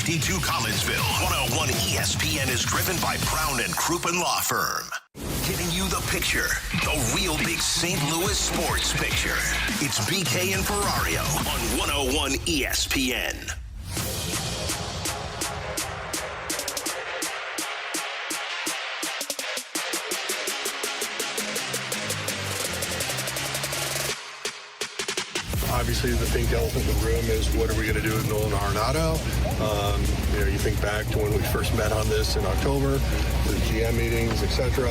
52 Collinsville. 101 ESPN is driven by Brown and Crouppen Law Firm. Giving you the picture, the real big St. Louis sports picture. It's BK and Ferrario on 101 ESPN. Obviously, the pink elephant in the room is what are we going to do with Nolan Arenado? You think back to when we first met on this in October, the GM meetings, etc.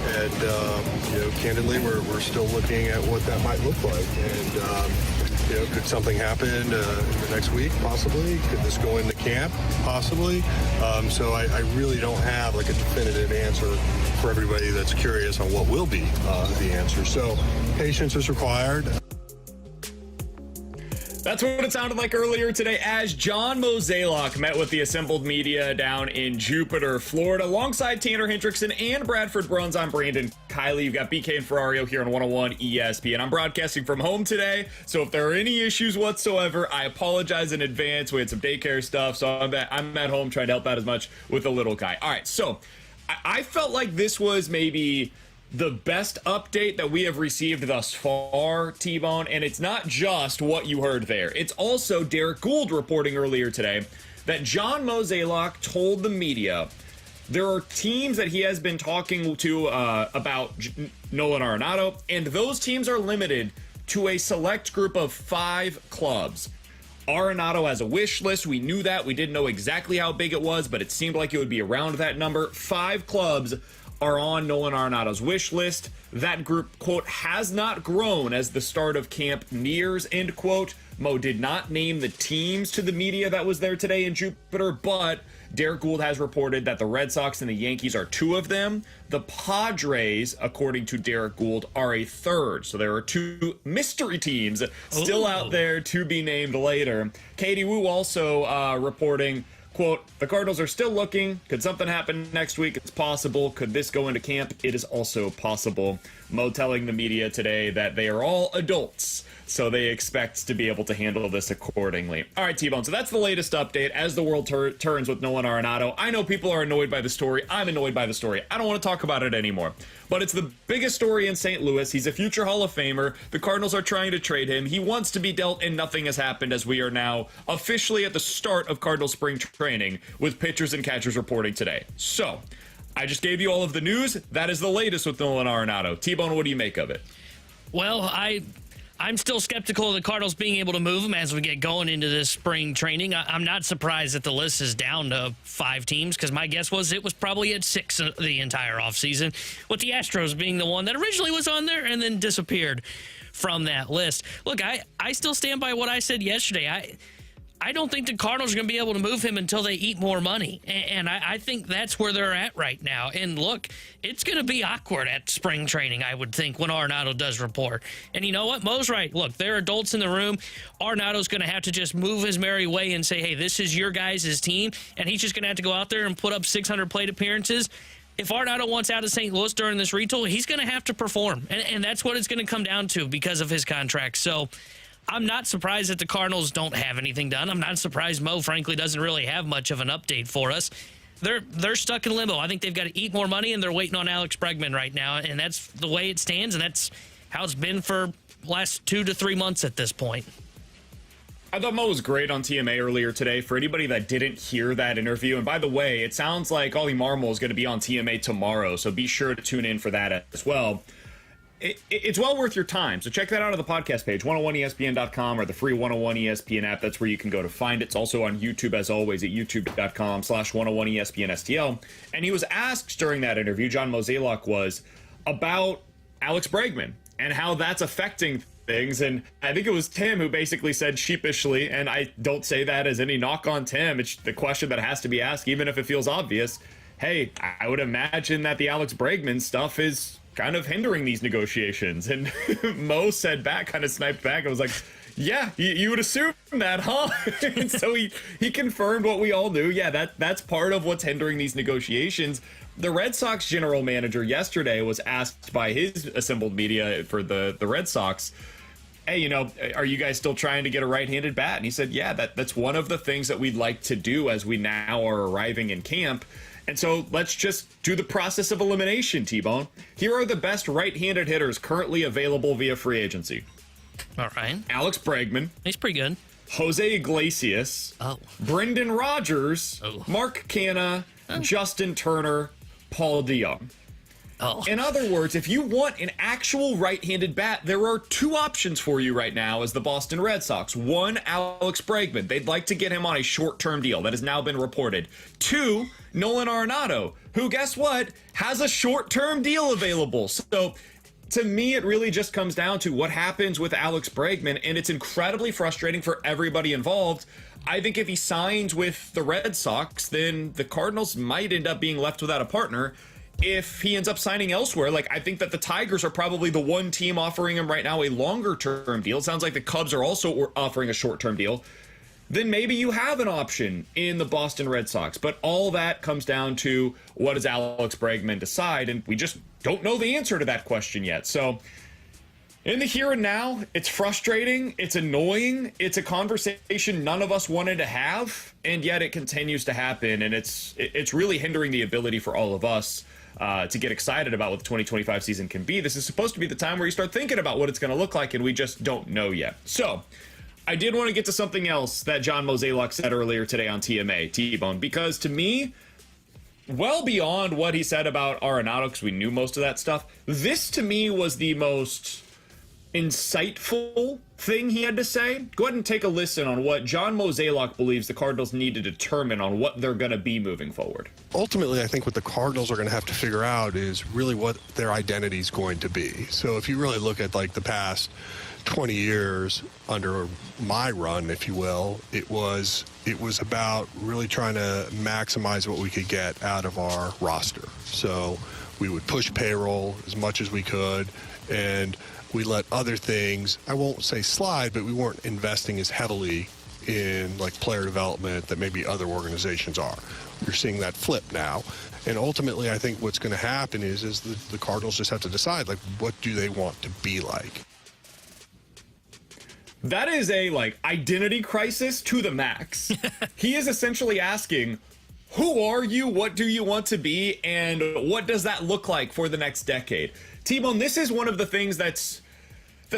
And candidly, we're still looking at what that might look like. And could something happen in the next week? Possibly. Could this go into camp? Possibly. So I really don't have like a definitive answer for everybody that's curious on what will be the answer. So patience is required. That's what it sounded like earlier today as John Mozeliak met with the assembled media down in Jupiter, Florida, alongside Tanner Hendrickson and Bradford Bruns. I'm Brandon Kiley. You've got BK and Ferrario here on 101 ESPN. I'm broadcasting from home today, so if there are any issues whatsoever, I apologize in advance. We had some daycare stuff, so I'm at home trying to help out as much with the little guy. All right, so I felt like this was maybe the best update that we have received thus far, T-Bone, and it's not just what you heard there. It's also Derek Gould reporting earlier today that John Mozeliak told the media there are teams that he has been talking to about Nolan Arenado, and those teams are limited to a select group of 5 clubs. Arenado has a wish list. We knew that. We didn't know exactly how big it was, but it seemed like it would be around that number. 5 clubs are on Nolan Arenado's wish list. That group, quote, has not grown as the start of camp nears, end quote. Mo did not name the teams to the media that was there today in Jupiter, but Derek Gould has reported that the Red Sox and the Yankees are 2 of them. The Padres, according to Derek Gould, are a 3rd. So there are 2 mystery teams still out there to be named later. Katie Woo also reporting, quote, the Cardinals are still looking. Could something happen next week? It's possible. Could this go into camp? It is also possible. Mo telling the media today that they are all adults, so they expect to be able to handle this accordingly. All right, T-Bone, so that's the latest update as the world turns with Nolan Arenado. I know people are annoyed by the story. I'm annoyed by the story. I don't want to talk about it anymore. But it's the biggest story in St. Louis. He's a future Hall of Famer. The Cardinals are trying to trade him. He wants to be dealt, and nothing has happened as we are now officially at the start of Cardinals spring training with pitchers and catchers reporting today. So, I just gave you all of the news. That is the latest with Nolan Arenado. T-Bone, what do you make of it? Well, I'm still skeptical of the Cardinals being able to move him as we get going into this spring training. I'm not surprised that the list is down to 5 teams because my guess was it was probably at 6 the entire offseason, with the Astros being the one that originally was on there and then disappeared from that list. Look, I still stand by what I said yesterday. I don't think the Cardinals are going to be able to move him until they eat more money. And I think that's where they're at right now. And look, it's going to be awkward at spring training, I would think, when Arenado does report. And you know what? Mo's right. Look, there are adults in the room. Arenado's going to have to just move his merry way and say, hey, this is your guys' team. And he's just going to have to go out there and put up 600 plate appearances. If Arenado wants out of St. Louis during this retool, he's going to have to perform. And that's what it's going to come down to because of his contract. So I'm not surprised that the Cardinals don't have anything done. I'm not surprised Mo, frankly, doesn't really have much of an update for us. They're stuck in limbo. I think they've got to eat more money, and they're waiting on Alex Bregman right now, and that's the way it stands, and that's how it's been for the last 2 to 3 months at this point. I thought Mo was great on TMA earlier today. For anybody that didn't hear that interview, and by the way, it sounds like Ollie Marmol is going to be on TMA tomorrow, so be sure to tune in for that as well. It's well worth your time, so check that out on the podcast page, 101ESPN.com, or the free 101 ESPN app. That's where you can go to find it. It's also on YouTube, as always, at youtube.com/101ESPNSTL. And he was asked during that interview, John Mozeliak was, about Alex Bregman and how that's affecting things. And I think it was Tim who basically said sheepishly, and I don't say that as any knock on Tim, it's the question that has to be asked, even if it feels obvious. Hey, I would imagine that the Alex Bregman stuff is kind of hindering these negotiations. And Mo said back, kind of sniped back, and was like, yeah, you would assume that, huh? And so he confirmed what we all knew. Yeah, that's part of what's hindering these negotiations. The Red Sox general manager yesterday was asked by his assembled media for the Red Sox, hey, are you guys still trying to get a right-handed bat? And he said, yeah, that's one of the things that we'd like to do as we now are arriving in camp. And so let's just do the process of elimination, T-Bone. Here are the best right-handed hitters currently available via free agency. All right. Alex Bregman. He's pretty good. Jose Iglesias. Oh. Brendan Rodgers. Oh. Mark Canha. Justin Turner. Paul DeJong. Oh. In other words, if you want an actual right-handed bat, there are two options for you right now as the Boston Red Sox. One, Alex Bregman. They'd like to get him on a short-term deal. That has now been reported. Two, Nolan Arenado, who, guess what, has a short-term deal available. So, to me, it really just comes down to what happens with Alex Bregman, and it's incredibly frustrating for everybody involved. I think if he signs with the Red Sox, then the Cardinals might end up being left without a partner. If he ends up signing elsewhere, I think that the Tigers are probably the one team offering him right now a longer-term deal. It sounds like the Cubs are also offering a short-term deal. Then maybe you have an option in the Boston Red Sox. But all that comes down to what does Alex Bregman decide? And we just don't know the answer to that question yet. So in the here and now, it's frustrating. It's annoying. It's a conversation none of us wanted to have. And yet it continues to happen. And it's really hindering the ability for all of us to get excited about what the 2025 season can be. This is supposed to be the time where you start thinking about what it's going to look like, and we just don't know yet. So I did want to get to something else that John Mozeliak said earlier today on TMA, T-Bone, because to me, well beyond what he said about Arenado, because we knew most of that stuff, this to me was the most insightful thing he had to say. Go ahead and take a listen on what John Mozeliak believes the Cardinals need to determine on what they're going to be moving forward. Ultimately, I think what the Cardinals are going to have to figure out is really what their identity is going to be. So if you really look at the past 20 years under my run, if you will, it was about really trying to maximize what we could get out of our roster. So we would push payroll as much as we could, and we let other things, I won't say slide, but we weren't investing as heavily in player development that maybe other organizations are. You're seeing that flip now. And ultimately, I think what's going to happen is the Cardinals just have to decide, what do they want to be like? That is a identity crisis to the max. He is essentially asking, who are you? What do you want to be? And what does that look like for the next decade? T-Bone, this is one of the things that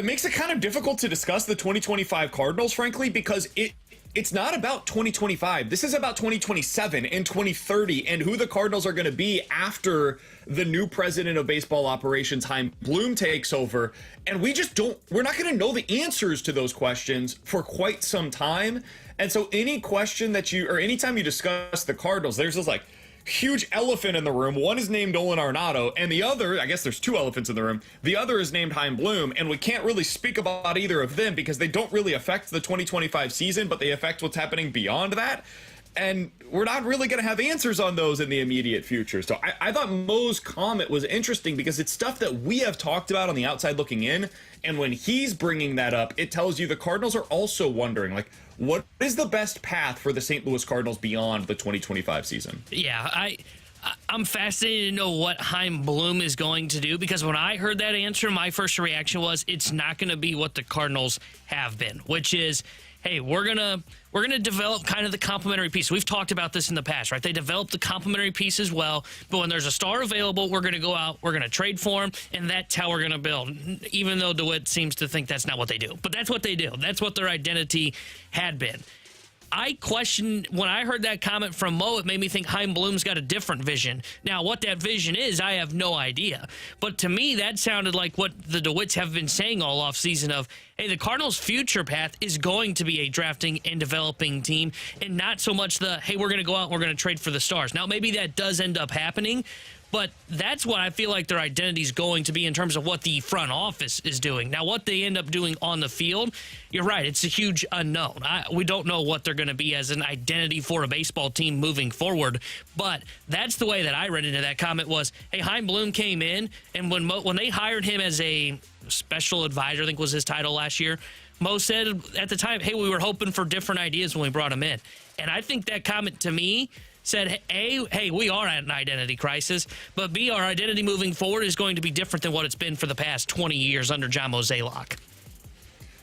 makes it kind of difficult to discuss the 2025 Cardinals, frankly, because it's not about 2025. This is about 2027 and 2030 and who the Cardinals are going to be after the new president of baseball operations, Chaim Bloom, takes over. And we're not going to know the answers to those questions for quite some time. And so any question anytime you discuss the Cardinals, there's this huge elephant in the room. One is named Nolan Arenado, and the other, I guess there's two elephants in the room, the other is named Chaim Bloom, and we can't really speak about either of them because they don't really affect the 2025 season, but they affect what's happening beyond that. And we're not really going to have answers on those in the immediate future. So I thought Mo's comment was interesting because it's stuff that we have talked about on the outside looking in. And when he's bringing that up, it tells you the Cardinals are also wondering, what is the best path for the St. Louis Cardinals beyond the 2025 season? Yeah, I'm fascinated to know what Chaim Bloom is going to do, because when I heard that answer, my first reaction was it's not going to be what the Cardinals have been, which is, hey, we're gonna develop kind of the complementary piece. We've talked about this in the past, right? They develop the complementary piece as well, but when there's a star available, we're gonna go out, we're gonna trade for him, and that's how we're gonna build. Even though DeWitt seems to think that's not what they do, but that's what they do. That's what their identity had been. I questioned, when I heard that comment from Mo, it made me think Chaim Bloom's got a different vision. Now, what that vision is, I have no idea. But to me, that sounded like what the DeWitts have been saying all offseason of, hey, the Cardinals' future path is going to be a drafting and developing team, and not so much hey, we're going to go out and we're going to trade for the stars. Now, maybe that does end up happening, but that's what I feel like their identity is going to be in terms of what the front office is doing. Now, what they end up doing on the field, you're right, it's a huge unknown. We don't know what they're going to be as an identity for a baseball team moving forward, but that's the way that I read into that comment was, hey, Chaim Bloom came in, and when they hired him as a special advisor, I think was his title last year, Mo said at the time, hey, we were hoping for different ideas when we brought him in. And I think that comment to me said, A, hey, we are at an identity crisis, but B, our identity moving forward is going to be different than what it's been for the past 20 years under John Mozeliak.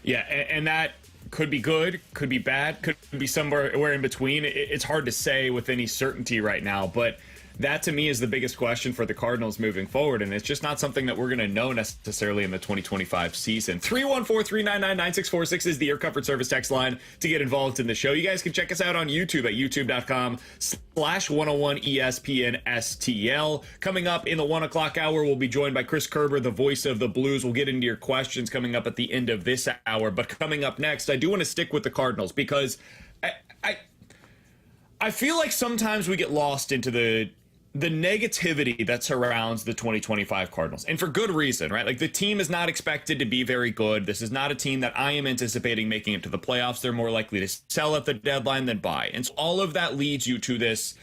Yeah, and that could be good, could be bad, could be somewhere in between. It's hard to say with any certainty right now, but that to me is the biggest question for the Cardinals moving forward, and it's just not something that we're going to know necessarily in the 2025 season. 314-399-9646 is the Air Comfort Service text line to get involved in the show. You guys can check us out on YouTube at youtube.com/101ESPN-STL. Coming up in the 1 o'clock hour, we'll be joined by Chris Kerber, the voice of the Blues. We'll get into your questions coming up at the end of this hour, but coming up next, I do want to stick with the Cardinals because I feel like sometimes we get lost into the negativity that surrounds the 2025 Cardinals, and for good reason, right? Like, the team is not expected to be very good. This is not a team that I am anticipating making it to the playoffs. They're more likely to sell at the deadline than buy. And so all of that leads you to this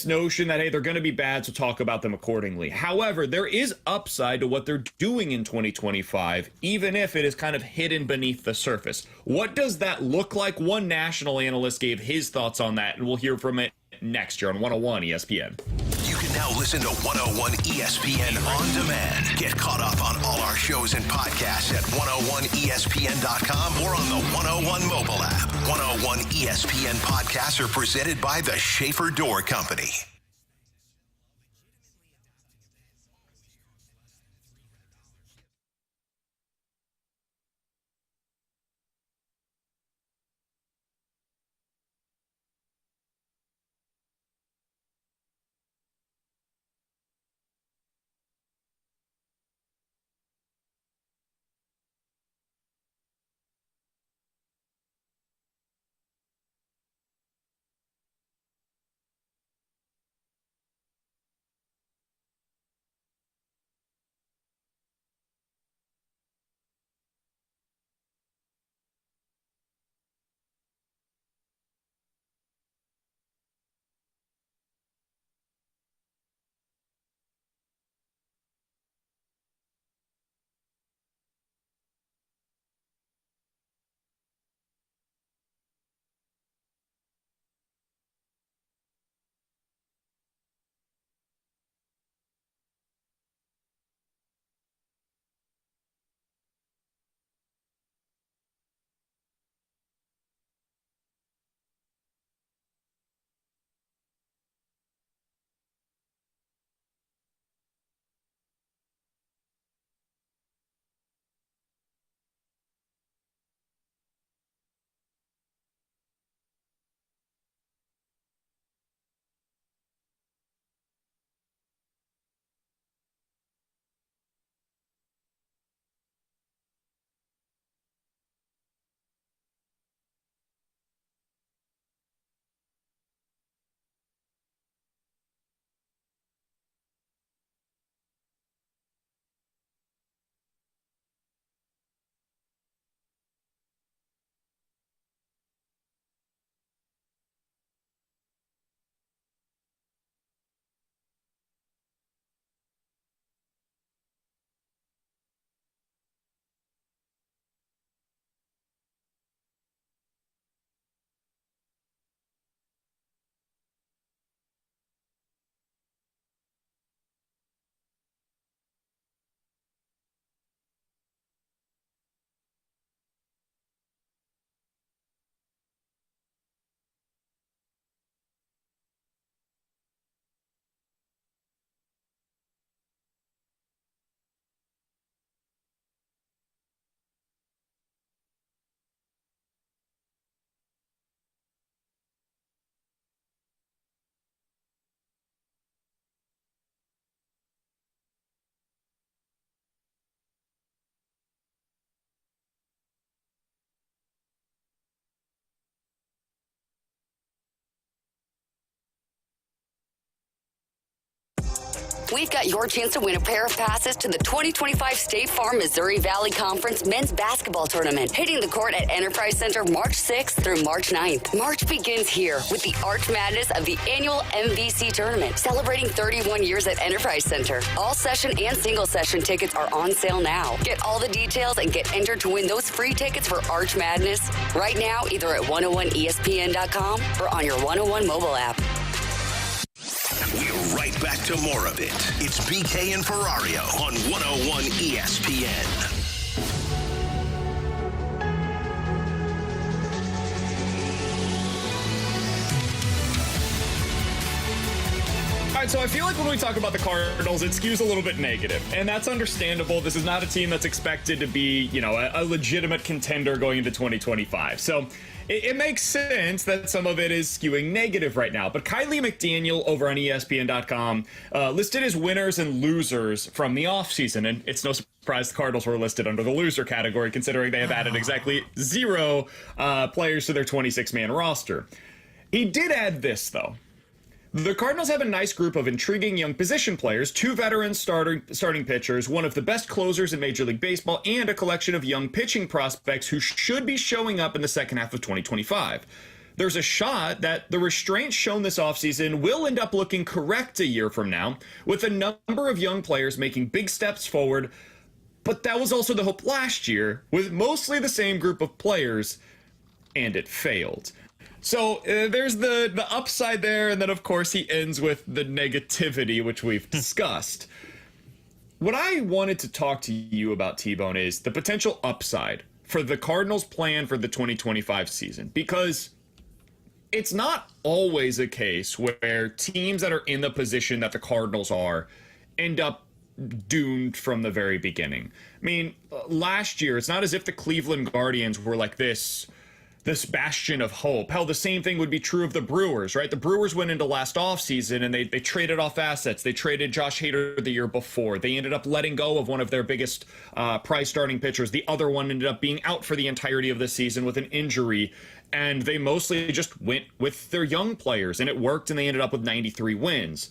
notion that, hey, they're going to be bad, so talk about them accordingly. However, there is upside to what they're doing in 2025, even if it is kind of hidden beneath the surface. What does that look like? One national analyst gave his thoughts on that, and we'll hear from it next year on 101 ESPN. You can now listen to 101 ESPN on demand. Get caught up on all our shows and podcasts at 101ESPN.com or on the 101 mobile app. 101 ESPN podcasts are presented by the Schaefer Door Company. We've got your chance to win a pair of passes to the 2025 State Farm Missouri Valley Conference Men's Basketball Tournament, hitting the court at Enterprise Center March 6th through March 9th. March begins here with the Arch Madness of the annual MVC Tournament, celebrating 31 years at Enterprise Center. All session and single session tickets are on sale now. Get all the details and get entered to win those free tickets for Arch Madness right now, either at 101ESPN.com or on your 101 mobile app. We're right back to more of it. It's BK and Ferrario on 101 ESPN. All right, so I feel like when we talk about the Cardinals, it skews a little bit negative, and that's understandable. This is not a team that's expected to be, a legitimate contender going into 2025. So it makes sense that some of it is skewing negative right now. But Kylie McDaniel over on ESPN.com listed his winners and losers from the offseason, and it's no surprise the Cardinals were listed under the loser category, considering they have added exactly 0 players to their 26-man roster. He did add this, though. The Cardinals have a nice group of intriguing young position players, 2 veteran starting pitchers, one of the best closers in Major League Baseball, and a collection of young pitching prospects who should be showing up in the second half of 2025. There's a shot that the restraints shown this offseason will end up looking correct a year from now, with a number of young players making big steps forward. But that was also the hope last year, with mostly the same group of players, and it failed. So there's the upside there, and then, of course, he ends with the negativity, which we've discussed. What I wanted to talk to you about, T-Bone, is the potential upside for the Cardinals' plan for the 2025 season, because it's not always a case where teams that are in the position that the Cardinals are end up doomed from the very beginning. I mean, last year, it's not as if the Cleveland Guardians were like this bastion of hope. Hell, the same thing would be true of the Brewers, right? The Brewers went into last offseason and they traded off assets. They traded Josh Hader the year before. They ended up letting go of one of their biggest prize starting pitchers. The other one ended up being out for the entirety of the season with an injury. And they mostly just went with their young players, and it worked, and they ended up with 93 wins.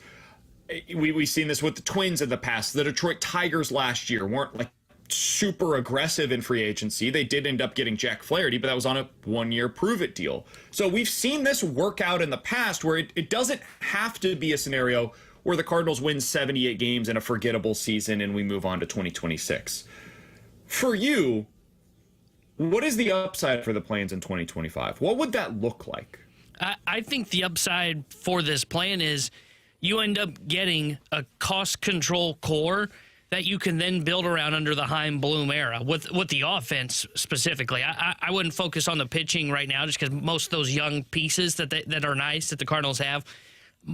We've seen this with the Twins in the past. The Detroit Tigers last year weren't like super aggressive in free agency. They did end up getting Jack Flaherty, but that was on a 1-year prove-it deal. So we've seen this work out in the past where it doesn't have to be a scenario where the Cardinals win 78 games in a forgettable season and we move on to 2026. For you, what is the upside for the plans in 2025? What would that look like? I think the upside for this plan is you end up getting a cost control core that you can then build around under the Chaim Bloom era with the offense specifically. I wouldn't focus on the pitching right now just because most of those young pieces that are nice that the Cardinals have,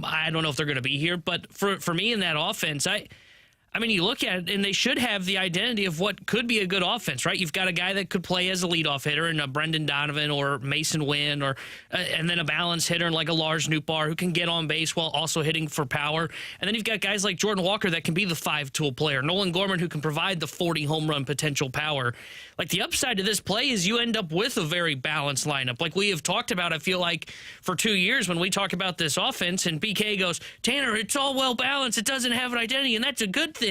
I don't know if they're going to be here. But for me in that offense, I mean, you look at it, and they should have the identity of what could be a good offense, right? You've got a guy that could play as a leadoff hitter in a Brendan Donovan or Mason Wynn, and then a balanced hitter like a Lars Noot who can get on base while also hitting for power. And then you've got guys like Jordan Walker that can be the 5-tool player, Nolan Gorman who can provide the 40 home run potential power. Like, the upside to this play is you end up with a very balanced lineup. Like we have talked about, I feel like, for 2 years when we talk about this offense, and BK goes, Tanner, it's all well balanced. It doesn't have an identity, and that's a good thing.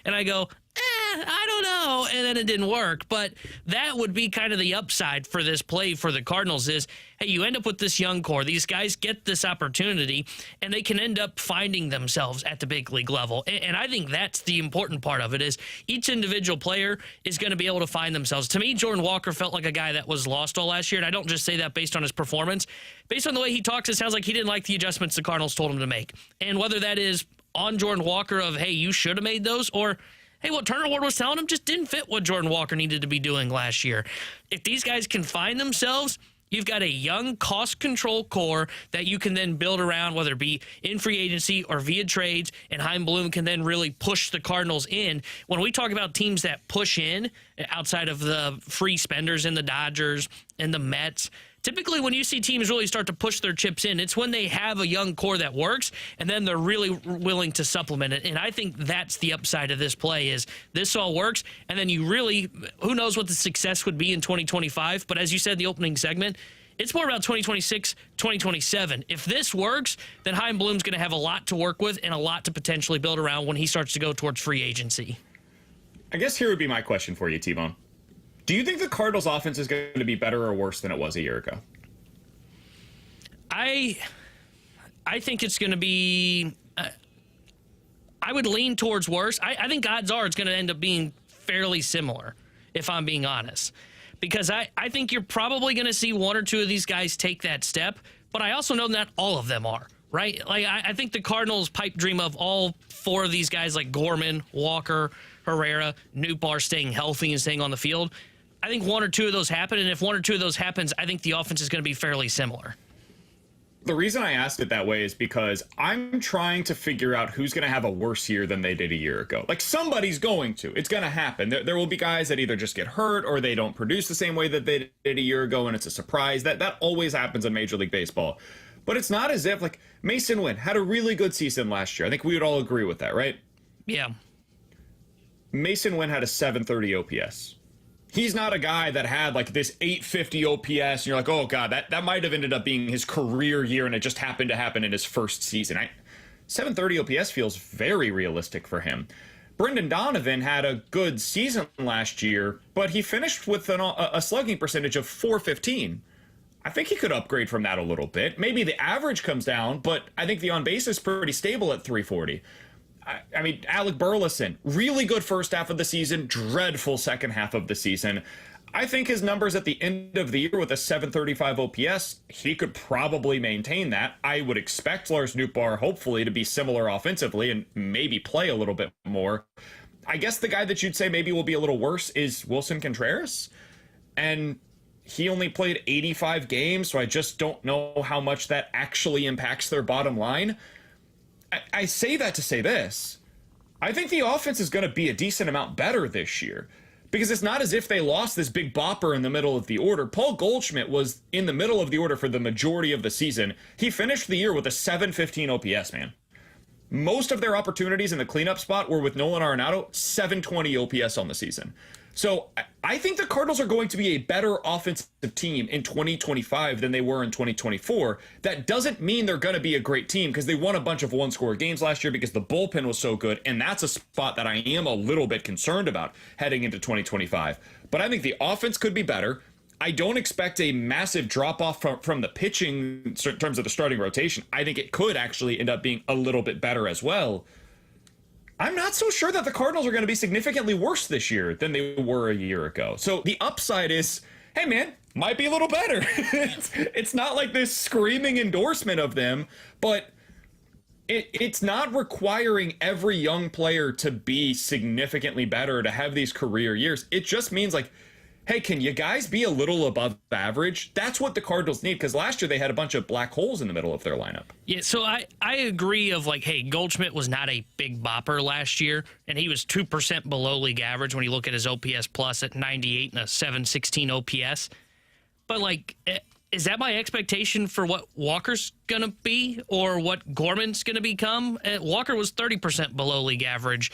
And I go, I don't know. And then it didn't work. But that would be kind of the upside for this play for the Cardinals is, hey, you end up with this young core. These guys get this opportunity, and they can end up finding themselves at the big league level. And I think that's the important part of it is each individual player is going to be able to find themselves. To me, Jordan Walker felt like a guy that was lost all last year, and I don't just say that based on his performance. Based on the way he talks, it sounds like he didn't like the adjustments the Cardinals told him to make. And whether that is on Jordan Walker of, hey, you should have made those, or hey, what Turner Ward was telling him just didn't fit what Jordan Walker needed to be doing last year. If these guys can find themselves, you've got a young cost control core that you can then build around, whether it be in free agency or via trades, and Chaim Bloom can then really push the Cardinals in. When we talk about teams that push in outside of the free spenders in the Dodgers and the Mets, typically when you see teams really start to push their chips in, it's when they have a young core that works, and then they're really willing to supplement it. And I think that's the upside of this play is this all works, and then you really, who knows what the success would be in 2025, but as you said in the opening segment, it's more about 2026, 2027. If this works, then Chaim Bloom's going to have a lot to work with and a lot to potentially build around when he starts to go towards free agency. I guess here would be my question for you, T-Bone. Do you think the Cardinals' offense is going to be better or worse than it was a year ago? I think it's going to be I would lean towards worse. I think odds are it's going to end up being fairly similar, if I'm being honest. Because I think you're probably going to see one or two of these guys take that step, but I also know not all of them are, right? Like I think the Cardinals' pipe dream of all 4 of these guys like Gorman, Walker, Herrera, Noot staying healthy and staying on the field. I think 1 or 2 of those happen, and if 1 or 2 of those happens, I think the offense is going to be fairly similar. The reason I asked it that way is because I'm trying to figure out who's going to have a worse year than they did a year ago. Like, somebody's going to. It's going to happen. There will be guys that either just get hurt or they don't produce the same way that they did a year ago, and it's a surprise. That always happens in Major League Baseball. But it's not as if, like, Mason Wynn had a really good season last year. I think we would all agree with that, right? Yeah. Mason Wynn had a 730 OPS. He's not a guy that had like this 850 OPS and you're like, oh God, that might have ended up being his career year and it just happened to happen in his first season. 730 OPS feels very realistic for him. Brendan Donovan had a good season last year, but he finished with a slugging percentage of 415. I think he could upgrade from that a little bit. Maybe the average comes down, but I think the on-base is pretty stable at 340. I mean, Alec Burleson, really good first half of the season, dreadful second half of the season. I think his numbers at the end of the year with a 735 OPS, he could probably maintain that. I would expect Lars Nootbaar, hopefully, to be similar offensively and maybe play a little bit more. I guess the guy that you'd say maybe will be a little worse is Wilson Contreras. And he only played 85 games, so I just don't know how much that actually impacts their bottom line. I say that to say this. I think the offense is going to be a decent amount better this year because it's not as if they lost this big bopper in the middle of the order. Paul Goldschmidt was in the middle of the order for the majority of the season. He finished the year with a 715 OPS, man. Most of their opportunities in the cleanup spot were with Nolan Arenado, 720 OPS on the season. So I think the Cardinals are going to be a better offensive team in 2025 than they were in 2024. That doesn't mean they're going to be a great team because they won a bunch of one-score games last year because the bullpen was so good, and that's a spot that I am a little bit concerned about heading into 2025. But I think the offense could be better. I don't expect a massive drop-off from the pitching in terms of the starting rotation. I think it could actually end up being a little bit better as well. I'm not so sure that the Cardinals are going to be significantly worse this year than they were a year ago. So the upside is, hey man, might be a little better. It's not like this screaming endorsement of them, but it's not requiring every young player to be significantly better to have these career years. It just means like, hey, can you guys be a little above average? That's what the Cardinals need, because last year they had a bunch of black holes in the middle of their lineup. Yeah, so I agree of like, hey, Goldschmidt was not a big bopper last year, and he was 2% below league average when you look at his OPS plus at 98 and a 716 OPS. But like, is that my expectation for what Walker's going to be or what Gorman's going to become? Walker was 30% below league average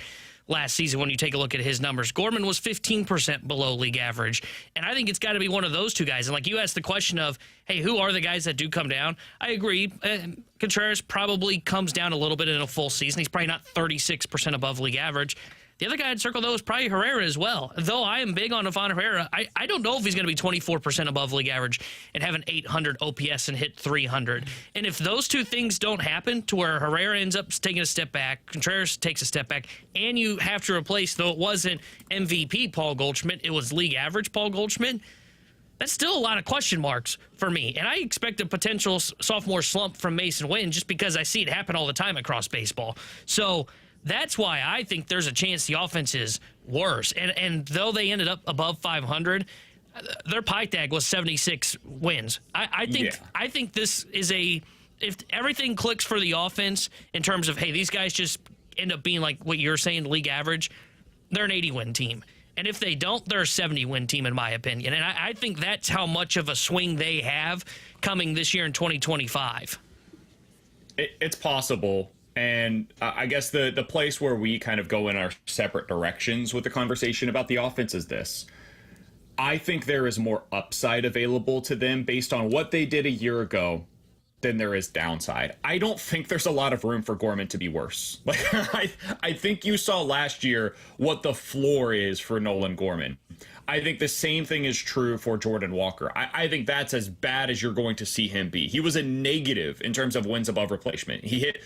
last season when you take a look at his numbers. Gorman was 15% below league average. And I think it's got to be one of those two guys. And like you asked the question of, hey, who are the guys that do come down? I agree. Contreras probably comes down a little bit in a full season. He's probably not 36% above league average. The other guy I'd circle, though, is probably Herrera as well. Though I am big on Ivan Herrera, I don't know if he's going to be 24% above league average and have an 800 OPS and hit 300. And if those two things don't happen to where Herrera ends up taking a step back, Contreras takes a step back, and you have to replace, though it wasn't MVP Paul Goldschmidt, it was league average Paul Goldschmidt, that's still a lot of question marks for me. And I expect a potential sophomore slump from Mason Wynn just because I see it happen all the time across baseball. So that's why I think there's a chance the offense is worse. And though they ended up above 500, their pie tag was 76 wins. I think this is if everything clicks for the offense in terms of, hey, these guys just end up being like what you're saying, league average, they're an 80-win team. And if they don't, they're a 70-win team, in my opinion. And I think that's how much of a swing they have coming this year in 2025. It's possible. And I guess the place where we kind of go in our separate directions with the conversation about the offense is this. I think there is more upside available to them based on what they did a year ago than there is downside. I don't think there's a lot of room for Gorman to be worse. Like I think you saw last year what the floor is for Nolan Gorman. I think the same thing is true for Jordan Walker. I think that's as bad as you're going to see him be. He was a negative in terms of wins above replacement. He hit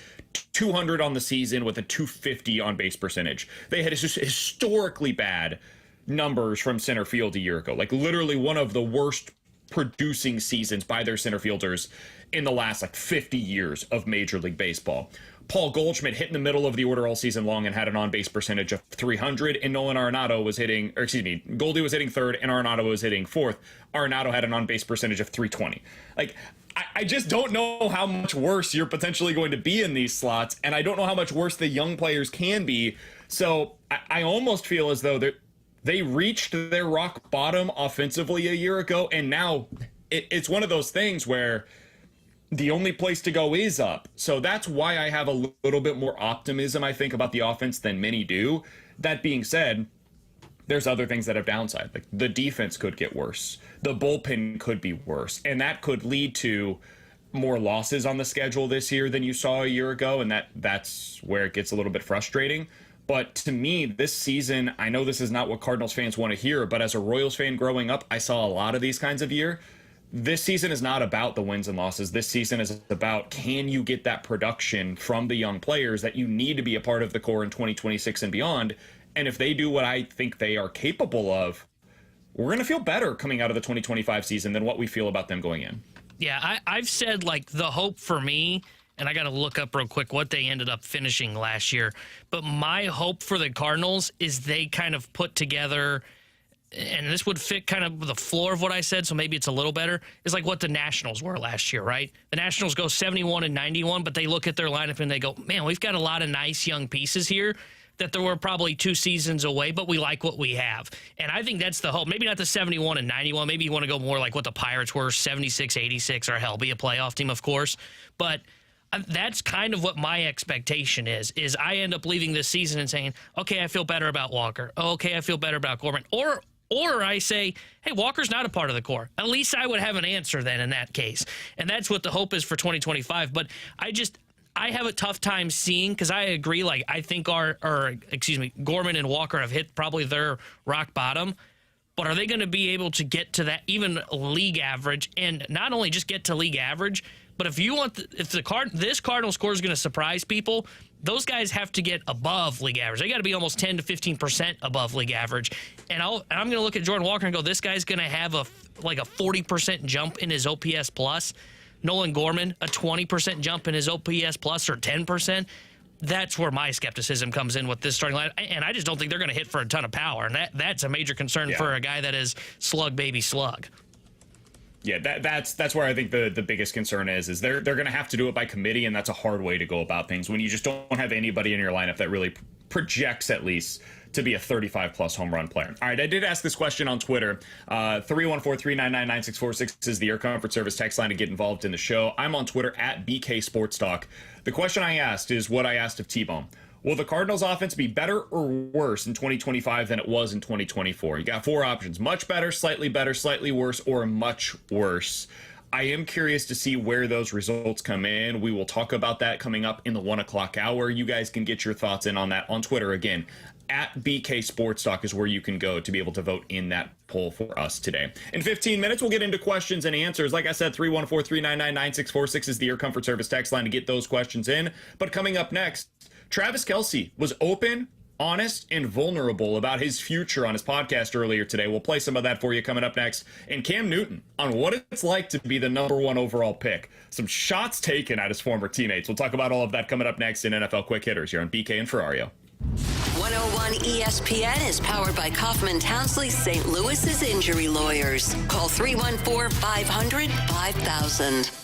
200 on the season with a 250 on base percentage. They had just historically bad numbers from center field a year ago. Like literally one of the worst producing seasons by their center fielders in the last 50 years of Major League Baseball. Paul Goldschmidt hit in the middle of the order all season long and had an on-base percentage of 300, and Nolan Arenado was hitting, or excuse me, Goldie was hitting third and Arenado was hitting fourth. Arenado had an on-base percentage of 320. Like, I just don't know how much worse you're potentially going to be in these slots, and I don't know how much worse the young players can be. So I almost feel as though they reached their rock bottom offensively a year ago, and now it's one of those things where the only place to go is up. So that's why I have a little bit more optimism, I think, about the offense than many do. That being said, there's other things that have downside. Like the defense could get worse. The bullpen could be worse. And that could lead to more losses on the schedule this year than you saw a year ago. And that's where it gets a little bit frustrating. But to me, this season, I know this is not what Cardinals fans want to hear, but as a Royals fan growing up, I saw a lot of these kinds of year. This season is not about the wins and losses. This season is about, can you get that production from the young players that you need to be a part of the core in 2026 and beyond? And if they do what I think they are capable of, we're going to feel better coming out of the 2025 season than what we feel about them going in. Yeah, I've said, like, the hope for me, and I got to look up real quick what they ended up finishing last year, but my hope for the Cardinals is they kind of put together, and this would fit kind of the floor of what I said, so maybe it's a little better, is like what the Nationals were last year, right? The Nationals go 71 and 91, but they look at their lineup and they go, man, we've got a lot of nice young pieces here that there were probably 2 seasons away, but we like what we have. And I think that's the hope. Maybe not the 71 and 91. Maybe you want to go more like what the Pirates were, 76, 86, or hell, be a playoff team, of course. But that's kind of what my expectation is I end up leaving this season and saying, okay, I feel better about Walker. Okay, I feel better about Gorman. Or I say, hey, Walker's not a part of the core. At least I would have an answer then in that case. And that's what the hope is for 2025. But I have a tough time seeing, because I agree, like, I think Gorman and Walker have hit probably their rock bottom. But are they going to be able to get to that even league average? And not only just get to league average, but if you want, this Cardinals score is going to surprise people, those guys have to get above league average. They got to be almost 10 to 15% above league average. And I'm going to look at Jordan Walker and go, this guy's going to have a 40% jump in his OPS plus. Nolan Gorman, a 20% jump in his OPS plus, or 10%. That's where my skepticism comes in with this starting line. And I just don't think they're going to hit for a ton of power. And that's a major concern for a guy that is slug baby slug. Yeah, that's where I think the biggest concern is they're going to have to do it by committee, and that's a hard way to go about things when you just don't have anybody in your lineup that really projects at least to be a 35-plus home run player. All right, I did ask this question on Twitter. 314-399-9646 is the Air Comfort Service text line to get involved in the show. I'm on Twitter at BK Sports Talk. The question I asked is what I asked of T-Bone. Will the Cardinals offense be better or worse in 2025 than it was in 2024? You got 4 options: much better, slightly worse, or much worse. I am curious to see where those results come in. We will talk about that coming up in the 1 o'clock hour. You guys can get your thoughts in on that on Twitter. Again, at BK Sports Talk is where you can go to be able to vote in that poll for us today. In 15 minutes, we'll get into questions and answers. Like I said, 314-399-9646 is the Air Comfort Service text line to get those questions in. But coming up next, Travis Kelce was open, honest, and vulnerable about his future on his podcast earlier today. We'll play some of that for you coming up next. And Cam Newton on what it's like to be the #1 overall pick. Some shots taken at his former teammates. We'll talk about all of that coming up next in NFL Quick Hitters here on BK and Ferrario. 101 ESPN is powered by Kaufman Townsley St. Louis's injury lawyers. Call 314-500-5000.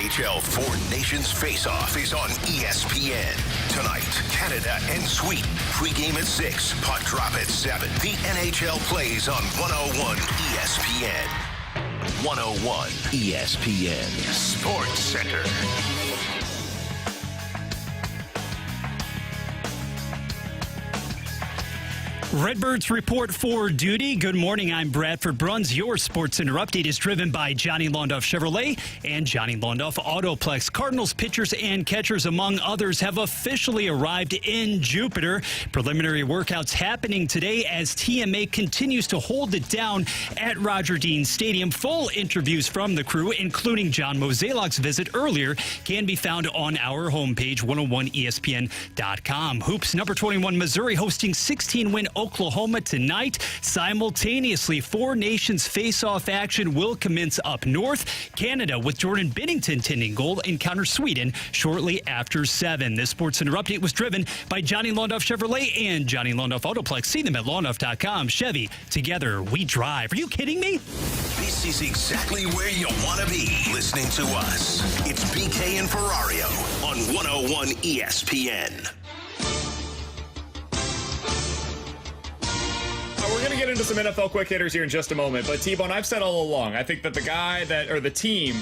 NHL Four Nations Face-Off is on ESPN. Tonight, Canada and Sweden. Pre-game at 6, puck drop at 7. The NHL plays on 101 ESPN. 101 ESPN Sports Center. Redbirds report for duty. Good morning. I'm Bradford Bruns. Your Sports Center update is driven by Johnny Londoff Chevrolet and Johnny Londoff Autoplex. Cardinals pitchers and catchers, among others, have officially arrived in Jupiter. Preliminary workouts happening today as TMA continues to hold it down at Roger Dean Stadium. Full interviews from the crew, including John Mozeliak's visit earlier, can be found on our homepage, 101ESPN.com. Hoops number 21 Missouri hosting 16-win Oklahoma tonight. Simultaneously, Four Nations face-off action will commence up north. Canada, with Jordan Binnington tending goal, encounter Sweden shortly after 7. This Sports Center update was driven by Johnny Londoff Chevrolet and Johnny Londoff Autoplex. See them at londoff.com. Chevy, together we drive. Are you kidding me? This is exactly where you want to be. Listening to us. It's BK and Ferrario on 101 ESPN. We're going to get into some NFL quick hitters here in just a moment, but T-Bone, I've said all along, I think that the guy that, or the team,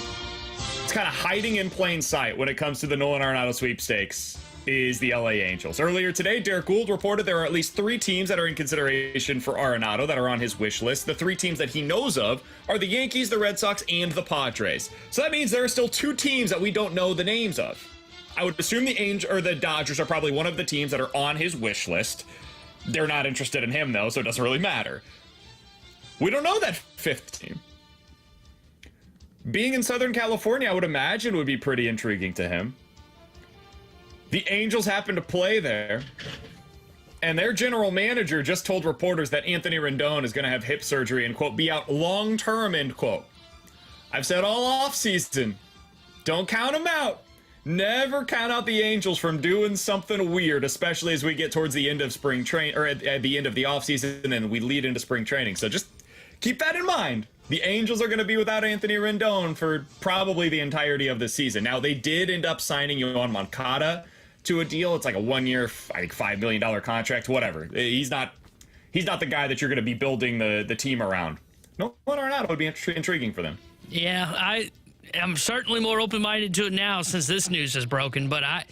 it's kind of hiding in plain sight when it comes to the Nolan Arenado sweepstakes is the LA Angels. Earlier today, Derek Gould reported there are at least 3 teams that are in consideration for Arenado that are on his wish list. The 3 teams that he knows of are the Yankees, the Red Sox, and the Padres. So that means there are still 2 teams that we don't know the names of. I would assume the Dodgers are probably one of the teams that are on his wish list. They're not interested in him, though, so it doesn't really matter. We don't know that 5th team. Being in Southern California, I would imagine, would be pretty intriguing to him. The Angels happen to play there, and their general manager just told reporters that Anthony Rendon is going to have hip surgery and, quote, be out long-term, end quote. I've said all offseason, don't count him out. Never count out the Angels from doing something weird, especially as we get towards the end of spring train, or at the end of the offseason, and we lead into spring training. So just keep that in mind. The Angels are going to be without Anthony Rendon for probably the entirety of the season. Now, they did end up signing Yoan Moncada to a deal. It's like a 1-year, I think, $5 million contract, whatever. He's not the guy that you're going to be building the team around. Nolan Arenado would be intriguing for them. Yeah, I'm certainly more open-minded to it now since this news is broken, but I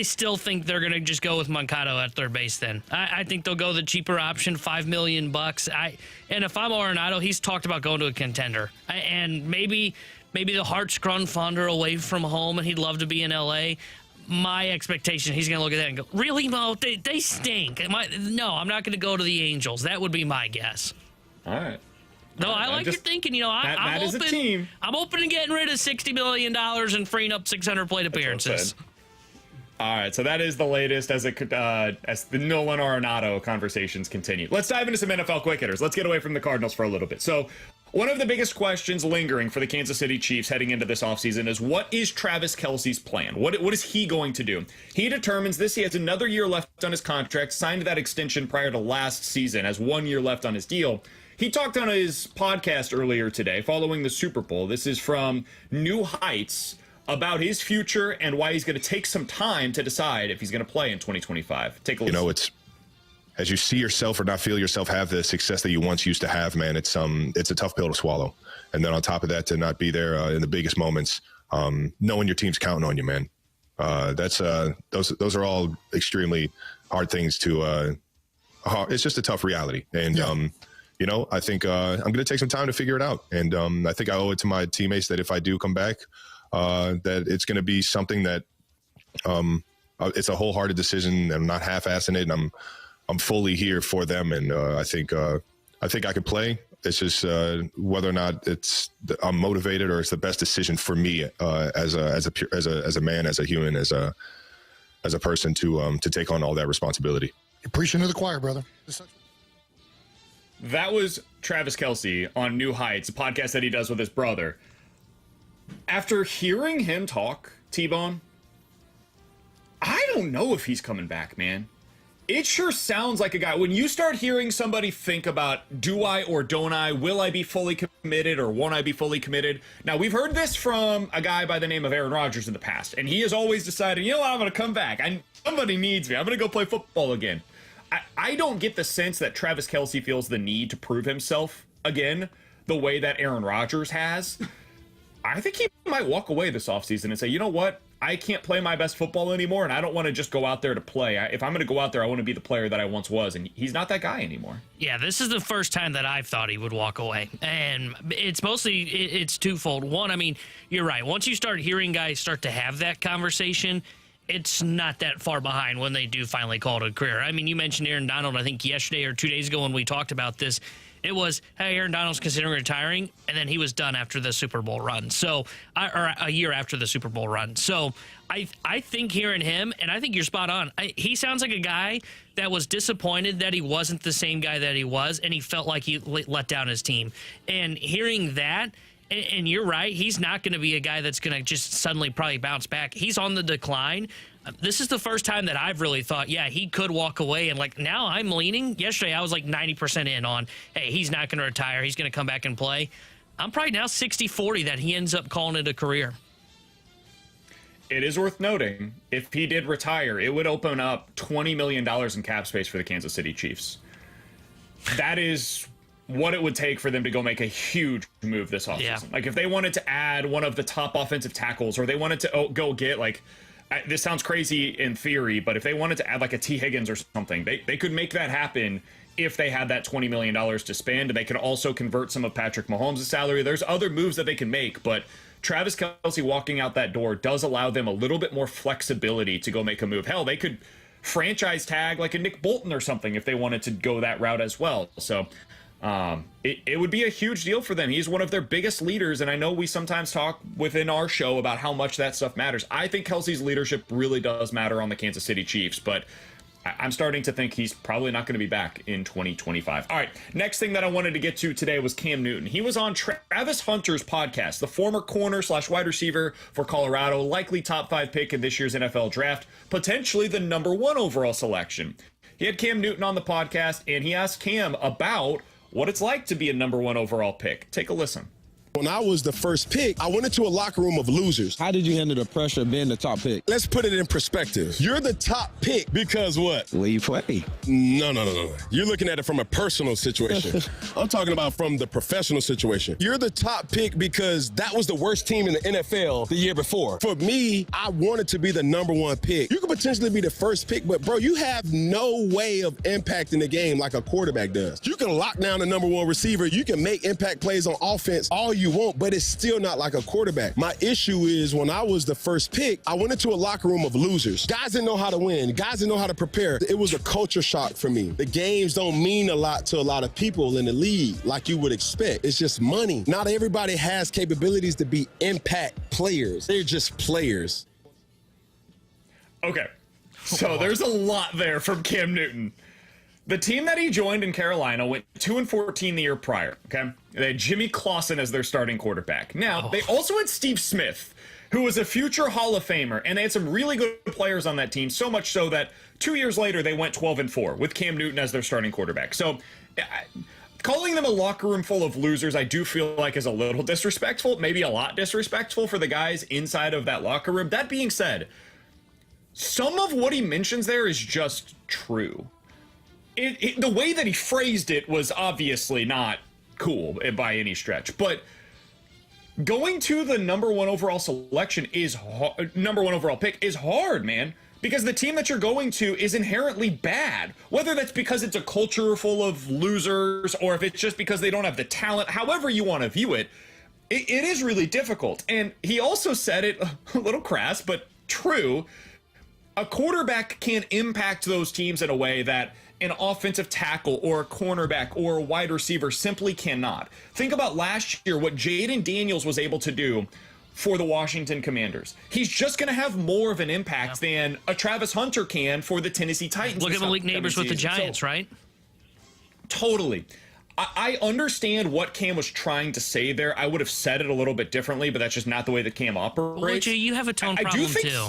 still think they're going to just go with Moncada at third base then. I think they'll go the cheaper option, $5 million. And if I'm Arenado, he's talked about going to a contender. And maybe the Hearts grown fonder away from home and he'd love to be in L.A. My expectation, he's going to look at that and go, really, Mo? They stink. No, I'm not going to go to the Angels. That would be my guess. All right. No, I like your thinking. You know, I'm open. Is a team. I'm open to getting rid of $60 million and freeing up 600 plate appearances. All right, so that is the latest as the Nolan Arenado conversations continue. Let's dive into some NFL quick hitters. Let's get away from the Cardinals for a little bit. So, one of the biggest questions lingering for the Kansas City Chiefs heading into this offseason is, what is Travis Kelce's plan? What is he going to do? He determines this. He has another year left on his contract, signed that extension prior to last season, has 1 year left on his deal. He talked on his podcast earlier today following the Super Bowl. This is from New Heights, about his future and why he's going to take some time to decide if he's going to play in 2025. Take a listen. You know, it's as you see yourself or not feel yourself have the success that you once used to have, man, it's a tough pill to swallow. And then on top of that, to not be there in the biggest moments, knowing your team's counting on you, man. Those are all extremely hard things to it's just a tough reality. And you know, I think I'm going to take some time to figure it out. And I think I owe it to my teammates that if I do come back, that it's going to be something that it's a wholehearted decision. I'm not half-assing it, and I'm fully here for them. And I think I could play. It's just whether or not I'm motivated or it's the best decision for me as a man, as a human, as a person to take on all that responsibility. You're preaching to the choir, brother. That was Travis Kelce on New Heights, a podcast that he does with his brother. After hearing him talk, T-Bone, I don't know if he's coming back, man. It sure sounds like a guy. When you start hearing somebody think about, do I or don't I, will I be fully committed or won't I be fully committed? Now, we've heard this from a guy by the name of Aaron Rodgers in the past, and he has always decided, you know what, I'm going to come back. Somebody needs me. I'm going to go play football again. I don't get the sense that Travis Kelce feels the need to prove himself again the way that Aaron Rodgers has. I think he might walk away this offseason and say, you know what? I can't play my best football anymore, and I don't want to just go out there to play. If I'm going to go out there, I want to be the player that I once was, and he's not that guy anymore. Yeah, this is the first time that I've thought he would walk away, and it's twofold. One, I mean, you're right. Once you start hearing guys start to have that conversation, it's not that far behind when they do finally call it a career. I mean, you mentioned Aaron Donald, I think yesterday or 2 days ago when we talked about this. It was, hey, Aaron Donald's considering retiring, and then he was done after the Super Bowl run. So, or a year after the Super Bowl run. So, I think hearing him, and I think you're spot on. He sounds like a guy that was disappointed that he wasn't the same guy that he was, and he felt like he let down his team. And hearing that, and you're right, he's not going to be a guy that's going to just suddenly probably bounce back. He's on the decline. This is the first time that I've really thought, yeah, he could walk away. And, like, now I'm leaning. Yesterday I was, like, 90% in on, hey, he's not going to retire. He's going to come back and play. I'm probably now 60-40 that he ends up calling it a career. It is worth noting, if he did retire, it would open up $20 million in cap space for the Kansas City Chiefs. That is what it would take for them to go make a huge move this offseason. Yeah. Like, if they wanted to add one of the top offensive tackles, or they wanted to go get, like, this sounds crazy in theory, but if they wanted to add like a T. Higgins or something, they could make that happen if they had that $20 million to spend. And they could also convert some of Patrick Mahomes' salary. There's other moves that they can make, but Travis Kelce walking out that door does allow them a little bit more flexibility to go make a move. Hell, they could franchise tag like a Nick Bolton or something if they wanted to go that route as well. So it would be a huge deal for them. He's one of their biggest leaders, and I know we sometimes talk within our show about how much that stuff matters. I think Kelce's leadership really does matter on the Kansas City Chiefs, but I'm starting to think he's probably not going to be back in 2025. All right, next thing that I wanted to get to today was Cam Newton. He was on Travis Hunter's podcast, the former corner/wide receiver for Colorado, likely top 5 pick in this year's NFL draft, potentially the number 1 overall selection. He had Cam Newton on the podcast, and he asked Cam about what it's like to be a number 1 overall pick. Take a listen. When I was the first pick, I went into a locker room of losers. How did you handle the pressure of being the top pick? Let's put it in perspective. You're the top pick because what? Where you play. No. You're looking at it from a personal situation. I'm talking about from the professional situation. You're the top pick because that was the worst team in the NFL the year before. For me, I wanted to be the number 1 pick. You could potentially be the first pick, but bro, you have no way of impacting the game like a quarterback does. You can lock down the number 1 receiver. You can make impact plays on offense all you want, but it's still not like a quarterback. My issue is when I was the first pick, I went into a locker room of losers. Guys didn't know how to win. Guys didn't know how to prepare. It was a culture shock for me. The games don't mean a lot to a lot of people in the league like you would expect. It's just money. Not everybody has capabilities to be impact players. They're just players. Okay, so there's a lot there from Cam Newton. The team that he joined in Carolina went 2-14 the year prior, okay? They had Jimmy Clausen as their starting quarterback. Now, they also had Steve Smith, who was a future Hall of Famer, and they had some really good players on that team, so much so that 2 years later they went 12-4 with Cam Newton as their starting quarterback. So, calling them a locker room full of losers, I do feel like is a little disrespectful, maybe a lot disrespectful for the guys inside of that locker room. That being said, some of what he mentions there is just true. The way that he phrased it was obviously not cool by any stretch, but going to the number 1 overall selection is number 1 overall pick is hard, man, because the team that you're going to is inherently bad, whether that's because it's a culture full of losers or if it's just because they don't have the talent. However you want to view it, it is really difficult. And he also said it a little crass, but true. A quarterback can impact those teams in a way that an offensive tackle or a cornerback or a wide receiver simply cannot. Think about last year, what Jaden Daniels was able to do for the Washington Commanders. He's just going to have more of an impact than a Travis Hunter can for the Tennessee Titans. Look at Malik Neighbors with the Giants, right? Totally. I understand what Cam was trying to say there. I would have said it a little bit differently, but that's just not the way that Cam operates. Well, you have a tone problem too.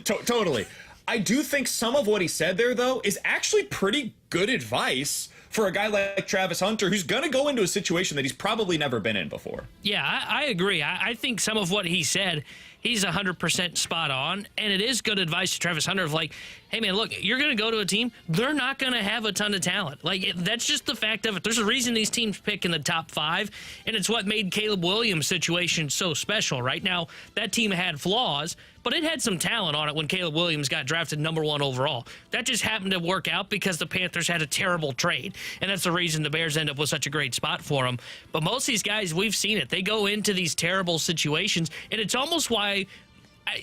Totally. I do think some of what he said there, though, is actually pretty good advice for a guy like Travis Hunter, who's going to go into a situation that he's probably never been in before. Yeah, I agree. I think some of what he said, he's 100% spot on, and it is good advice to Travis Hunter of like, hey, man, look, you're going to go to a team, they're not going to have a ton of talent. Like, that's just the fact of it. There's a reason these teams pick in the top 5, and it's what made Caleb Williams' situation so special. Right now, that team had flaws, but it had some talent on it when Caleb Williams got drafted #1 overall. That just happened to work out because the Panthers had a terrible trade, and that's the reason the Bears end up with such a great spot for them. But most of these guys, we've seen it. They go into these terrible situations, and it's almost why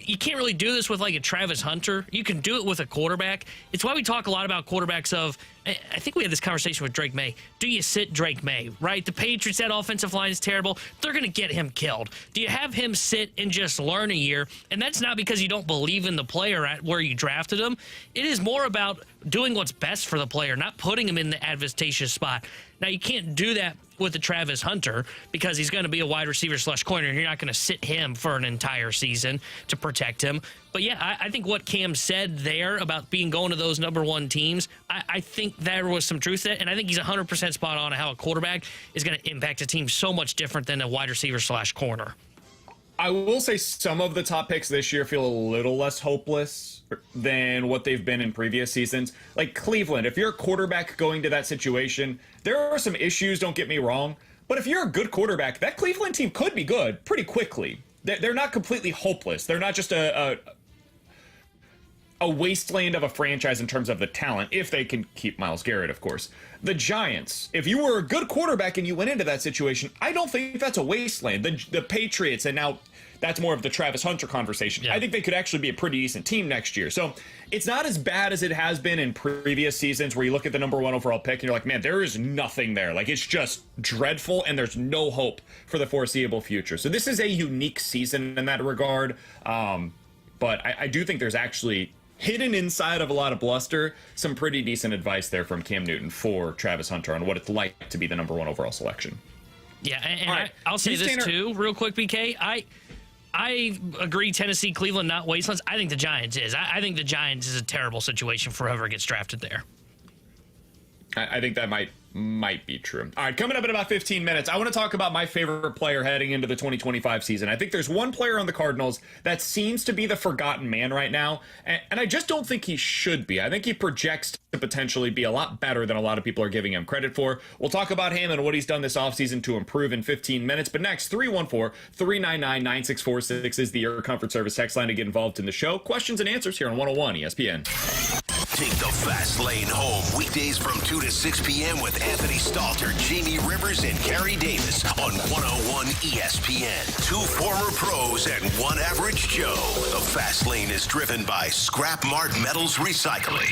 you can't really do this with like a Travis Hunter. You can do it with a quarterback. It's why we talk a lot about quarterbacks of, I think we had this conversation with Drake May. Do you sit Drake May, right? The Patriots, that offensive line is terrible. They're going to get him killed. Do you have him sit and just learn a year? And that's not because you don't believe in the player at where you drafted him. It is more about doing what's best for the player, not putting him in the advantageous spot. Now, you can't do that with the Travis Hunter because he's going to be a wide receiver / corner, and you're not going to sit him for an entire season to protect him. But, yeah, I think what Cam said there about going to those #1 teams, I think there was some truth to that, and I think he's 100% spot on how a quarterback is going to impact a team so much different than a wide receiver / corner. I will say some of the top picks this year feel a little less hopeless than what they've been in previous seasons. Like Cleveland, if you're a quarterback going to that situation, there are some issues, don't get me wrong. But if you're a good quarterback, that Cleveland team could be good pretty quickly. They're not completely hopeless. They're not just a wasteland of a franchise in terms of the talent, if they can keep Myles Garrett, of course. The Giants, if you were a good quarterback and you went into that situation, I don't think that's a wasteland. The Patriots, and now that's more of the Travis Hunter conversation. Yeah. I think they could actually be a pretty decent team next year. So it's not as bad as it has been in previous seasons where you look at the #1 overall pick and you're like, man, there is nothing there. Like, it's just dreadful and there's no hope for the foreseeable future. So this is a unique season in that regard. But I do think there's actually, hidden inside of a lot of bluster, some pretty decent advice there from Cam Newton for Travis Hunter on what it's like to be the #1 overall selection. Yeah, and right. I'll say this too, real quick, BK. I agree, Tennessee, Cleveland, not wastelands. I think the Giants is. I think the Giants is a terrible situation for whoever gets drafted there. I think that might be true. All right, coming up in about 15 minutes, I want to talk about my favorite player heading into the 2025 season. I think there's one player on the Cardinals that seems to be the forgotten man right now, and I just don't think he should be. I think he projects to potentially be a lot better than a lot of people are giving him credit for. We'll talk about him and what he's done this offseason to improve in 15 minutes. But next, 314-399-9646 is the Air Comfort Service text line to get involved in the show. Questions and answers here on 101 ESPN. Take the fast lane home weekdays from 2 to 6 p.m. with Anthony Stalter, Jamie Rivers, and Carrie Davis on 101 ESPN. 2 former pros and 1 average Joe. The fast lane is driven by Scrap Mart Metals Recycling.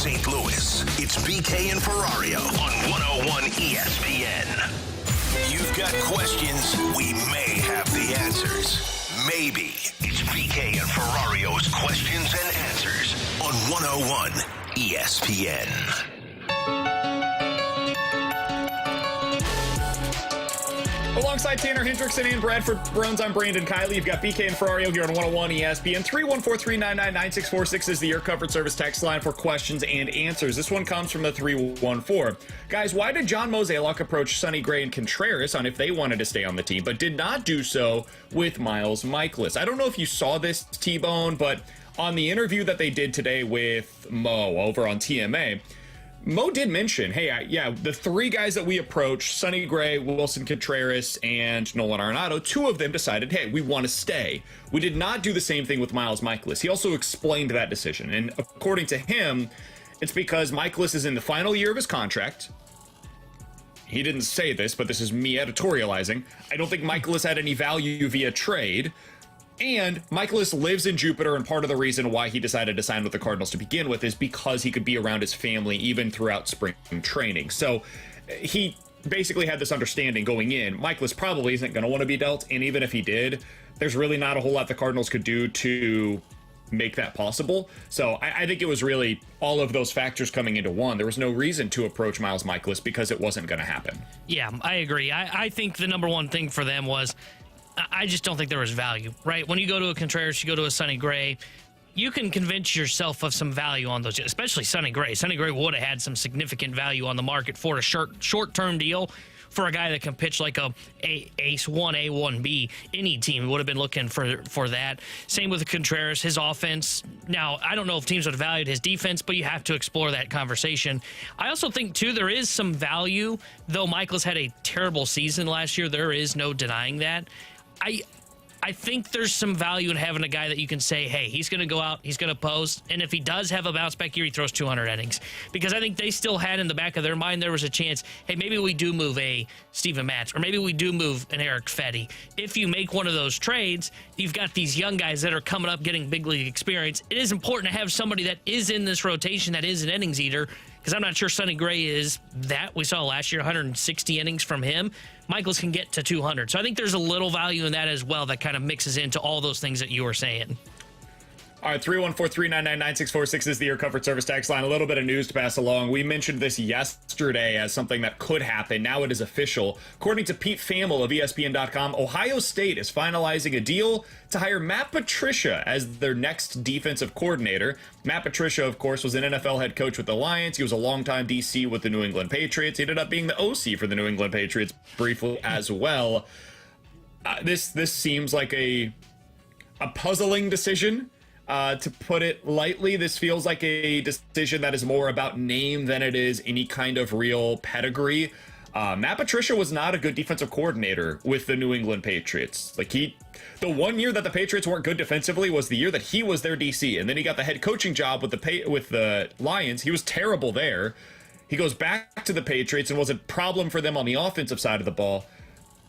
St. Louis. It's BK and Ferrario on 101 ESPN. You've got questions, we may have the answers. Maybe. It's BK and Ferrario's questions and answers on 101 ESPN. Alongside Tanner Hendrickson and Bradford Bruns, I'm Brandon Kiley. You've got BK and Ferrario here on 101 ESPN. 314-399-9646 is the Air Comfort Service text line for questions and answers. This one comes from the 314. Guys, why did John Mozeliak approach Sonny Gray and Contreras on if they wanted to stay on the team, but did not do so with Miles Mikolas? I don't know if you saw this, T-Bone, but on the interview that they did today with Mo over on TMA, Mo did mention, hey, the three guys that we approached, Sonny Gray, Wilson Contreras, and Nolan Arenado, two of them decided, hey, we want to stay. We did not do the same thing with Miles Mikolas. He also explained that decision, and according to him, it's because Mikolas is in the final year of his contract. He didn't say this, but this is me editorializing. I don't think Mikolas had any value via trade. And Mikolas lives in Jupiter, and part of the reason why he decided to sign with the Cardinals to begin with is because he could be around his family even throughout spring training. So he basically had this understanding going in. Mikolas probably isn't going to want to be dealt, and even if he did, there's really not a whole lot the Cardinals could do to make that possible. So I think it was really all of those factors coming into one. There was no reason to approach Miles Mikolas because it wasn't going to happen. Yeah, I agree. I think the number one thing for them was I just don't think there was value, right? When you go to a Contreras, you go to a Sonny Gray, you can convince yourself of some value on those, especially Sonny Gray. Sonny Gray would have had some significant value on the market for a short-term deal for a guy that can pitch like a ace 1A, 1B. Any team would have been looking for that. Same with Contreras, his offense. Now, I don't know if teams would have valued his defense, but you have to explore that conversation. I also think, too, there is some value, though Mikolas had a terrible season last year. There is no denying that. I think there's some value in having a guy that you can say, hey, he's going to go out, he's going to post, and if he does have a bounce back year, he throws 200 innings. Because I think they still had in the back of their mind there was a chance, hey, maybe we do move a Steven Matz, or maybe we do move an Eric Fetty. If you make one of those trades, you've got these young guys that are coming up getting big league experience. It is important to have somebody that is in this rotation that is an innings eater, because I'm not sure Sonny Gray is that. We saw last year 160 innings from him. Mikolas can get to 200. So I think there's a little value in that as well that kind of mixes into all those things that you were saying. All right, 314-399-9646 is the Air Comfort Service text line. A little bit of news to pass along. We mentioned this yesterday as something that could happen. Now it is official. According to Pete Thamel of ESPN.com, Ohio State is finalizing a deal to hire Matt Patricia as their next defensive coordinator. Matt Patricia, of course, was an NFL head coach with the Lions. He was a longtime DC with the New England Patriots. He ended up being the OC for the New England Patriots briefly as well. This seems like a puzzling decision. To put it lightly, this feels like a decision that is more about name than it is any kind of real pedigree. Matt Patricia was not a good defensive coordinator with the New England Patriots. The one year that the Patriots weren't good defensively was the year that he was their DC, and then he got the head coaching job with the Lions. He was terrible there. He goes back to the Patriots and was a problem for them on the offensive side of the ball.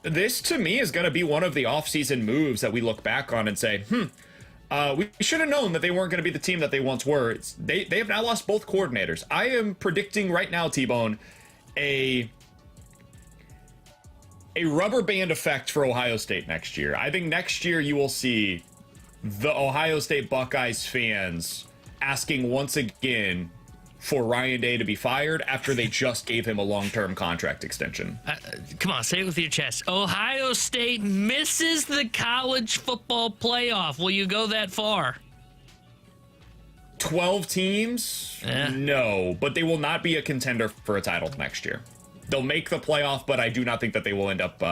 This, to me, is going to be one of the offseason moves that we look back on and say, we should have known that they weren't going to be the team that they once were. They have now lost both coordinators. I am predicting right now, T-Bone, a rubber band effect for Ohio State next year. I think next year you will see the Ohio State Buckeyes fans asking once again for Ryan Day to be fired after they just gave him a long-term contract extension. Come on, say it with your chest. Ohio State misses the college football playoff. Will you go that far? 12 teams? No, but they will not be a contender for a title next year. They'll make the playoff, but I do not think that they will end up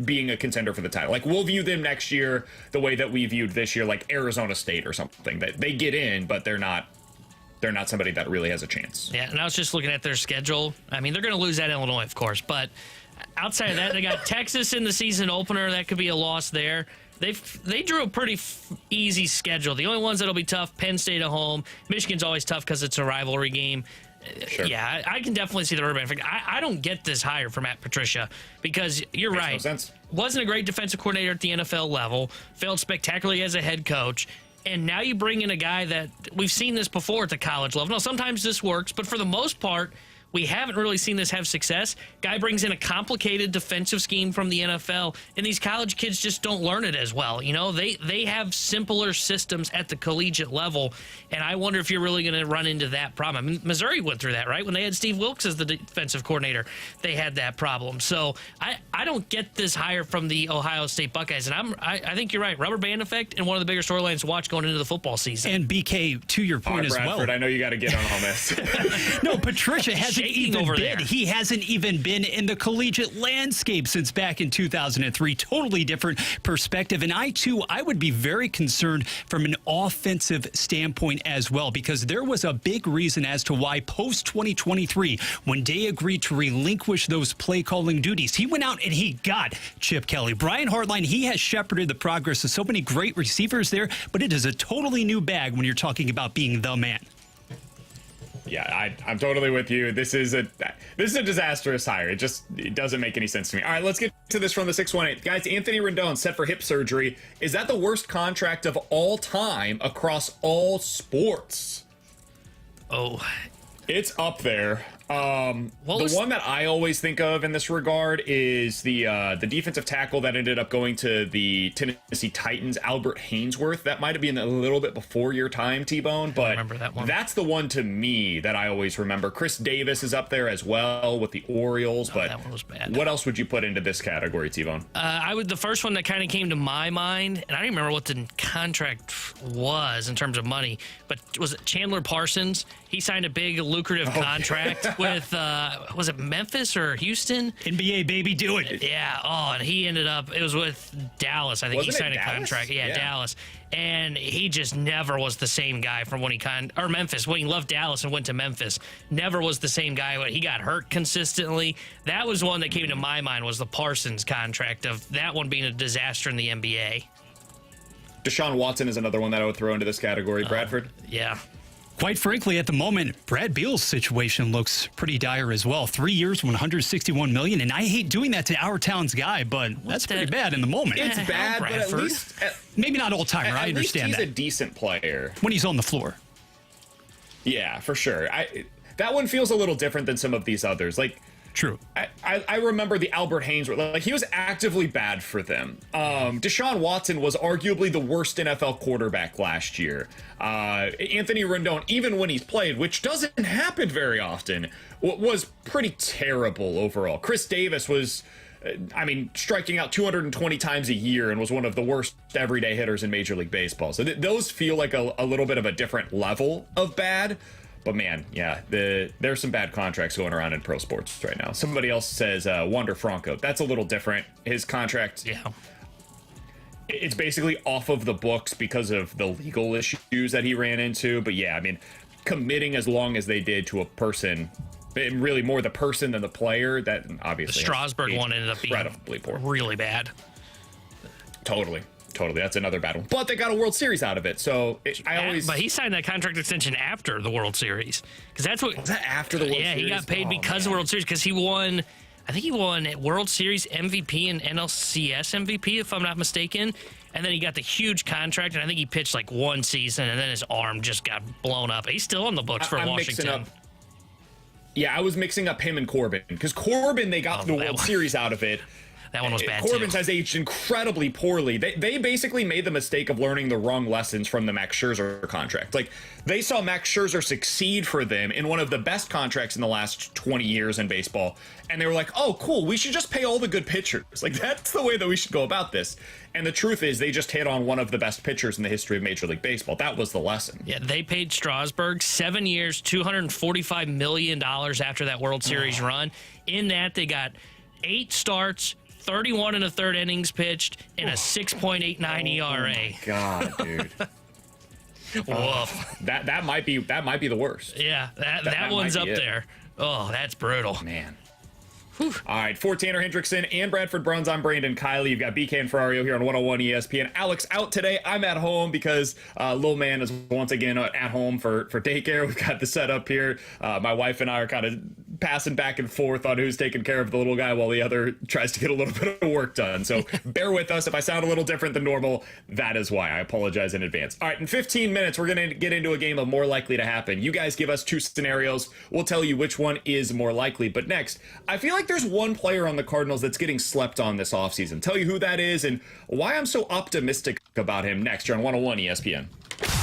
being a contender for the title. Like, we'll view them next year the way that we viewed this year, like Arizona State or something. They get in, but they're not somebody that really has a chance. Yeah, and I was just looking at their schedule. I mean, they're going to lose at Illinois, of course, but outside of that, they got Texas in the season opener. That could be a loss there. They drew a pretty easy schedule. The only ones that'll be tough, Penn State at home. Michigan's always tough because it's a rivalry game. Sure. Yeah, I can definitely see the rubber band effect. I don't get this hire for Matt Patricia because you're right. No sense. Wasn't a great defensive coordinator at the NFL level. Failed spectacularly as a head coach. And now you bring in a guy that we've seen this before at the college level. Now, sometimes this works, but for the most part, we haven't really seen this have success. Guy brings in a complicated defensive scheme from the NFL, and these college kids just don't learn it as well. You know, they have simpler systems at the collegiate level, and I wonder if you're really going to run into that problem. I mean, Missouri went through that, right? When they had Steve Wilkes as the defensive coordinator, they had that problem. So I don't get this hire from the Ohio State Buckeyes, and I think you're right. Rubber band effect, and one of the bigger storylines to watch going into the football season. And BK, to your point as Bradford, well. I know you got to get on all this. No, Patricia hasn't even over been. there. He hasn't even been in the collegiate landscape since back in 2003. Totally different perspective. And I would be very concerned from an offensive standpoint as well, because there was a big reason as to why post-2023, when Day agreed to relinquish those play-calling duties, he went out and he got Chip Kelly. Brian Hartline, he has shepherded the progress of so many great receivers there, but it is a totally new bag when you're talking about being the man. Yeah, I'm totally with you. This is a disastrous hire. It doesn't make any sense to me. All right, let's get to this from the 618. Guys, Anthony Rendon set for hip surgery. Is that the worst contract of all time across all sports? Oh, it's up there. The one that I always think of in this regard is the defensive tackle that ended up going to the Tennessee Titans, Albert Haynesworth. That might have been a little bit before your time, T-Bone, but remember that one. That's the one to me that I always remember. Chris Davis is up there as well with the Orioles, but that one was bad. What else would you put into this category, T-Bone? The first one that kind of came to my mind, and I don't even remember what the contract was in terms of money, but was it Chandler Parsons? He signed a big lucrative contract with, was it Memphis or Houston? NBA, baby, do it. Yeah. Oh, and he ended up, it was with Dallas. I think Wasn't he signed it a Dallas? contract. Yeah, Yeah. Dallas. And he just never was the same guy from when or Memphis, when he left Dallas and went to Memphis. Never was the same guy. But he got hurt consistently. That was one that came to my mind, was the Parsons contract, of that one being a disaster in the NBA. Deshaun Watson is another one that I would throw into this category. Bradford? Yeah. Quite frankly, at the moment, Brad Beal's situation looks pretty dire as well. 3 years, $161 million, and I hate doing that to our town's guy, but that's pretty bad in the moment. It's bad, but at least... Maybe not all-timer, I understand he's that. a decent player. When he's on the floor. Yeah, for sure. That one feels a little different than some of these others. Like, true. I remember the Albert Haynesworth. Like, he was actively bad for them. Deshaun Watson was arguably the worst NFL quarterback last year. Anthony Rendon, even when he's played, which doesn't happen very often, was pretty terrible overall. Chris Davis was, striking out 220 times a year and was one of the worst everyday hitters in Major League Baseball. So those feel like a little bit of a different level of bad. But man, yeah, there's some bad contracts going around in pro sports right now. Somebody else says Wander Franco. That's a little different. His contract, yeah, it's basically off of the books because of the legal issues that he ran into. But yeah, committing as long as they did to a person, and really more the person than the player, that obviously the Strasburg one ended up being incredibly poor, really bad. Totally. That's another bad one. But they got a World Series out of it, so But he signed that contract extension after the World Series, because that's what. Was that after the World Series? Yeah, he got paid because of the World Series, because he won. I think he won World Series MVP and NLCS MVP, if I'm not mistaken. And then he got the huge contract, and I think he pitched like one season, and then his arm just got blown up. He's still on the books for Washington. Yeah, I was mixing up him and Corbin, because Corbin, they got the World Series out of it. That one was bad, Corbin too. has aged incredibly poorly. They basically made the mistake of learning the wrong lessons from the Max Scherzer contract. Like, they saw Max Scherzer succeed for them in one of the best contracts in the last 20 years in baseball, and they were like, oh, cool, we should just pay all the good pitchers. Like, that's the way that we should go about this. And the truth is, they just hit on one of the best pitchers in the history of Major League Baseball. That was the lesson. Yeah, they paid Strasburg 7 years, $245 million after that World Series run. In that, they got 8 starts, 31 and a third innings pitched, and a 6.89 ERA. Oh my God, dude. Woof. That might be the worst. Yeah, that one's up there. Oh, that's brutal. Man. Whew. All right, for Tanner Hendrickson and Bradford Bruns, I'm Brandon Kiley. You've got BK and Ferrario here on 101 ESPN. Alex out today. I'm at home because Lil Man is once again at home for daycare. We've got the setup here. My wife and I are kind of passing back and forth on who's taking care of the little guy while the other tries to get a little bit of work done. So bear with us. If I sound a little different than normal, that is why. I apologize in advance. All right, in 15 minutes, we're going to get into a game of more likely to happen. You guys give us 2 scenarios. We'll tell you which one is more likely. But next, I feel like there's one player on the Cardinals that's getting slept on this offseason. Tell you who that is and why I'm so optimistic about him next year on 101 ESPN.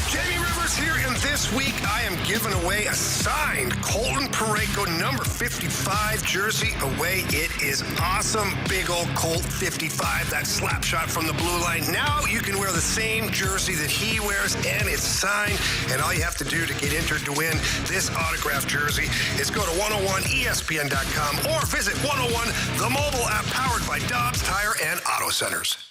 Jamie Rivers here, and this week I am giving away a signed Colton Parayko number 55 jersey away. It is awesome. Big old Colt 55, that slap shot from the blue line. Now you can wear the same jersey that he wears, and it's signed. And all you have to do to get entered to win this autographed jersey is go to 101ESPN.com or visit 101, the mobile app powered by Dobbs Tire and Auto Centers.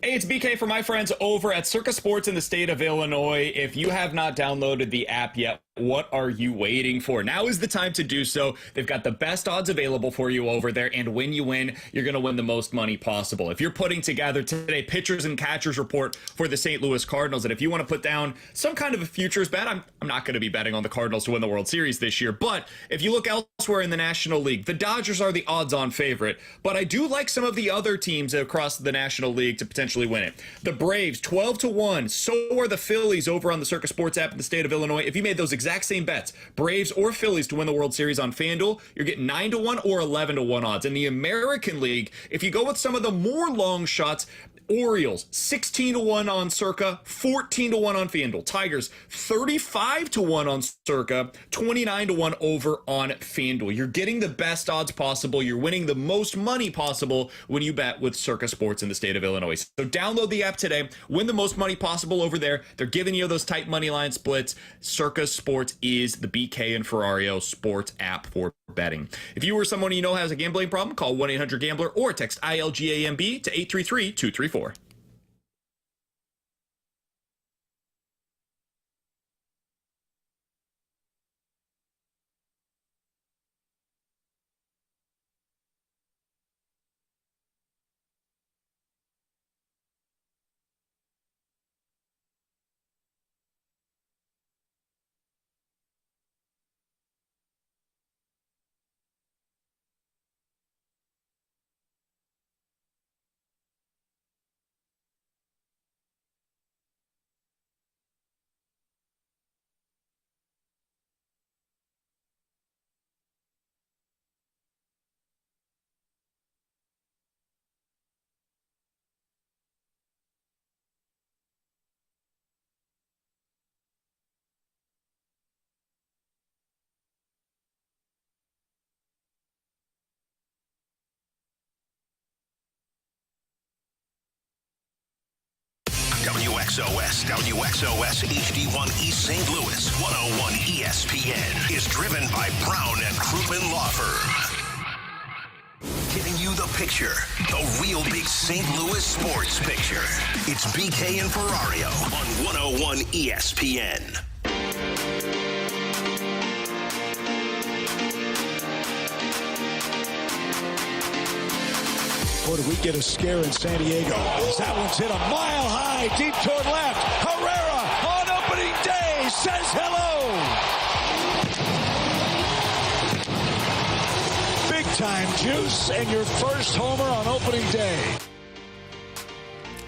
Hey, it's BK for my friends over at Circa Sports in the state of Illinois. If you have not downloaded the app yet, what are you waiting for? Now is the time to do so. They've got the best odds available for you over there, and when you win, you're going to win the most money possible. If you're putting together today pitchers and catchers report for the St. Louis Cardinals, and if you want to put down some kind of a futures bet, I'm not going to be betting on the Cardinals to win the World Series this year, but if you look elsewhere in the National League, the Dodgers are the odds-on favorite, but I do like some of the other teams across the National League to potentially win it. The Braves, 12-1. So are the Phillies over on the Circa Sports app in the state of Illinois. If you made those exact same bets, Braves or Phillies to win the World Series on FanDuel, you're getting 9-1 or 11-1 odds. In the American League, if you go with some of the more long shots, Orioles 16-1 on Circa, 14-1 on FanDuel. Tigers 35-1 on Circa, 29-1 over on FanDuel. You're getting the best odds possible. You're winning the most money possible when you bet with Circa Sports in the state of Illinois. So download the app today. Win the most money possible over there. They're giving you those tight money line splits. Circa Sports is the BK and Ferrario sports app for betting. If you or someone you know has a gambling problem, call 1-800-GAMBLER or text ILGAMB to 833-234. WXOS, WXOS HD1 East St. Louis, 101 ESPN is driven by Brown and Crouppen Law Firm. Giving you the picture, the real big St. Louis sports picture. It's BK and Ferrario on 101 ESPN. Or did we get a scare in San Diego? That one's hit a mile high, deep toward left. Herrera on opening day says hello. Big time juice and your first homer on opening day.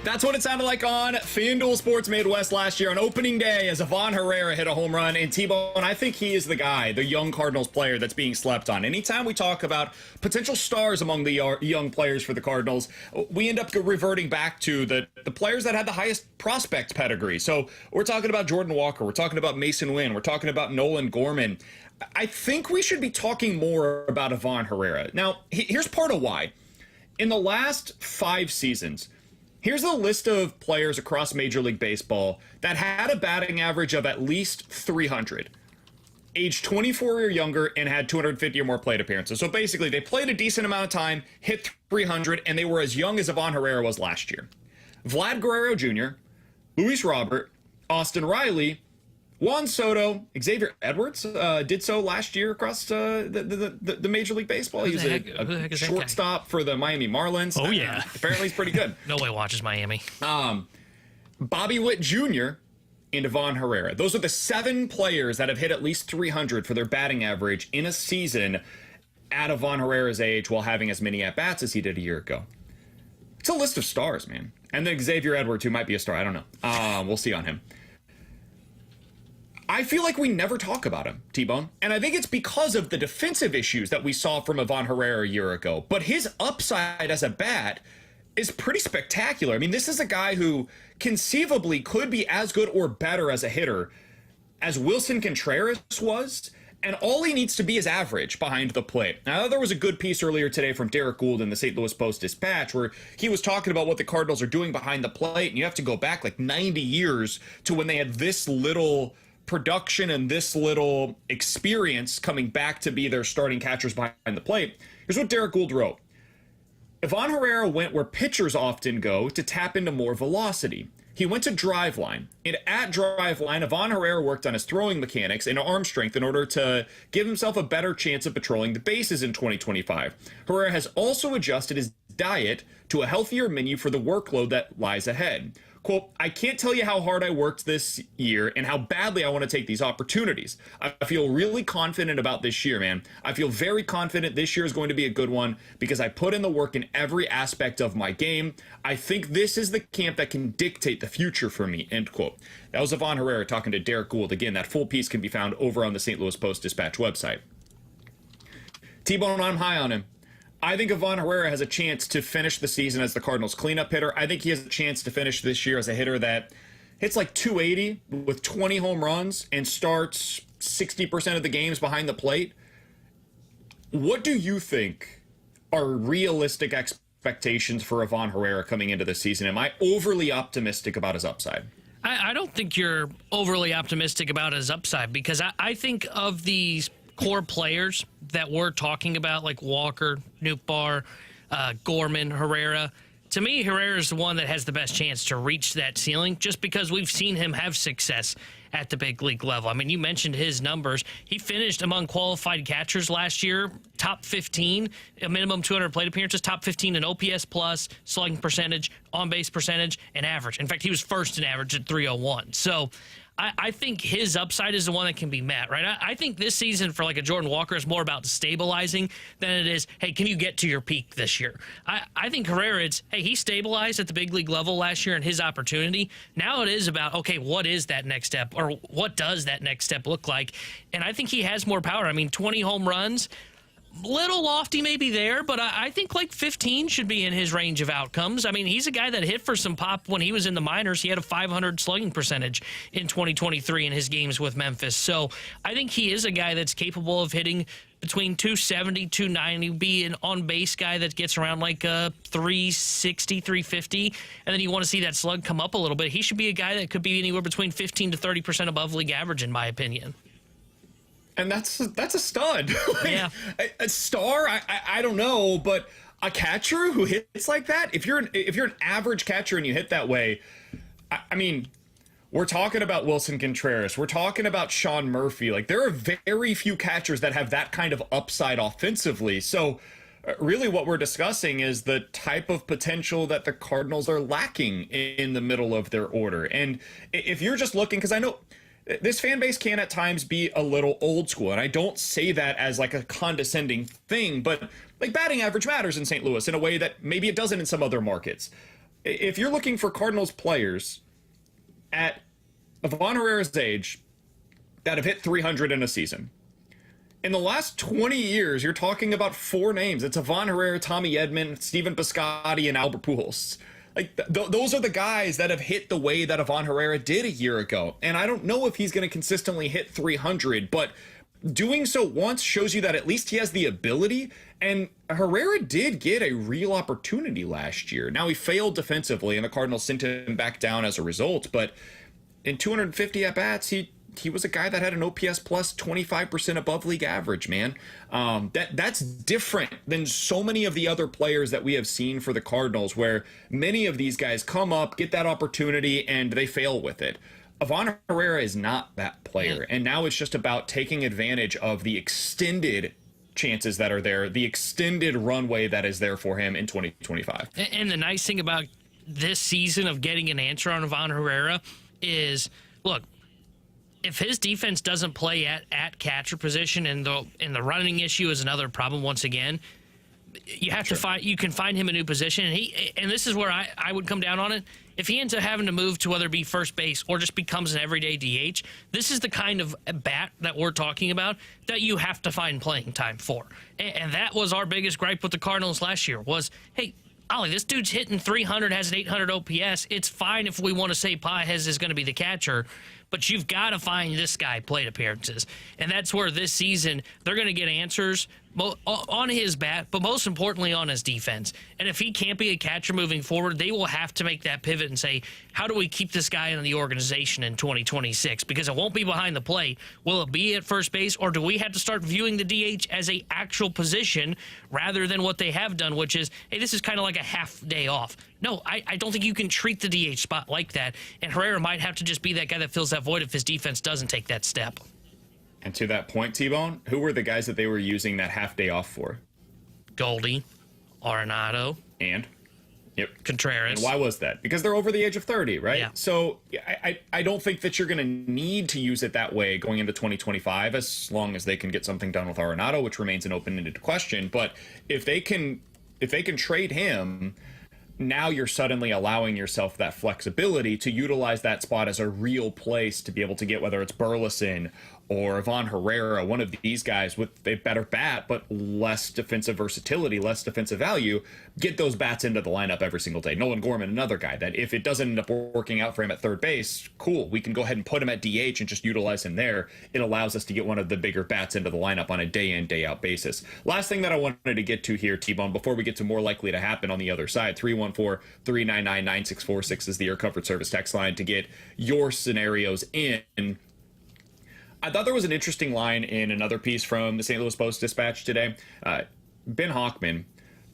That's what it sounded like on FanDuel Sports Midwest last year on opening day as Ivan Herrera hit a home run. And T-Bone, I think he is the guy, the young Cardinals player that's being slept on. Anytime we talk about potential stars among the young players for the Cardinals, we end up reverting back to the players that had the highest prospect pedigree. So we're talking about Jordan Walker. We're talking about Mason Wynn. We're talking about Nolan Gorman. I think we should be talking more about Ivan Herrera. Now, here's part of why. In the last 5 seasons, here's a list of players across Major League Baseball that had a batting average of at least 300, aged 24 or younger, and had 250 or more plate appearances. So basically, they played a decent amount of time, hit 300, and they were as young as Ivan Herrera was last year. Vlad Guerrero Jr., Luis Robert, Austin Riley, Juan Soto, Xavier Edwards did so last year across the Major League Baseball. He's a shortstop for the Miami Marlins. Oh, yeah. Apparently, he's pretty good. Nobody watches Miami. Bobby Witt Jr. and Ivan Herrera. Those are the 7 players that have hit at least 300 for their batting average in a season at Ivan Herrera's age while having as many at-bats as he did a year ago. It's a list of stars, man. And then Xavier Edwards, who might be a star. I don't know. We'll see on him. I feel like we never talk about him, T-Bone. And I think it's because of the defensive issues that we saw from Ivan Herrera a year ago. But his upside as a bat is pretty spectacular. I mean, this is a guy who conceivably could be as good or better as a hitter as Wilson Contreras was. And all he needs to be is average behind the plate. Now, there was a good piece earlier today from Derek Gould in the St. Louis Post-Dispatch where he was talking about what the Cardinals are doing behind the plate. And you have to go back like 90 years to when they had this little production and this little experience coming back to be their starting catchers behind the plate. Here's what Derek Gould wrote. Ivan Herrera went where pitchers often go to tap into more velocity. He went to driveline. And at driveline, Ivan Herrera worked on his throwing mechanics and arm strength in order to give himself a better chance of patrolling the bases in 2025. Herrera has also adjusted his diet to a healthier menu for the workload that lies ahead. Quote, I can't tell you how hard I worked this year and how badly I want to take these opportunities. I feel really confident about this year, man. I feel very confident this year is going to be a good one because I put in the work in every aspect of my game. I think this is the camp that can dictate the future for me, end quote. That was Ivan Herrera talking to Derek Gould. Again, that full piece can be found over on the St. Louis Post-Dispatch website. T-Bone, I'm high on him. I think Ivan Herrera has a chance to finish the season as the Cardinals cleanup hitter. I think he has a chance to finish this year as a hitter that hits like 280 with 20 home runs and starts 60% of the games behind the plate. What do you think are realistic expectations for Ivan Herrera coming into the season? Am I overly optimistic about his upside? I don't think you're overly optimistic about his upside because I think of these core players that we're talking about, like Walker, Noot, Gorman, Herrera. To me, Herrera is the one that has the best chance to reach that ceiling just because we've seen him have success at the big league level. I mean, you mentioned his numbers. He finished among qualified catchers last year, top 15, a minimum 200 plate appearances, top 15 in OPS plus, slugging percentage, on-base percentage, and average. In fact, he was first in average at 301. So I think his upside is the one that can be met, right? I think this season for like a Jordan Walker is more about stabilizing than it is, hey, can you get to your peak this year? I think Herrera, it's, hey, he stabilized at the big league level last year and his opportunity. Now it is about, okay, what is that next step or what does that next step look like? And I think he has more power. I mean, 20 home runs, little lofty maybe there, but I think like 15 should be in his range of outcomes. I mean, he's a guy that hit for some pop when he was in the minors. He had a .500 slugging percentage in 2023 in his games with Memphis. So I think he is a guy that's capable of hitting between 270, 290, be an on-base guy that gets around like 360, 350, and then you want to see that slug come up a little bit. He should be a guy that could be anywhere between 15 to 30% above league average, in my opinion. And that's a stud. Like, yeah. A star, I don't know, but a catcher who hits like that, if you're an average catcher and you hit that way, I mean, we're talking about Wilson Contreras. We're talking about Sean Murphy. Like, there are very few catchers that have that kind of upside offensively. So really what we're discussing is the type of potential that the Cardinals are lacking in the middle of their order. And if you're just looking, because I know this fan base can at times be a little old school, and I don't say that as like a condescending thing, but like batting average matters in St. Louis in a way that maybe it doesn't in some other markets. If you're looking for Cardinals players at Ivan Herrera's age that have hit 300 in a season, in the last 20 years, you're talking about 4 names. It's Ivan Herrera, Tommy Edman, Steven Piscotty, and Albert Pujols. Like, those are the guys that have hit the way that Ivan Herrera did a year ago. And I don't know if he's going to consistently hit 300, but doing so once shows you that at least he has the ability. And Herrera did get a real opportunity last year. Now, he failed defensively, and the Cardinals sent him back down as a result. But in 250 at-bats, he was a guy that had an OPS plus 25% above league average, man. That's different than so many of the other players that we have seen for the Cardinals, where many of these guys come up, get that opportunity, and they fail with it. Ivan Herrera is not that player, and now it's just about taking advantage of the extended chances that are there, the extended runway that is there for him in 2025. And the nice thing about this season of getting an answer on Ivan Herrera is, look, if his defense doesn't play at catcher position, and the running issue is another problem once again, you have to find, you can find him a new position. And this is where I would come down on it. If he ends up having to move to whether it be first base or just becomes an everyday DH, this is the kind of bat that we're talking about that you have to find playing time for. And that was our biggest gripe with the Cardinals last year was, hey, Ollie, this dude's hitting 300, has an 800 OPS. It's fine if we want to say Pages is going to be the catcher, but you've got to find this guy plate appearances. And that's where this season they're going to get answers on his bat, but most importantly on his defense. And if he can't be a catcher moving forward, they will have to make that pivot and say, how do we keep this guy in the organization in 2026? Because it won't be behind the plate. Will it be at first base, or do we have to start viewing the DH as a actual position rather than what they have done, which is, hey, this is kind of like a half day off? No, I don't think you can treat the DH spot like that. And Herrera might have to just be that guy that fills that void if his defense doesn't take that step. And to that point, T-Bone, who were the guys that they were using that half day off for? Goldie, Arenado, and Contreras. And why was that? Because they're over the age of 30, right? Yeah. So I don't think that you're going to need to use it that way going into 2025, as long as they can get something done with Arenado, which remains an open-ended question. But if they can trade him, now you're suddenly allowing yourself that flexibility to utilize that spot as a real place to be able to get, whether it's Burleson or Ivan Herrera, one of these guys with a better bat but less defensive versatility, less defensive value, get those bats into the lineup every single day. Nolan Gorman, another guy that if it doesn't end up working out for him at third base, cool, we can go ahead and put him at DH and just utilize him there. It allows us to get one of the bigger bats into the lineup on a day-in, day-out basis. Last thing that I wanted to get to here, T-Bone, before we get to more likely to happen on the other side, 314-399-9646 is the Air Comfort Service text line to get your scenarios in. I thought there was an interesting line in another piece from the St. Louis Post-Dispatch today. Ben Hochman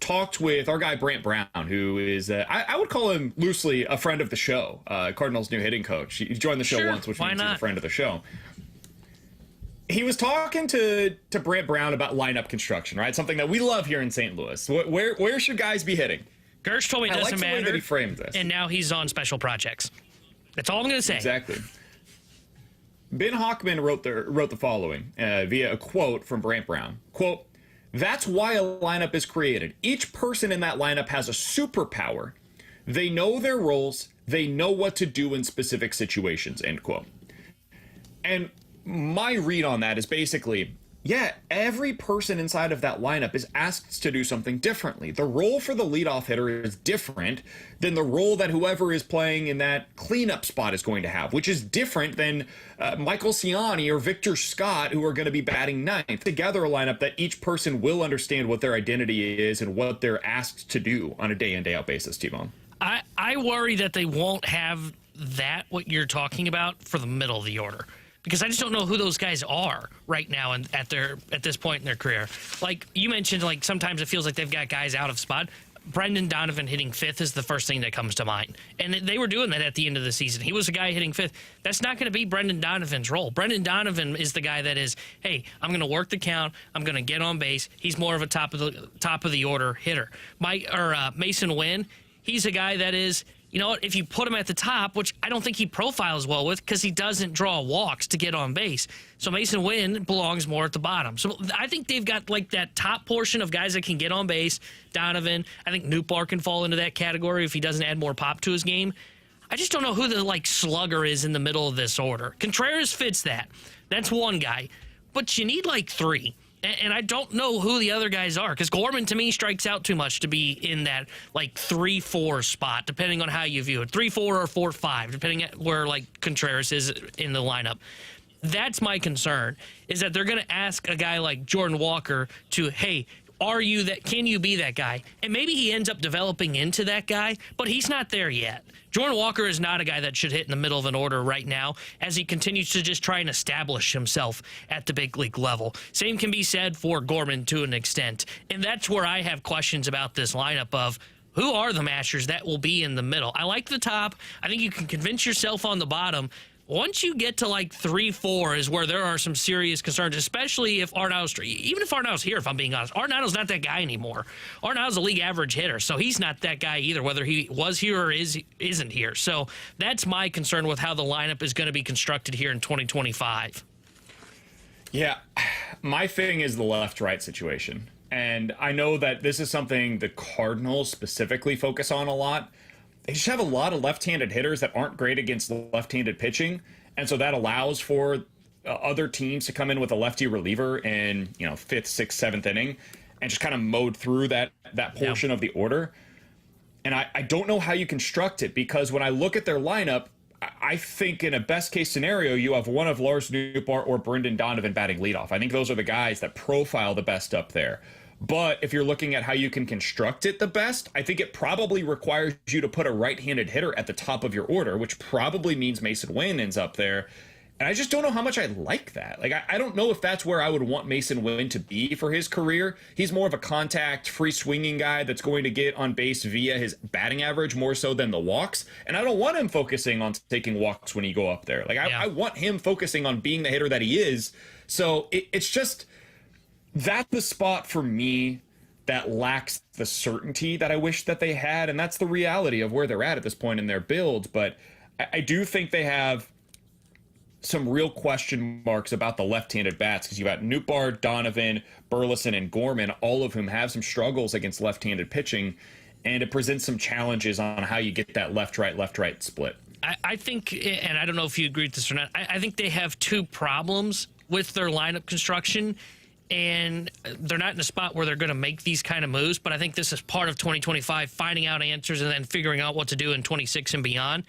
talked with our guy Brant Brown, who is, I would call him loosely a friend of the show, Cardinals' new hitting coach. He joined the show once, which means he's a friend of the show. He was talking to Brant Brown about lineup construction, right? Something that we love here in St. Louis. Where should guys be hitting? Gersh told me it doesn't matter. I like the way that he framed this. And now he's on special projects. That's all I'm going to say. Exactly. Ben Hochman wrote the following via a quote from Brant Brown. Quote, "That's why a lineup is created. Each person in that lineup has a superpower. They know their roles. They know what to do in specific situations," end quote. And my read on that is basically Yeah, every person inside of that lineup is asked to do something differently. The role for the leadoff hitter is different than the role that whoever is playing in that cleanup spot is going to have, which is different than Michael Ciani or Victor Scott, who are going to be batting ninth. Together a lineup that each person will understand what their identity is and what they're asked to do on a day-in, day-out basis, T-Bone. I worry that they won't have that, what you're talking about, for the middle of the order. Because I just don't know who those guys are right now and at this point in their career. Like you mentioned, like sometimes it feels like they've got guys out of spot. Brendan Donovan hitting fifth is the first thing that comes to mind. And they were doing that at the end of the season. He was a guy hitting fifth. That's not going to be Brendan Donovan's role. Brendan Donovan is the guy that is, hey, I'm going to work the count. I'm going to get on base. He's more of a top of the order hitter. Mason Wynn, he's a guy that is, you know what, if you put him at the top, which I don't think he profiles well with because he doesn't draw walks to get on base. So Mason Wynn belongs more at the bottom. So I think they've got like that top portion of guys that can get on base. Donovan, I think Noot can fall into that category if he doesn't add more pop to his game. I just don't know who the like slugger is in the middle of this order. Contreras fits that. That's one guy. But you need like three. And I don't know who the other guys are because Gorman, to me, strikes out too much to be in that, like, 3-4 spot, depending on how you view it. 3-4 or 4-5, depending on where, like, Contreras is in the lineup. That's my concern, is that they're going to ask a guy like Jordan Walker to, hey, are you that? Can you be that guy? And maybe he ends up developing into that guy, but he's not there yet. Jordan Walker is not a guy that should hit in the middle of an order right now as he continues to just try and establish himself at the big league level. Same can be said for Gorman to an extent. And that's where I have questions about this lineup of who are the mashers that will be in the middle. I like the top. I think you can convince yourself on the bottom. Once you get to like 3-4 is where there are some serious concerns, especially if even if Arenado's here, if I'm being honest. Arenado's not that guy anymore. Arenado's a league average hitter, so he's not that guy either, whether he was here or isn't here. So that's my concern with how the lineup is going to be constructed here in 2025. Yeah, my thing is the left-right situation. And I know that this is something the Cardinals specifically focus on a lot. They just have a lot of left-handed hitters that aren't great against left-handed pitching, and so that allows for other teams to come in with a lefty reliever in, you know, 5th, 6th, 7th inning and just kind of mowed through that portion of the order. And I don't know how you construct it because when I look at their lineup, I think in a best-case scenario, you have one of Lars Noot or Brendan Donovan batting leadoff. I think those are the guys that profile the best up there. But if you're looking at how you can construct it the best, I think it probably requires you to put a right-handed hitter at the top of your order, which probably means Mason Wynn ends up there. And I just don't know how much I like that. Like, I don't know if that's where I would want Mason Wynn to be for his career. He's more of a contact, free-swinging guy that's going to get on base via his batting average more so than the walks. And I don't want him focusing on taking walks when he go up there. Like, I want him focusing on being the hitter that he is. So it's just... that's the spot for me that lacks the certainty that I wish that they had, and that's the reality of where they're at this point in their build. But I do think they have some real question marks about the left-handed bats because you got Noot, Donovan, Burleson, and Gorman, all of whom have some struggles against left-handed pitching, and it presents some challenges on how you get that left-right split. I think, and I don't know if you agree with this or not, I think they have two problems with their lineup construction. And they're not in a spot where they're going to make these kind of moves, but I think this is part of 2025, finding out answers and then figuring out what to do in 26 and beyond.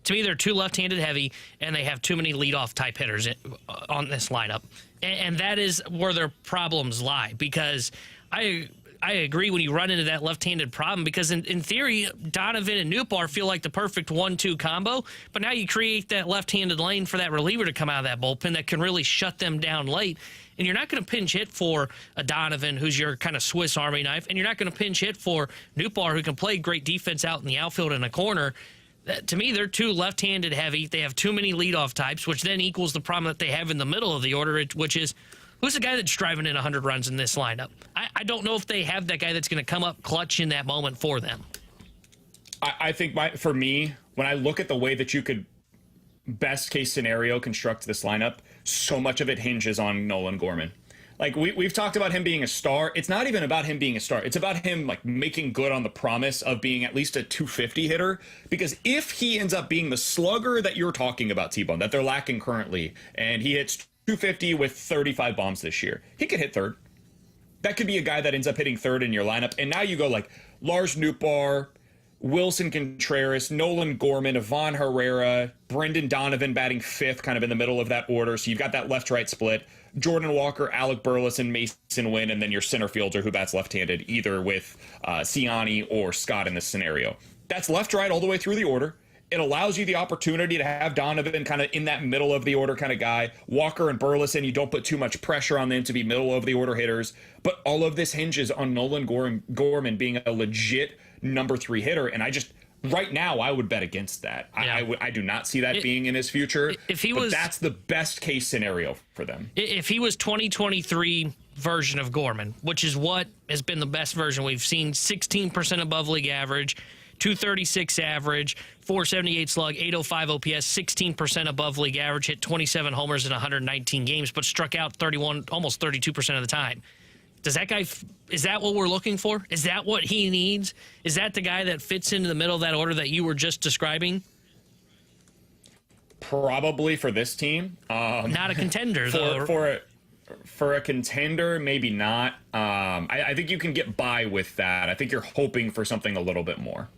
To me, they're too left-handed heavy, and they have too many leadoff type hitters on this lineup. And that is where their problems lie, because I agree when you run into that left-handed problem, because in theory, Donovan and Noot feel like the perfect 1-2 combo, but now you create that left-handed lane for that reliever to come out of that bullpen that can really shut them down late. And you're not going to pinch hit for a Donovan, who's your kind of Swiss Army knife, and you're not going to pinch hit for Noot, who can play great defense out in the outfield in a corner. To me, they're too left-handed heavy. They have too many leadoff types, which then equals the problem that they have in the middle of the order, which is, who's the guy that's driving in 100 runs in this lineup? I don't know if they have that guy that's going to come up clutch in that moment for them. I think for me, when I look at the way that you could best case scenario construct this lineup, so much of it hinges on Nolan Gorman. Like we've talked about him being a star. It's not even about him being a star. It's about him like making good on the promise of being at least a 250 hitter. Because if he ends up being the slugger that you're talking about, T-Bone, that they're lacking currently, and he hits 250 with 35 bombs this year. He could hit third. That could be a guy that ends up hitting third in your lineup. And now you go like Lars Nootbaar, Wilson Contreras, Nolan Gorman, Ivan Herrera, Brendan Donovan batting fifth, kind of in the middle of that order. So you've got that left-right split. Jordan Walker, Alec Burleson, Mason Wynn, and then your center fielder who bats left-handed, either with Siani or Scott in this scenario. That's left-right all the way through the order. It allows you the opportunity to have Donovan kind of in that middle of the order kind of guy. Walker and Burleson, you don't put too much pressure on them to be middle of the order hitters. But all of this hinges on Nolan Gorman being a legit number 3 hitter. And right now, I would bet against that. Yeah. I do not see that being in his future. But that's the best case scenario for them. If he was 2023 version of Gorman, which is what has been the best version we've seen, 16% above league average, 236 average, 478 slug, 805 OPS, 16% above league average, hit 27 homers in 119 games, but struck out 31, almost 32% of the time. Does that guy, is that what we're looking for? Is that what he needs? Is that the guy that fits into the middle of that order that you were just describing? Probably for this team. Not a contender, though. For a contender, maybe not. I think you can get by with that. I think you're hoping for something a little bit more.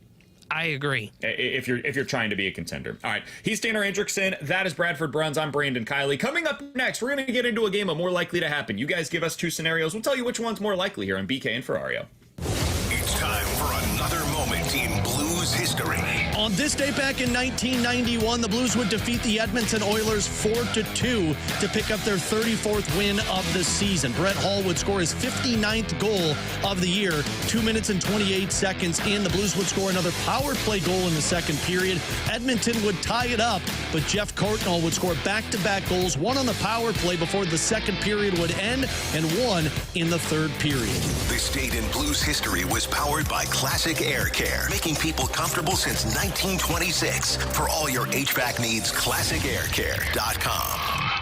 I agree. If you're trying to be a contender. All right. He's Tanner Hendrickson. That is Bradford Bruns. I'm Brandon Kiley. Coming up next, we're going to get into a game of more likely to happen. You guys give us 2 scenarios. We'll tell you which one's more likely here on BK and Ferrario. It's time for another moment in Blues history. On this day back in 1991, the Blues would defeat the Edmonton Oilers 4-2 to pick up their 34th win of the season. Brett Hull would score his 59th goal of the year, 2 minutes and 28 seconds in. The Blues would score another power play goal in the second period. Edmonton would tie it up, but Jeff Courtnall would score back-to-back goals, one on the power play before the second period would end, and one in the third period. This date in Blues history was powered by Classic Air Care, making people comfortable since 1926. For all your HVAC needs, classicaircare.com.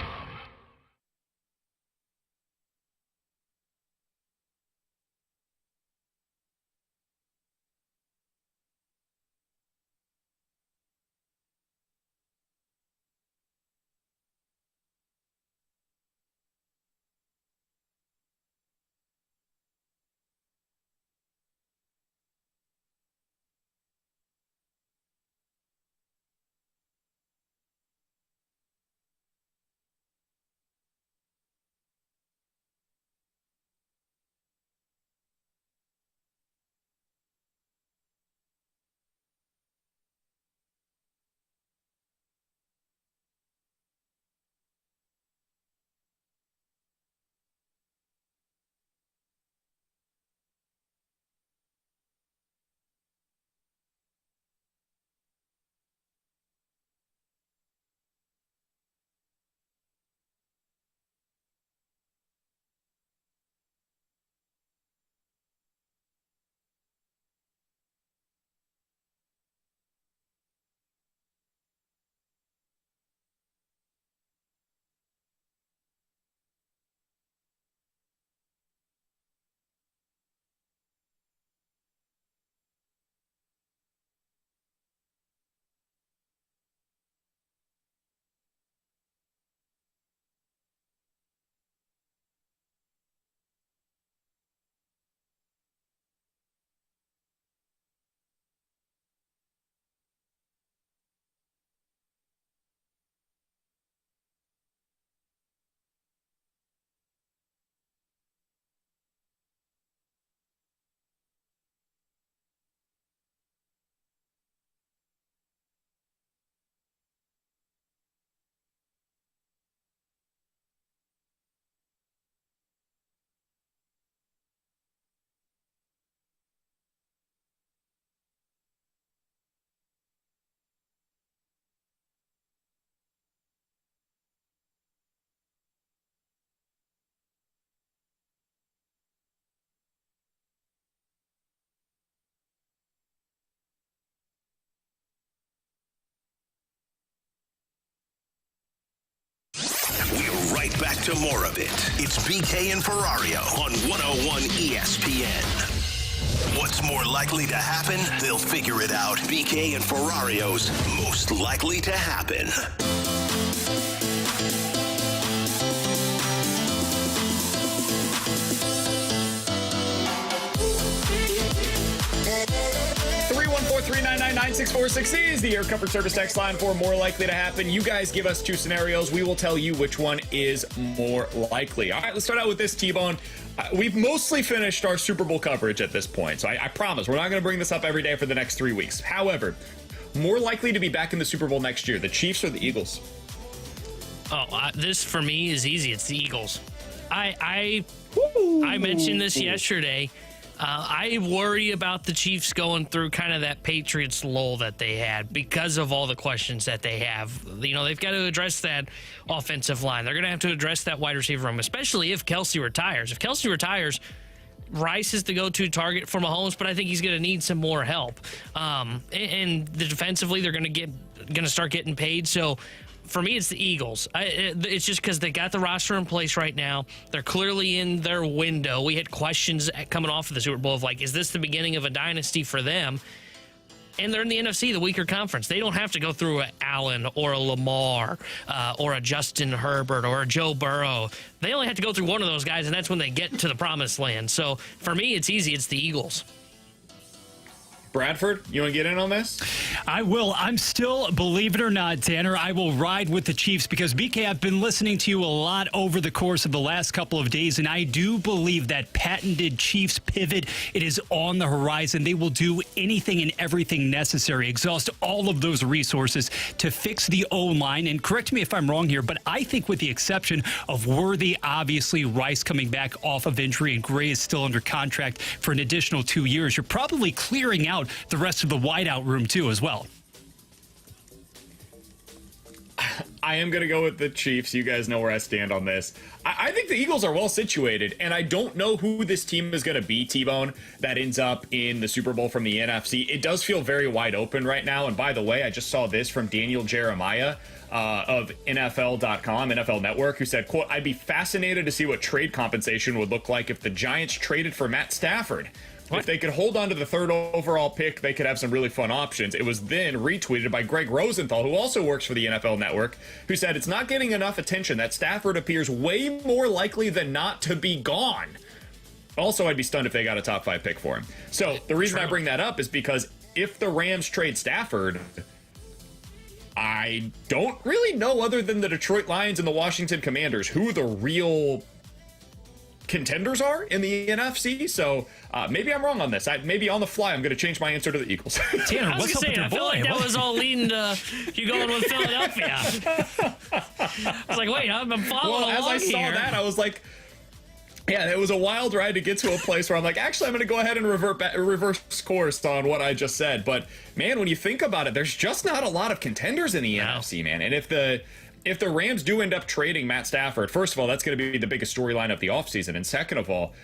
We're right back to more of it. It's BK and Ferrario on 101 ESPN. What's more likely to happen? They'll figure it out. BK and Ferrario's most likely to happen. 713-999-9646 is the Air Comfort Service text line for more likely to happen. You guys give us two scenarios. We will tell you which one is more likely. All right, let's start out with this, T-Bone. We've mostly finished our Super Bowl coverage at this point, so I promise we're not going to bring this up every day for the next 3 weeks. However, more likely to be back in the Super Bowl next year, the Chiefs or the Eagles? This for me is easy. It's the Eagles. I mentioned this yesterday. I worry about the Chiefs going through kind of that Patriots lull that they had because of all the questions that they have. You know, they've got to address that offensive line. They're going to have to address that wide receiver room, especially if Kelsey retires. If Kelsey retires, Rice is the go-to target for Mahomes, but I think he's going to need some more help. And defensively, they're going to start getting paid. So for me, it's the Eagles. It's just because they got the roster in place right now. They're clearly in their window. We had questions coming off of the Super Bowl of like, is this the beginning of a dynasty for them? And they're in the NFC, the weaker conference. They don't have to go through an Allen or a Lamar or a Justin Herbert or a Joe Burrow. They only have to go through one of those guys, and that's when they get to the promised land. So for me, it's easy. It's the Eagles. Bradford, you want to get in on this? I will. I'm still, believe it or not, Tanner, I will ride with the Chiefs because, BK, I've been listening to you a lot over the course of the last couple of days, and I do believe that patented Chiefs pivot, it is on the horizon. They will do anything and everything necessary, exhaust all of those resources to fix the O-line. And correct me if I'm wrong here, but I think with the exception of Worthy, obviously Rice coming back off of injury, and Gray is still under contract for an additional 2 years, you're probably clearing out the rest of the wideout room too as well. I am going to go with the Chiefs. You guys know where I stand on this. I think the Eagles are well situated, and I don't know who this team is going to be, T-Bone, that ends up in the Super Bowl from the NFC. It does feel very wide open right now, and by the way, I just saw this from Daniel Jeremiah of NFL.com, NFL Network, who said, quote, "I'd be fascinated to see what trade compensation would look like if the Giants traded for Matt Stafford. What? If they could hold on to the third overall pick, they could have some really fun options." It was then retweeted by Greg Rosenthal, who also works for the NFL Network, who said it's not getting enough attention that Stafford appears way more likely than not to be gone. Also, I'd be stunned if they got a top 5 pick for him. So the reason I bring that up is because if the Rams trade Stafford, I don't really know, other than the Detroit Lions and the Washington Commanders, who the real contenders are in the NFC. So maybe I'm wrong on this. Maybe on the fly, I'm going to change my answer to the Eagles. Tanner, what's up with your boy? I feel like that was all leading to you going with Philadelphia. I was like, wait, I'm following along. As I saw that, I was like, yeah, it was a wild ride to get to a place where I'm like, actually, I'm going to go ahead and reverse course on what I just said. But man, when you think about it, there's just not a lot of contenders in the NFC, man. And if the Rams do end up trading Matt Stafford, first of all, that's going to be the biggest storyline of the offseason. And second of all,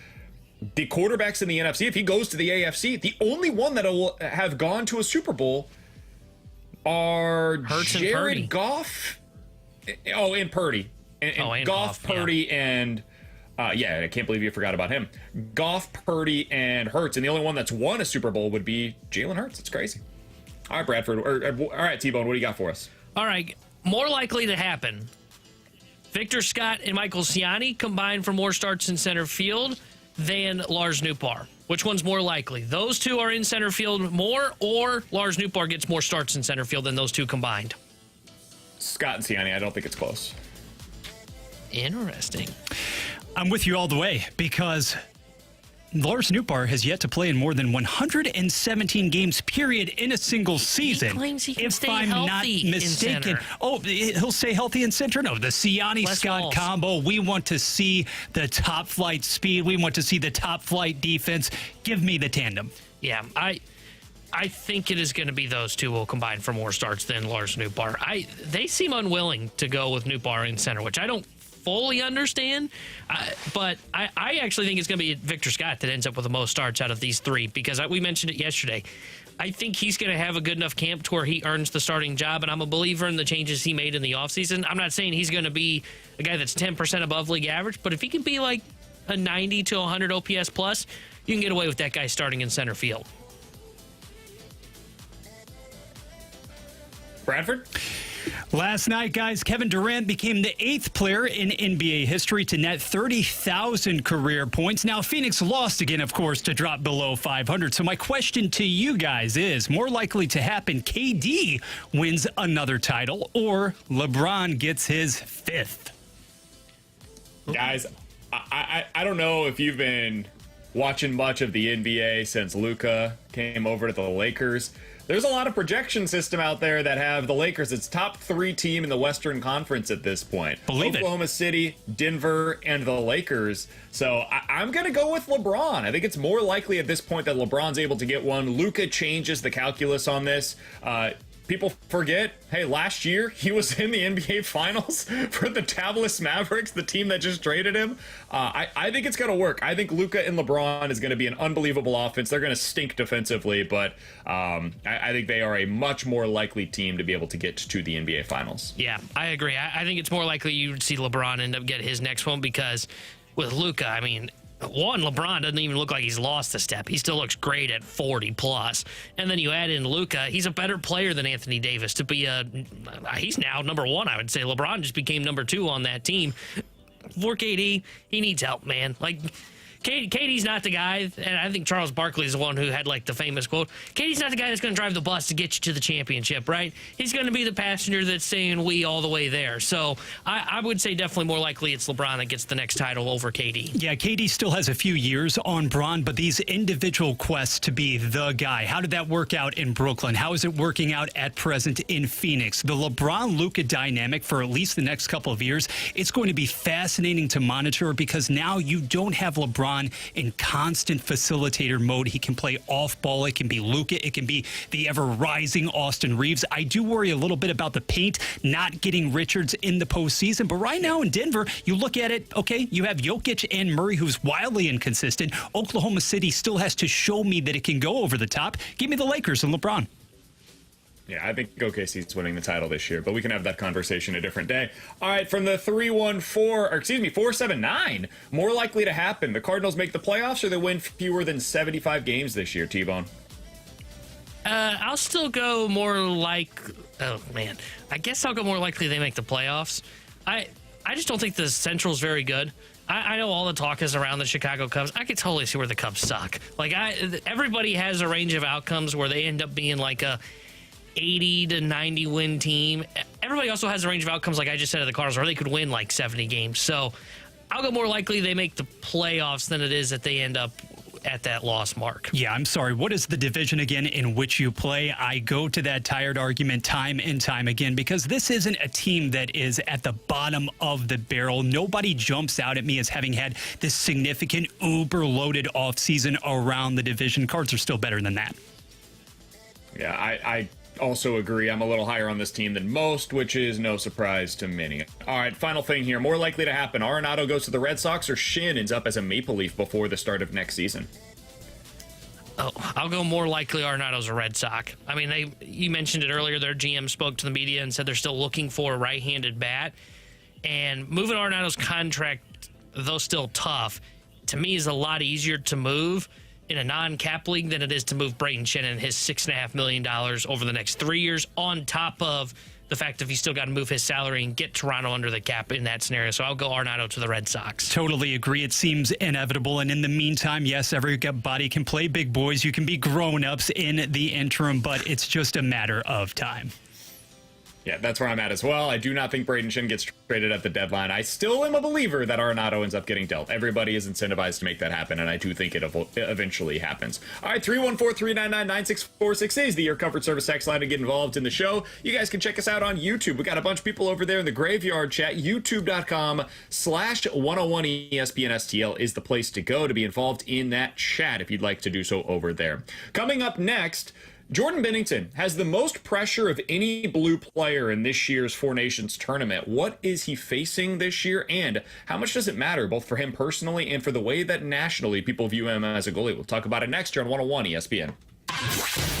the quarterbacks in the NFC, if he goes to the AFC, the only one that will have gone to a Super Bowl are Hurts Jared Goff. Oh, and Purdy. And Goff, Purdy, and yeah, I can't believe you forgot about him. Goff, Purdy, and Hurts. And the only one that's won a Super Bowl would be Jalen Hurts. It's crazy. All right, Bradford. All right, T-Bone, what do you got for us? All right. More likely to happen. Victor Scott and Michael Ciani combined for more starts in center field than Lars Nootbaar. Which one's more likely? Those two are in center field more, or Lars Nootbaar gets more starts in center field than those two combined? Scott and Ciani, I don't think it's close. Interesting. I'm with you all the way because Lars Nootbaar has yet to play in more than 117 games, period, in a single season. He claims he can if stay I'm healthy not in mistaken. center. Oh, he'll stay healthy in center? No, the Ciani-Scott combo. We want to see the top flight speed. We want to see the top flight defense. Give me the tandem. Yeah, I think it is going to be those two will combine for more starts than Lars Nootbaar. They seem unwilling to go with Nootbaar in center, which I don't fully understand, but I actually think it's going to be Victor Scott that ends up with the most starts out of these three because we mentioned it yesterday. I think he's going to have a good enough camp to where he earns the starting job, and I'm a believer in the changes he made in the offseason. I'm not saying he's going to be a guy that's 10% above league average, but if he can be like a 90 to 100 OPS plus, you can get away with that guy starting in center field. Bradford? Last night, guys, Kevin Durant became the 8th player in NBA history to net 30,000 career points. Now, Phoenix lost again, of course, to drop below 500. So my question to you guys is, more likely to happen, KD wins another title or LeBron gets his 5th? Guys, I don't know if you've been watching much of the NBA since Luka came over to the Lakers. There's a lot of projection system out there that have the Lakers its top 3 team in the Western Conference at this point. Oklahoma City, Denver, and the Lakers. So I'm going to go with LeBron. I think it's more likely at this point that LeBron's able to get one. Luka changes the calculus on this. People forget, hey, last year he was in the NBA Finals for the Dallas Mavericks, the team that just traded him. I think it's going to work. I think Luka and LeBron is going to be an unbelievable offense. They're going to stink defensively, but I think they are a much more likely team to be able to get to the NBA Finals. Yeah, I agree. I think it's more likely you'd see LeBron end up getting his next one because with Luka, I mean, one, LeBron doesn't even look like he's lost a step. He still looks great at 40 plus. And then you add in Luka, he's a better player than Anthony Davis to be he's now number 1, I would say. LeBron just became number 2 on that team. For KD, he needs help, man. Like, KD's not the guy, and I think Charles Barkley is the one who had like the famous quote, KD's not the guy that's going to drive the bus to get you to the championship, right? He's going to be the passenger that's saying we all the way there. So I would say definitely more likely it's LeBron that gets the next title over KD. Yeah, KD still has a few years on Bron, but these individual quests to be the guy, how did that work out in Brooklyn? How is it working out at present in Phoenix? The LeBron-Luka dynamic for at least the next couple of years, it's going to be fascinating to monitor because now you don't have LeBron in constant facilitator mode. He can play off ball. It can be Luka. It can be the ever rising Austin Reeves. I do worry a little bit about the paint not getting Richards in the postseason. But right now in Denver, you look at it, okay, you have Jokic and Murray, who's wildly inconsistent. Oklahoma City still has to show me that it can go over the top. Give me the Lakers and LeBron. Yeah, I think OKC's winning the title this year, but we can have that conversation a different day. All right, from the 479, more likely to happen. The Cardinals make the playoffs or they win fewer than 75 games this year, T-Bone? I'll still go more like, I guess I'll go more likely they make the playoffs. I just don't think the Central's very good. I know all the talk is around the Chicago Cubs. I could totally see where the Cubs suck. Like, everybody has a range of outcomes where they end up being like a 80 to 90 win team. Everybody also has a range of outcomes, like I just said, of the Cardinals, where they could win like 70 games. So I'll go more likely they make the playoffs than it is that they end up at that loss mark. Yeah, I'm sorry. What is the division again in which you play? I go to that tired argument time and time again because this isn't a team that is at the bottom of the barrel. Nobody jumps out at me as having had this significant uber-loaded offseason around the division. Cards are still better than that. Yeah, I also agree. I'm a little higher on this team than most, which is no surprise to many. All right, final thing here. More likely to happen. Arenado goes to the Red Sox or Shin ends up as a Maple Leaf before the start of next season? Oh, I'll go more likely Arenado's a Red Sox. I mean, you mentioned it earlier. Their GM spoke to the media and said they're still looking for a right-handed bat. And moving Arenado's contract, though still tough, to me is a lot easier to move in a non-cap league than it is to move Brayden Schenn and his $6.5 million over the next 3 years, on top of the fact that he's still got to move his salary and get Toronto under the cap in that scenario. So I'll go Arenado to the Red Sox. Totally agree. It seems inevitable. And in the meantime, yes, everybody can play big boys. You can be grown-ups in the interim, but it's just a matter of time. Yeah, that's where I'm at as well. I do not think Brayden Schenn gets traded at the deadline. I still am a believer that Arenado ends up getting dealt. Everybody is incentivized to make that happen, and I do think it eventually happens. All right, 314-399-9646 is the Your Comfort Service text line to get involved in the show. You guys can check us out on YouTube. We got a bunch of people over there in the graveyard chat. YouTube.com/101ESPNSTL is the place to go to be involved in that chat if you'd like to do so over there. Coming up next, Jordan Binnington has the most pressure of any blue player in this year's Four Nations tournament. What is he facing this year, and how much does it matter, both for him personally and for the way that nationally people view him as a goalie? We'll talk about it next year on 101 ESPN.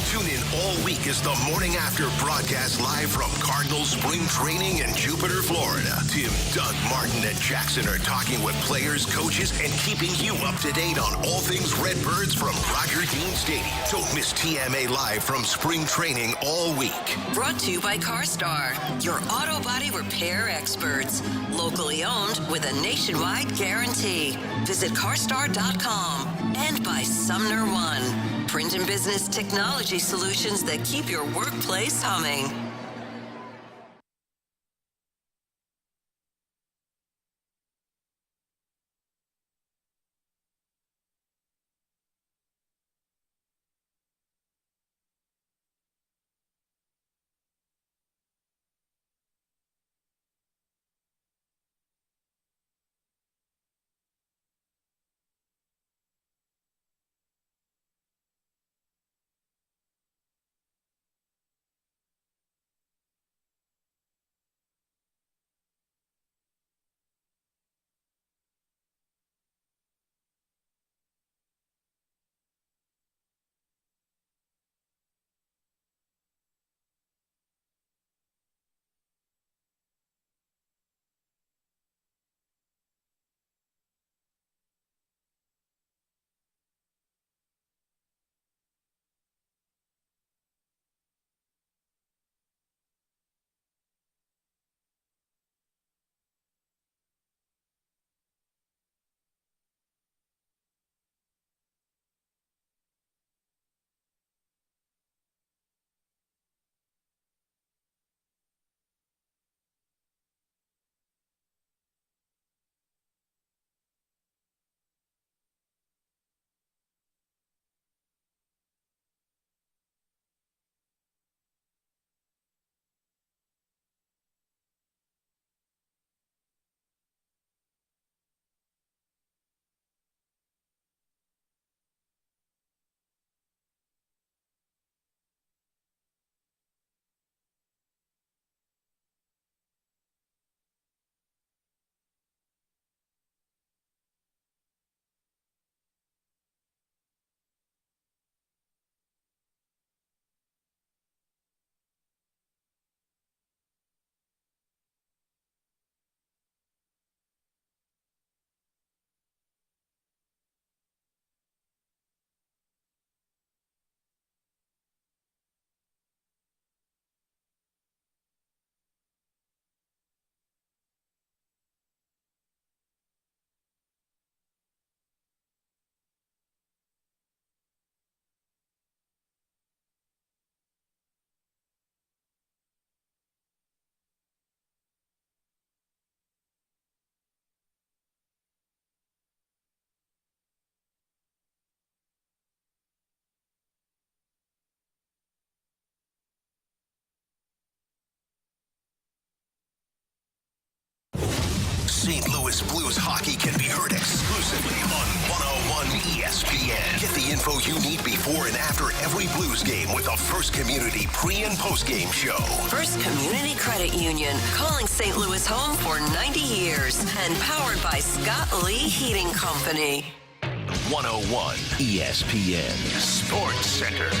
Tune in all week as the Morning After broadcasts live from Cardinals spring training in Jupiter, Florida. Tim, Doug, Martin, and Jackson are talking with players, coaches, and keeping you up to date on all things Redbirds from Roger Dean Stadium. Don't miss TMA Live from spring training all week. Brought to you by CarStar, your auto body repair experts. Locally owned with a nationwide guarantee. Visit carstar.com. And by Sumner One, print and business technology solutions that keep your workplace humming. St. Louis Blues hockey can be heard exclusively on 101 ESPN. Get the info you need before and after every Blues game with a First Community pre- and post-game show. First Community Credit Union, calling St. Louis home for 90 years and powered by Scott Lee Heating Company. 101 ESPN Sports Center.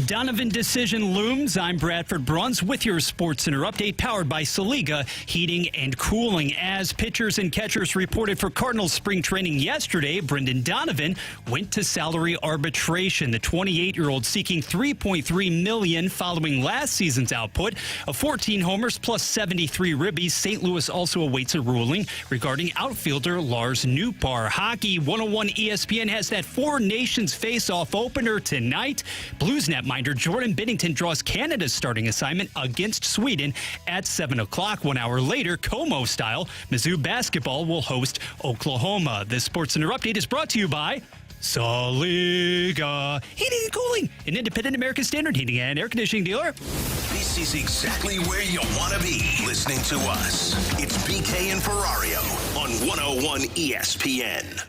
Donovan decision looms. I'm Bradford Bruns with your Sports Center update, powered by Saliga Heating and Cooling. As pitchers and catchers reported for Cardinals spring training yesterday, Brendan Donovan went to salary arbitration. The 28-year-old seeking $3.3 million following last season's output of 14 homers plus 73 ribbies. St. Louis also awaits a ruling regarding outfielder Lars Noot. Hockey 101 ESPN has that Four Nations face-off opener tonight. Blues netminder Jordan Binnington draws Canada's starting assignment against Sweden at 7 o'clock. 1 hour later, Como style, Mizzou basketball will host Oklahoma. This Sports Center update is brought to you by Saliga Heating and Cooling, an independent American Standard heating and air conditioning dealer. This is exactly where you want to be listening to us. It's BK and Ferrario on 101 ESPN.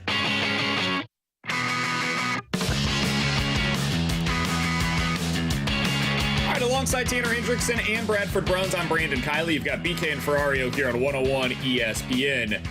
Alongside Tanner Hendrickson and Bradford Bruns, I'm Brandon Kiley. You've got BK and Ferrario here on 101 ESPN.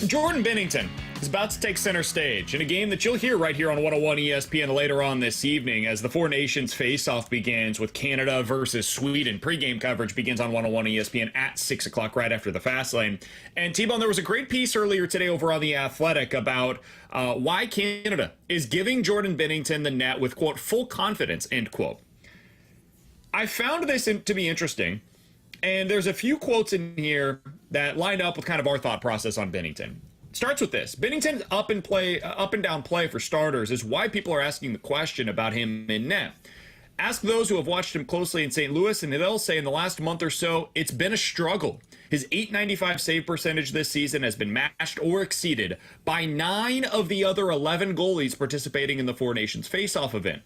Jordan Binnington is about to take center stage in a game that you'll hear right here on 101 ESPN later on this evening as the Four Nations face-off begins with Canada versus Sweden. Pre-game coverage begins on 101 ESPN at 6 o'clock right after the fast lane. And T-Bone, there was a great piece earlier today over on The Athletic about why Canada is giving Jordan Binnington the net with, quote, full confidence, end quote. I found this to be interesting, and there's a few quotes in here that lined up with kind of our thought process on Binnington. Starts with this. Binnington's up and down play for starters is why people are asking the question about him in net. Ask those who have watched him closely in St. Louis, and they'll say in the last month or so, it's been a struggle. His .895 save percentage this season has been matched or exceeded by 9 of the other 11 goalies participating in the Four Nations face-off event.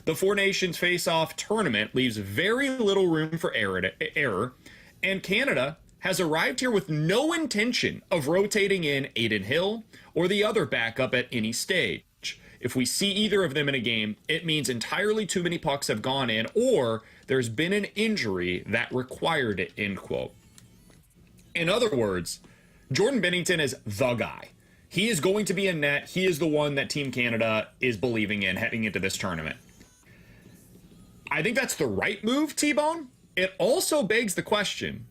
The Four Nations face-off tournament leaves very little room for error, and Canada has arrived here with no intention of rotating in Adin Hill or the other backup at any stage. If we see either of them in a game, it means entirely too many pucks have gone in or there's been an injury that required it, end quote. In other words, Jordan Binnington is the guy. He is going to be in net. He is the one that Team Canada is believing in heading into this tournament. I think that's the right move, T-Bone. It also begs the question,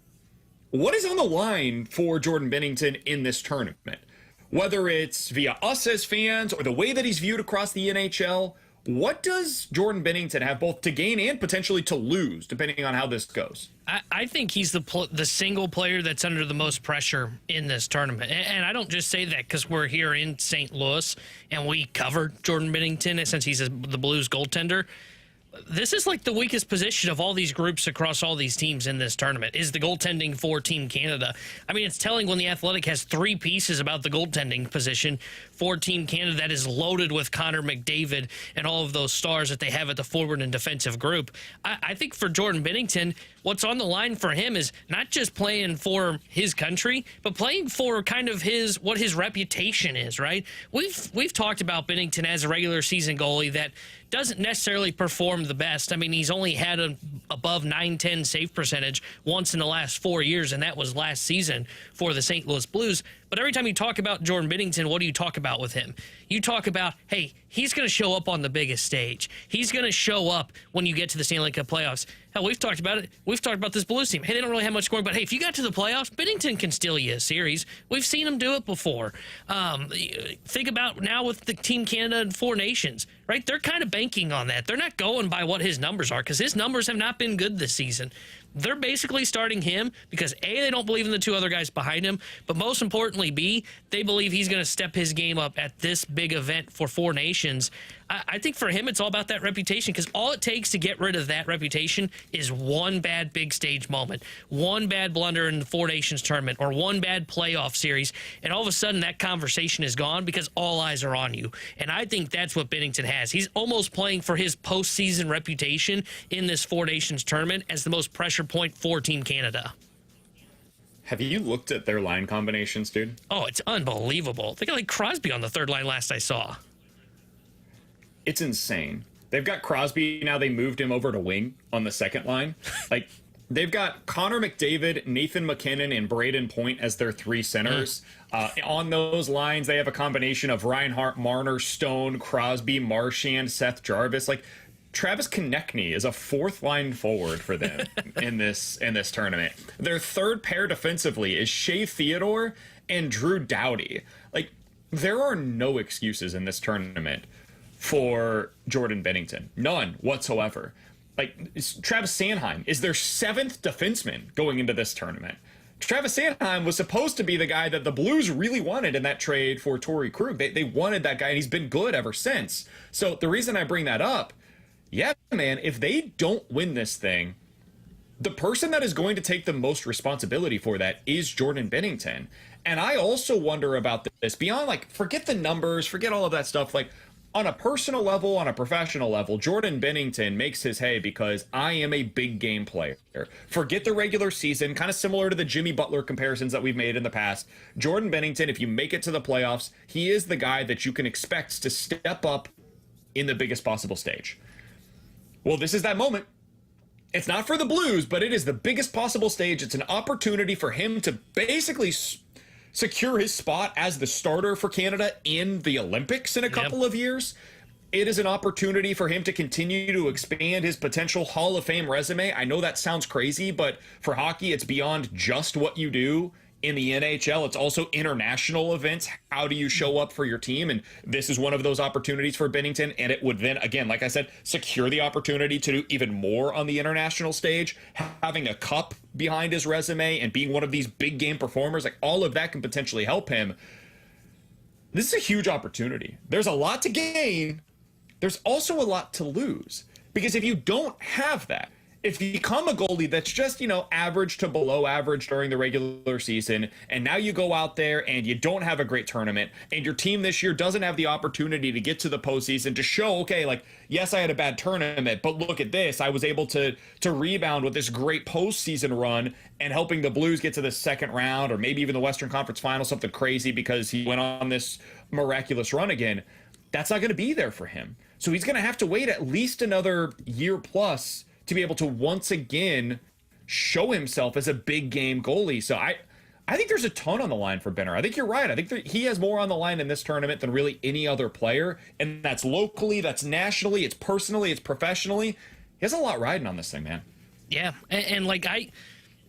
what is on the line for Jordan Binnington in this tournament? Whether it's via us as fans or the way that he's viewed across the NHL, what does Jordan Binnington have both to gain and potentially to lose, depending on how this goes? I think he's the single player that's under the most pressure in this tournament. And I don't just say that because we're here in St. Louis and we covered Jordan Binnington since he's the Blues goaltender. This is like the weakest position of all these groups across all these teams in this tournament is the goaltending for Team Canada. I mean, it's telling when the Athletic has 3 pieces about the goaltending position for Team Canada that is loaded with Connor McDavid and all of those stars that they have at the forward and defensive group. I think for Jordan Binnington, what's on the line for him is not just playing for his country, but playing for kind of what his reputation is, right? We've talked about Binnington as a regular season goalie that doesn't necessarily perform the best. I mean, he's only had an above 910 save percentage once in the last 4 years, and that was last season for the St. Louis Blues. But every time you talk about Jordan Binnington, what do you talk about with him? You talk about, hey, he's going to show up on the biggest stage. He's going to show up when you get to the Stanley Cup playoffs. Hell, we've talked about it. We've talked about this Blues team. Hey, they don't really have much scoring, but hey, if you got to the playoffs, Binnington can steal you a series. We've seen him do it before. Think about now with the Team Canada and Four Nations, right? They're kind of banking on that. They're not going by what his numbers are because his numbers have not been good this season. They're basically starting him because A, they don't believe in the 2 other guys behind him, but most importantly, B, they believe he's going to step his game up at this big event for Four Nations. I think for him, it's all about that reputation because all it takes to get rid of that reputation is one bad big stage moment, one bad blunder in the Four Nations tournament, or one bad playoff series, and all of a sudden that conversation is gone because all eyes are on you. And I think that's what Binnington has. He's almost playing for his postseason reputation in this Four Nations tournament as the most pressure point for Team Canada. Have you looked at their line combinations, dude? Oh, it's unbelievable. They got like Crosby on the third line last I saw. It's insane. They've got Crosby, now they moved him over to wing on the second line. Like, they've got Connor McDavid, Nathan McKinnon, and Braden Point as their 3 centers. On those lines, they have a combination of Reinhart, Marner, Stone, Crosby, Marchand, Seth Jarvis. Like, Travis Konechny is a 4th line forward for them in this tournament. Their 3rd pair defensively is Shea Theodore and Drew Doughty. Like, there are no excuses in this tournament for Jordan Binnington. None whatsoever. Like, Travis Sanheim is their 7th defenseman going into this tournament. Travis Sanheim was supposed to be the guy that the Blues really wanted in that trade for Torrey Krug. They wanted that guy, and he's been good ever since. So the reason I bring that up, yeah, man, if they don't win this thing, the person that is going to take the most responsibility for that is Jordan Binnington. And I also wonder about this beyond, like, forget the numbers, forget all of that stuff. Like, on a personal level, on a professional level, Jordan Binnington makes his hay because I am a big game player. Forget the regular season, kind of similar to the Jimmy Butler comparisons that we've made in the past. Jordan Binnington, if you make it to the playoffs, he is the guy that you can expect to step up in the biggest possible stage. Well, this is that moment. It's not for the Blues, but it is the biggest possible stage. It's an opportunity for him to basically secure his spot as the starter for Canada in the Olympics in a couple of years. It is an opportunity for him to continue to expand his potential Hall of Fame resume. I know that sounds crazy, but for hockey, it's beyond just what you do in the NHL. It's also international events. How do you show up for your team? And this is one of those opportunities for Binnington. And it would then, again, like I said, secure the opportunity to do even more on the international stage. Having a cup behind his resume and being one of these big game performers, like all of that can potentially help him. This is a huge opportunity. There's a lot to gain. There's also a lot to lose, because if you don't have that, if you become a goalie that's just, average to below average during the regular season, and now you go out there and you don't have a great tournament, and your team this year doesn't have the opportunity to get to the postseason to show, okay, like, yes, I had a bad tournament, but look at this. I was able to rebound with this great postseason run and helping the Blues get to the second round, or maybe even the Western Conference Final, something crazy because he went on this miraculous run again. That's not going to be there for him. So he's going to have to wait at least another year plus to be able to once again show himself as a big game goalie. So I think there's a ton on the line for Benner. I think you're right. I think he has more on the line in this tournament than really any other player. And that's locally, that's nationally, it's personally, it's professionally. He has a lot riding on this thing, man. Yeah. And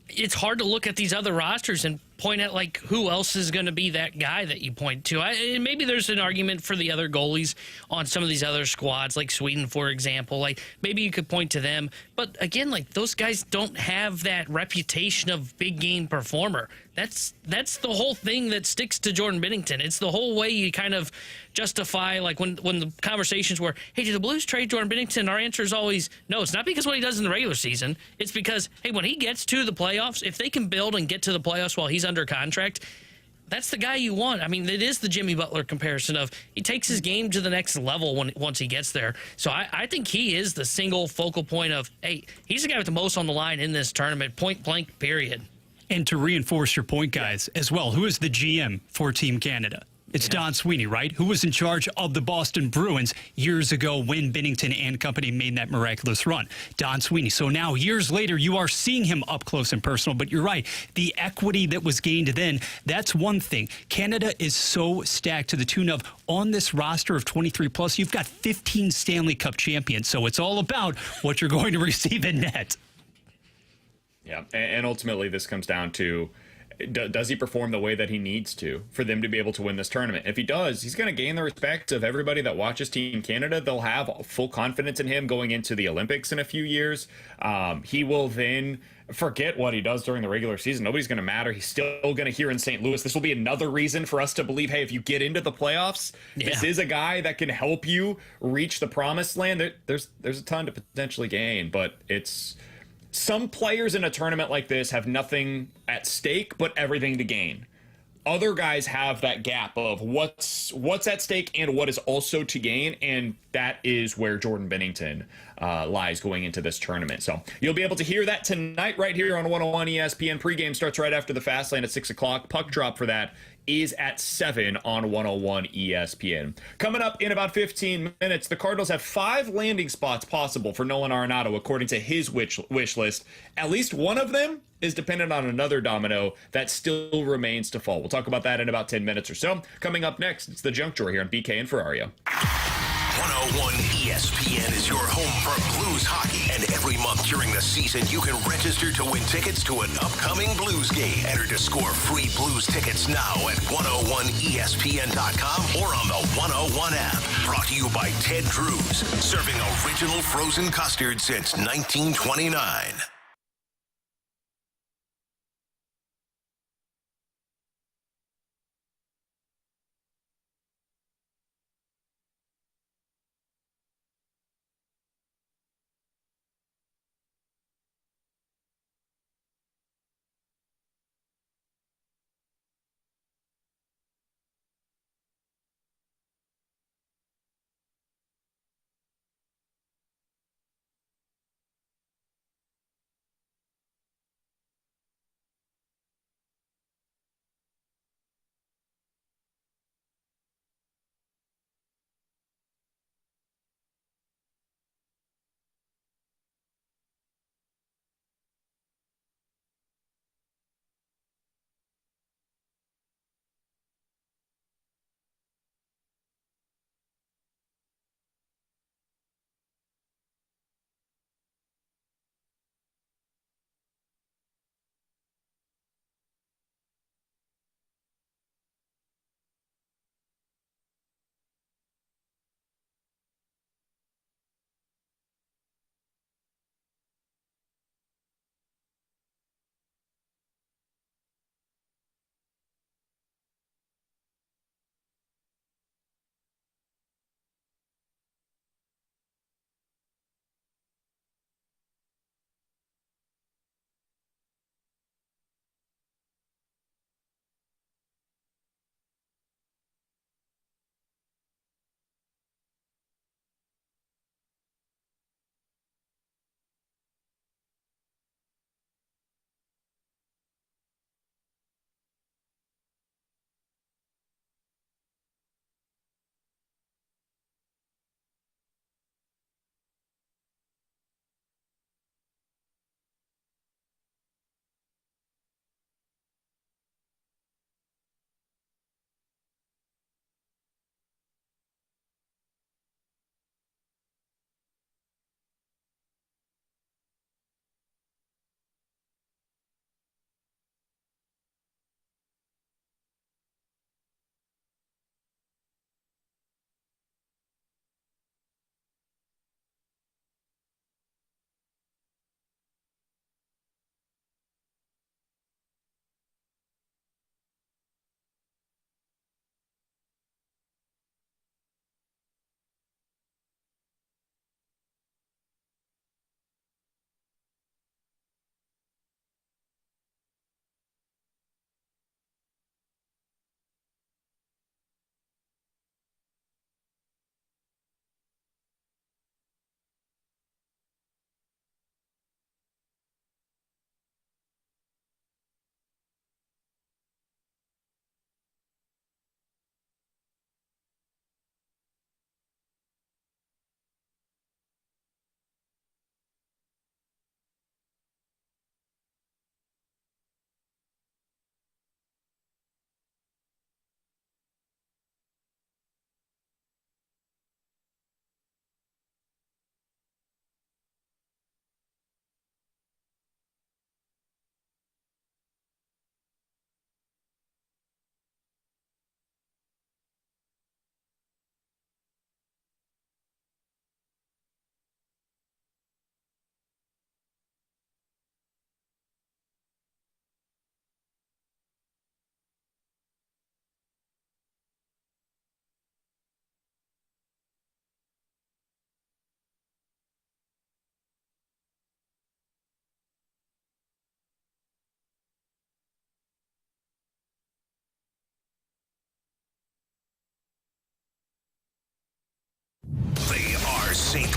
it's hard to look at these other rosters and point at, like, who else is going to be that guy that you point to. And maybe there's an argument for the other goalies on some of these other squads, like Sweden, for example. Like, maybe you could point to them. But, again, like, those guys don't have that reputation of big game performer. That's the whole thing that sticks to Jordan Binnington. It's the whole way you kind of justify, like, when the conversations were, hey, do the Blues trade Jordan Binnington? Our answer is always, no, it's not because what he does in the regular season. It's because, hey, when he gets to the playoffs, if they can build and get to the playoffs while he's under contract, that's the guy you want. I mean, it is the Jimmy Butler comparison of he takes his game to the next level once he gets there. So I think he is the single focal point of, hey, he's the guy with the most on the line in this tournament, point blank, period. And to reinforce your point, guys, as well, who is the GM for Team Canada? It's Don Sweeney, right? Who was in charge of the Boston Bruins years ago when Binnington and company made that miraculous run? Don Sweeney. So now, years later, you are seeing him up close and personal. But you're right. The equity that was gained then, that's one thing. Canada is so stacked to the tune of, on this roster of 23 plus, you've got 15 Stanley Cup champions. So it's all about what you're going to receive in net. Yeah, and ultimately this comes down to, does he perform the way that he needs to for them to be able to win this tournament? If he does, he's going to gain the respect of everybody that watches Team Canada. They'll have full confidence in him going into the Olympics in a few years. He will then forget what he does during the regular season. Nobody's going to matter. He's still going to hear in St. Louis. This will be another reason for us to believe, hey, if you get into the playoffs, this is a guy that can help you reach the promised land. There's a ton to potentially gain, but it's... Some players in a tournament like this have nothing at stake but everything to gain. Other guys have that gap of what's at stake and what is also to gain, and that is where Jordan Binnington lies going into this tournament. So you'll be able to hear that tonight right here on 101 ESPN. Pregame starts right after the Fast Lane at 6 o'clock. Puck drop for that is at 7 on 101 ESPN. Coming up in about 15 minutes, the Cardinals have 5 landing spots possible for Nolan Arenado, according to his wish list. At least one of them is dependent on another domino that still remains to fall. We'll talk about that in about 10 minutes or so. Coming up next, it's the Junk Drawer here on BK and Ferrario. 101 ESPN is your home for Blues hockey. And every month during the season, you can register to win tickets to an upcoming Blues game. Enter to score free Blues tickets now at 101ESPN.com or on the 101 app. Brought to you by Ted Drew's, serving original frozen custard since 1929.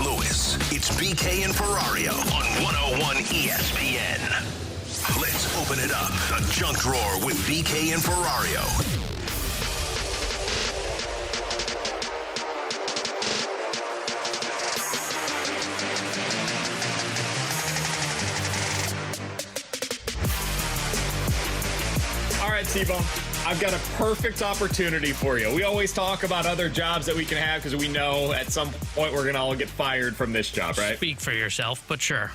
Louis. It's BK and Ferrario on 101 ESPN. Let's open it up. The junk drawer with BK and Ferrario. All right, T-Bone, I've got a perfect opportunity for you. We always talk about other jobs that we can have because we know at some point we're going to all get fired from this job, right? Speak for yourself, but sure.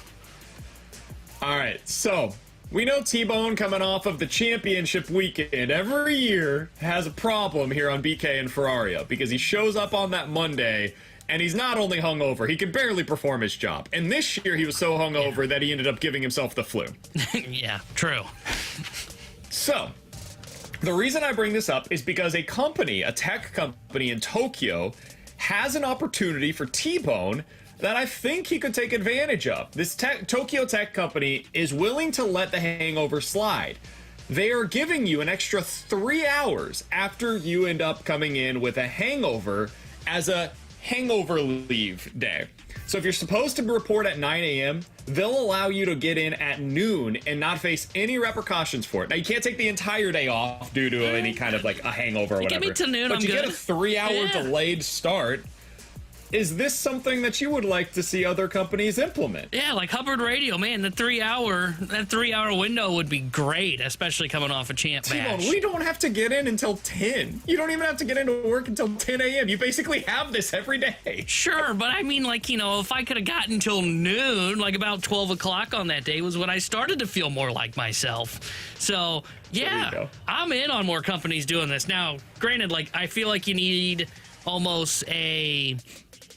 All right, so we know T-Bone coming off of the championship weekend every year has a problem here on BK and Ferrario because he shows up on that Monday and he's not only hungover, he can barely perform his job. And this year he was so hungover that he ended up giving himself the flu. Yeah, true. So, the reason I bring this up is because a tech company in Tokyo, has an opportunity for T-Bone that I think he could take advantage of. This Tokyo tech company is willing to let the hangover slide. They are giving you an extra 3 hours after you end up coming in with a hangover as a hangover leave day. So if you're supposed to report at 9 a.m., they'll allow you to get in at noon and not face any repercussions for it. Now, you can't take the entire day off due to any kind of like a hangover or whatever. Give me to noon, but I'm you good. get a 3 hour delayed start. Is this something that you would like to see other companies implement? Yeah, like Hubbard Radio, man, that 3 hour window would be great, especially coming off a champ match. We don't have to get in until 10. You don't even have to get into work until 10 a.m. You basically have this every day. Sure, but I mean, like, if I could have gotten till noon, like about 12 o'clock on that day was when I started to feel more like myself. So, yeah, I'm in on more companies doing this. Now, granted, like, I feel like you need almost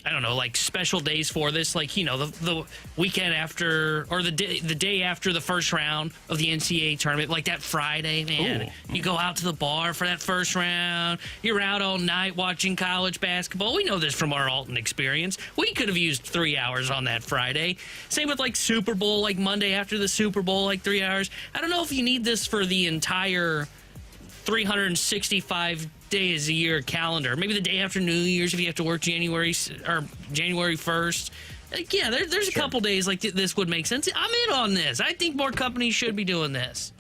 like special days for this, like, the weekend after or the day after the first round of the NCAA tournament, like that Friday, man. Ooh. You go out to the bar for that first round. You're out all night watching college basketball. We know this from our Alton experience. We could have used 3 hours on that Friday. Same with like Super Bowl, like Monday after the Super Bowl, like 3 hours. I don't know if you need this for the entire 365 days a year calendar. Maybe the day after New Year's if you have to work January 1st. Like, yeah, there's a couple days like this would make sense. I'm in on this. I think more companies should be doing this.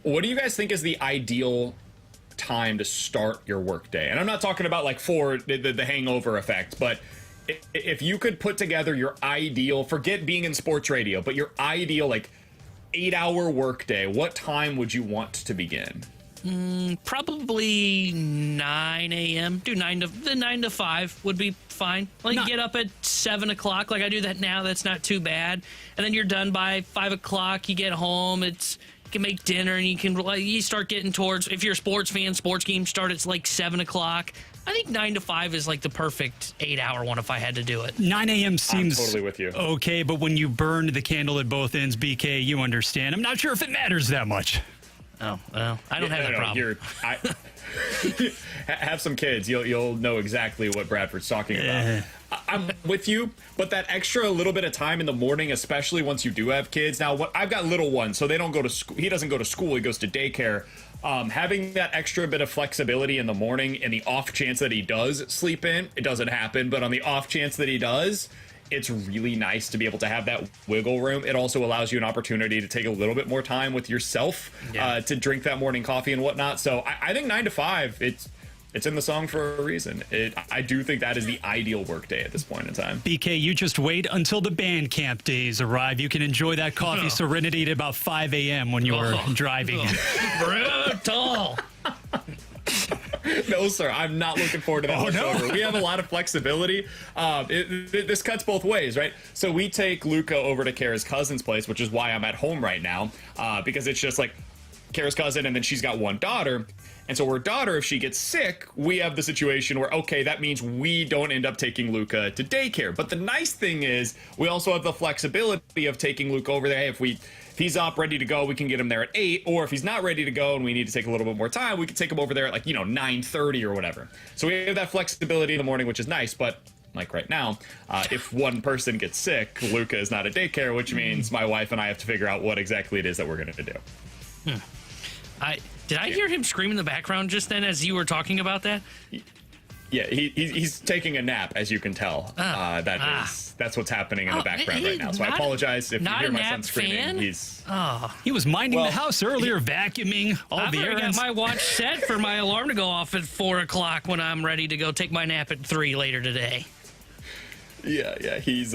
What do you guys think is the ideal time to start your workday? And I'm not talking about like for the hangover effect, but if you could put together your ideal, forget being in sports radio, but your ideal like 8-hour workday, what time would you want to begin? Probably 9 a.m. Do 9 to 5 would be fine. Like, get up at 7 o'clock. Like I do that now. That's not too bad. And then you're done by 5 o'clock. You get home. You can make dinner and you start getting towards, if you're a sports fan, sports games start at like 7 o'clock. I think 9 to 5 is like the perfect 8-hour one if I had to do it. 9 a.m. seems I'm totally with you. Okay, but when you burn the candle at both ends, BK, you understand. I'm not sure if it matters that much. Oh, well, I don't have that problem. Have some kids. You'll know exactly what Bradford's talking about. I'm with you, but that extra little bit of time in the morning, especially once you do have kids. Now, I've got little ones, so they don't go to school. He doesn't go to school. He goes to daycare. Having that extra bit of flexibility in the morning and the off chance that he does sleep in, it doesn't happen, but on the off chance that he does, it's really nice to be able to have that wiggle room. It also allows you an opportunity to take a little bit more time with yourself, to drink that morning coffee and whatnot. So I think 9 to 5, it's in the song for a reason. I do think that is the ideal work day at this point in time. BK, you just wait until the band camp days arrive. You can enjoy that coffee serenity at about 5 a.m. when you're driving. Brutal. No, sir. I'm not looking forward to that whatsoever. We have a lot of flexibility. This cuts both ways, right? So we take Luca over to Kara's cousin's place, which is why I'm at home right now, because it's just like Kara's cousin, and then she's got one daughter. And so her daughter, if she gets sick, we have the situation where, okay, that means we don't end up taking Luca to daycare. But the nice thing is we also have the flexibility of taking Luca over there. If he's up ready to go, we can get him there at 8, or if he's not ready to go and we need to take a little bit more time, we can take him over there at 9:30 or whatever. So we have that flexibility in the morning, which is nice. But like right now, if one person gets sick, Luca is not at daycare, which means my wife and I have to figure out what exactly it is that we're going to do. Did I hear him scream in the background just then as you were talking about that? Yeah, he's taking a nap, as you can tell. That's what's happening in the background right now. So I apologize if you hear my son screaming. He was minding the house earlier, vacuuming all the errands. I've already got my watch set for my alarm to go off at 4 o'clock when I'm ready to go take my nap at 3 later today. Yeah, he's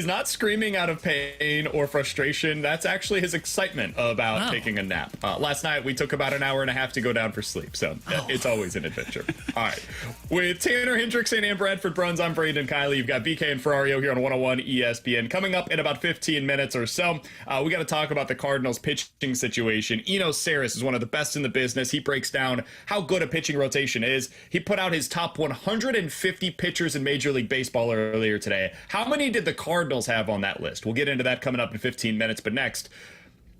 not screaming out of pain or frustration. That's actually his excitement about taking a nap. Last night, we took about an hour and a half to go down for sleep, so it's always an adventure. All right. With Tanner Hendrickson and Bradford Bruns, I'm Brandon Kiley. You've got BK and Ferrario here on 101 ESPN. Coming up in about 15 minutes or so, we got to talk about the Cardinals pitching situation. Eno Saris is one of the best in the business. He breaks down how good a pitching rotation is. He put out his top 150 pitchers in Major League Baseball earlier today. How many did the Cardinals have on that list? We'll get into that coming up in 15 minutes. But next,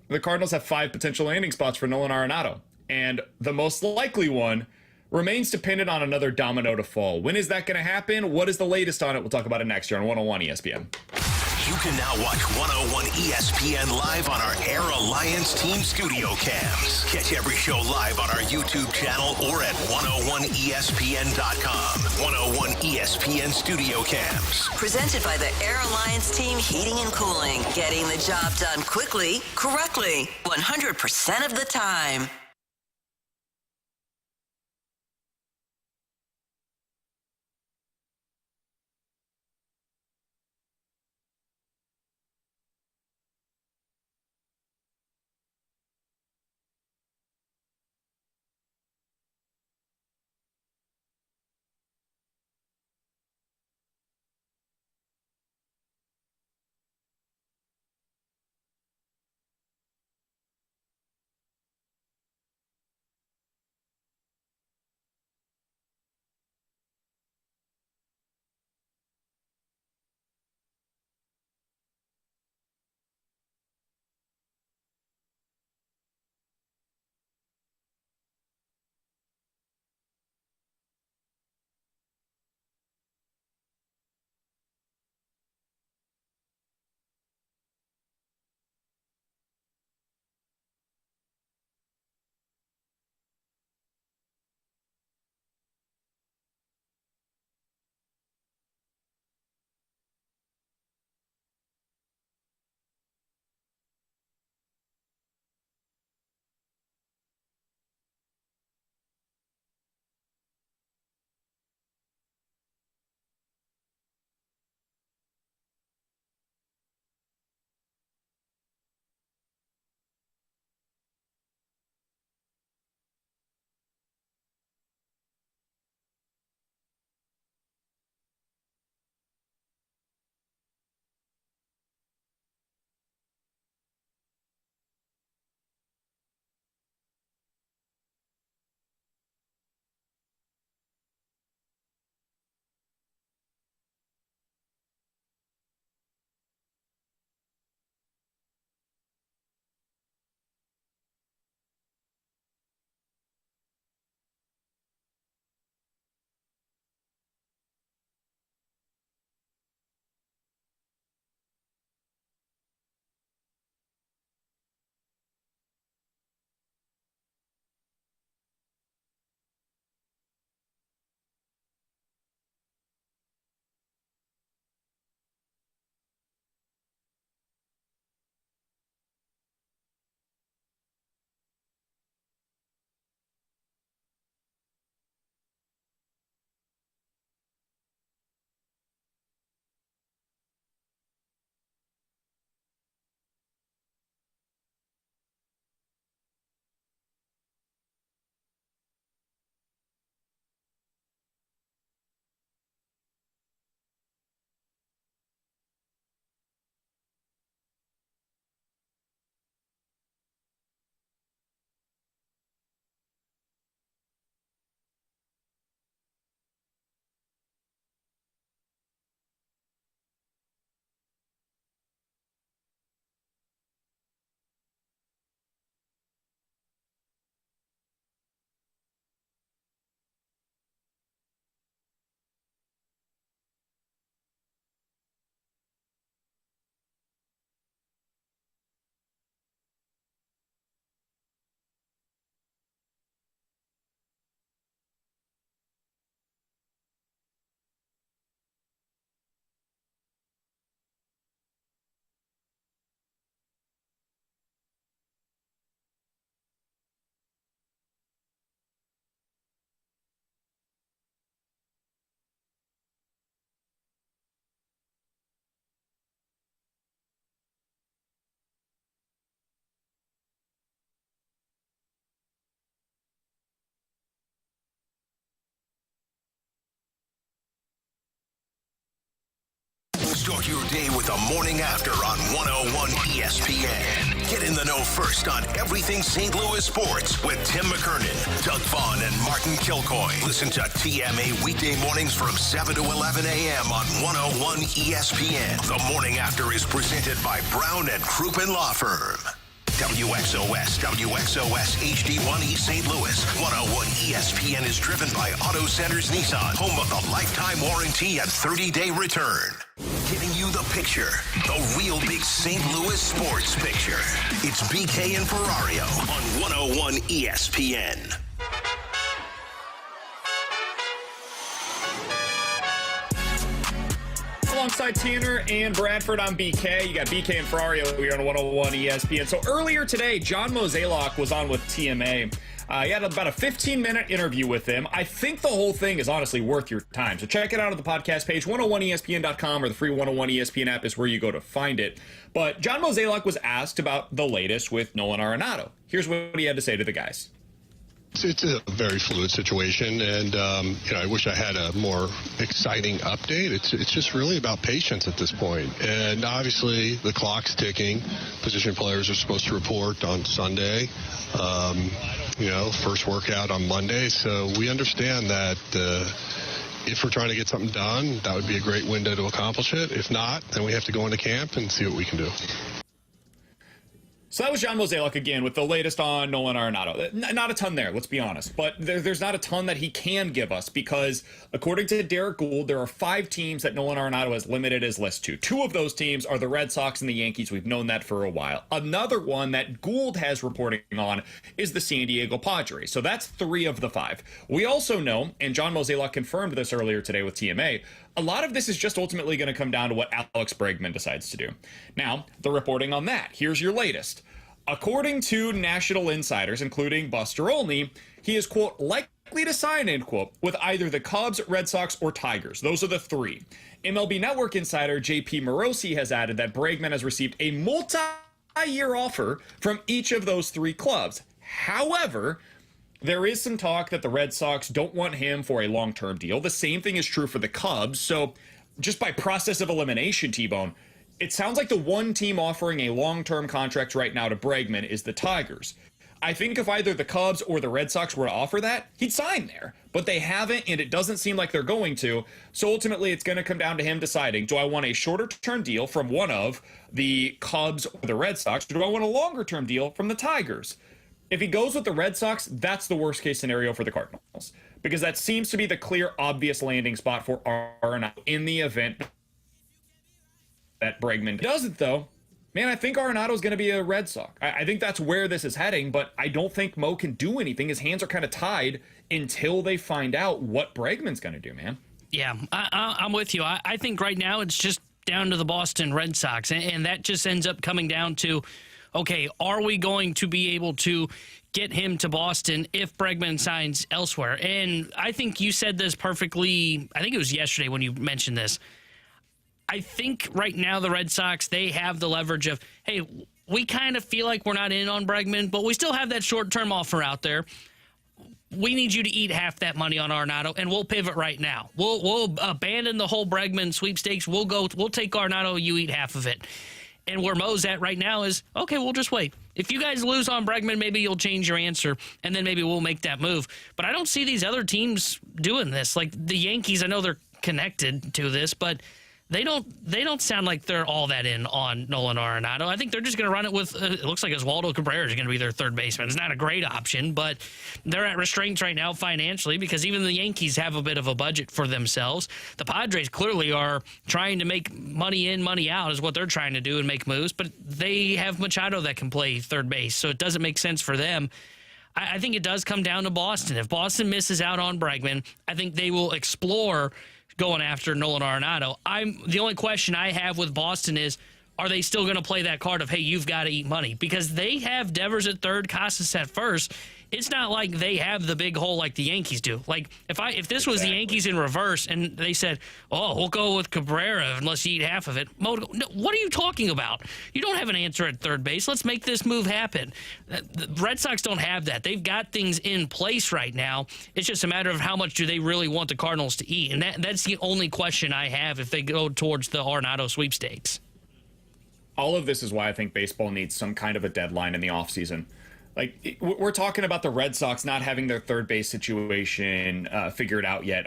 the Cardinals have 5 potential landing spots for Nolan Arenado. And the most likely one remains dependent on another domino to fall. When is that going to happen? What is the latest on it? We'll talk about it next year on 101 ESPN. You can now watch 101 ESPN live on our Air Alliance team studio cams. Catch every show live on our YouTube channel or at 101ESPN.com. 101 ESPN studio cams. Presented by the Air Alliance team heating and cooling. Getting the job done quickly, correctly, 100% of the time. Start your day with the morning after on 101 ESPN. Get in the know first on everything St. Louis sports with Tim McKernan, Doug Vaughn, and Martin Kilcoy. Listen to TMA weekday mornings from 7 to 11 a.m. on 101 ESPN. The morning after is presented by Brown and Crouppen Law Firm. WXOS HD1 East St. Louis. 101 ESPN is driven by Auto Centers Nissan, home of the lifetime warranty and 30-day return. Giving you the picture, the real big St. Louis sports picture. It's BK and Ferrario on 101 ESPN. Alongside Tanner and Bradford, I'm BK. You got BK and Ferrario here on 101 ESPN. So earlier today, John Mozeliak was on with TMA. He had about a 15-minute interview with him. I think the whole thing is honestly worth your time. So check it out on the podcast page, 101ESPN.com, or the free 101 ESPN app is where you go to find it. But John Mozeliak was asked about the latest with Nolan Arenado. Here's what he had to say to the guys. It's a very fluid situation, and I wish I had a more exciting update. It's just really about patience at this point, and obviously the clock's ticking. Position players are supposed to report on Sunday. First workout on Monday, so we understand that if we're trying to get something done, that would be a great window to accomplish it. If not, then we have to go into camp and see what we can do. So that was John Mozeliak again with the latest on Nolan Arenado. Not a ton there, let's be honest. But there's not a ton that he can give us because, according to Derek Gould, there are 5 teams that Nolan Arenado has limited his list to. 2 of those teams are the Red Sox and the Yankees. We've known that for a while. Another one that Gould has reporting on is the San Diego Padres. So that's 3 of the 5. We also know, and John Mozeliak confirmed this earlier today with TMA, a lot of this is just ultimately going to come down to what Alex Bregman decides to do. Now, the reporting on that. Here's your latest. According to national insiders, including Buster Olney, he is, quote, likely to sign, end quote, with either the Cubs, Red Sox, or Tigers. Those are the 3. MLB Network insider JP Morosi has added that Bregman has received a multi-year offer from each of those 3 clubs. However, there is some talk that the Red Sox don't want him for a long-term deal. The same thing is true for the Cubs. So just by process of elimination, T-Bone, it sounds like the one team offering a long-term contract right now to Bregman is the Tigers. I think if either the Cubs or the Red Sox were to offer that, he'd sign there. But they haven't, and it doesn't seem like they're going to. So ultimately, it's going to come down to him deciding, do I want a shorter-term deal from one of the Cubs or the Red Sox, or do I want a longer-term deal from the Tigers? If he goes with the Red Sox, that's the worst-case scenario for the Cardinals, because that seems to be the clear, obvious landing spot for Arenado in the event that Bregman doesn't, though. Man, I think Arenado's going to be a Red Sox. I think that's where this is heading, but I don't think Mo can do anything. His hands are kind of tied until they find out what Bregman's going to do, man. Yeah, I'm with you. I think right now it's just down to the Boston Red Sox, and that just ends up coming down to, okay, are we going to be able to get him to Boston if Bregman signs elsewhere? And I think you said this perfectly. I think it was yesterday when you mentioned this. I think right now the Red Sox, they have the leverage of, hey, we kind of feel like we're not in on Bregman, but we still have that short-term offer out there. We need you to eat half that money on Arenado, and we'll pivot right now. We'll abandon the whole Bregman sweepstakes. We'll take Arenado, you eat half of it. And where Mo's at right now is, okay, we'll just wait. If you guys lose on Bregman, maybe you'll change your answer, and then maybe we'll make that move. But I don't see these other teams doing this. Like the Yankees, I know they're connected to this, but they don't sound like they're all that in on Nolan Arenado. I think they're just going to run it with, it looks like Oswaldo Cabrera is going to be their third baseman. It's not a great option, but they're at restraints right now financially because even the Yankees have a bit of a budget for themselves. The Padres clearly are trying to make money in, money out is what they're trying to do and make moves, but they have Machado that can play third base, so it doesn't make sense for them. I think it does come down to Boston. If Boston misses out on Bregman, I think they will explore going after Nolan Arenado. The only question I have with Boston is, are they still going to play that card of, hey, you've got to eat money? Because they have Devers at third, Casas at first. It's not like they have the big hole like the Yankees do. Like, if this was the Yankees in reverse and they said, oh, we'll go with Cabrera unless you eat half of it, Mo, no, what are you talking about? You don't have an answer at third base. Let's make this move happen. The Red Sox don't have that. They've got things in place right now. It's just a matter of how much do they really want the Cardinals to eat. And that's the only question I have if they go towards the Arenado sweepstakes. All of this is why I think baseball needs some kind of a deadline in the offseason. Like, we're talking about the Red Sox not having their third base situation figured out yet.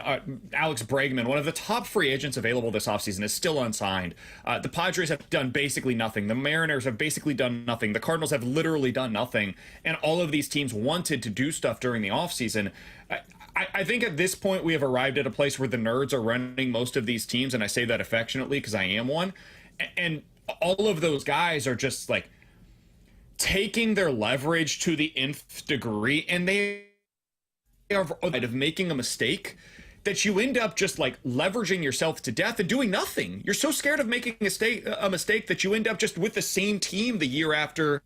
Alex Bregman, one of the top free agents available this offseason, is still unsigned. The Padres have done basically nothing. The Mariners have basically done nothing. The Cardinals have literally done nothing. And all of these teams wanted to do stuff during the offseason. I think at this point we have arrived at a place where the nerds are running most of these teams, and I say that affectionately because I am one. And all of those guys are just like taking their leverage to the nth degree, and they are of making a mistake that you end up just like leveraging yourself to death and doing nothing. You're so scared of making a mistake that you end up just with the same team the year after.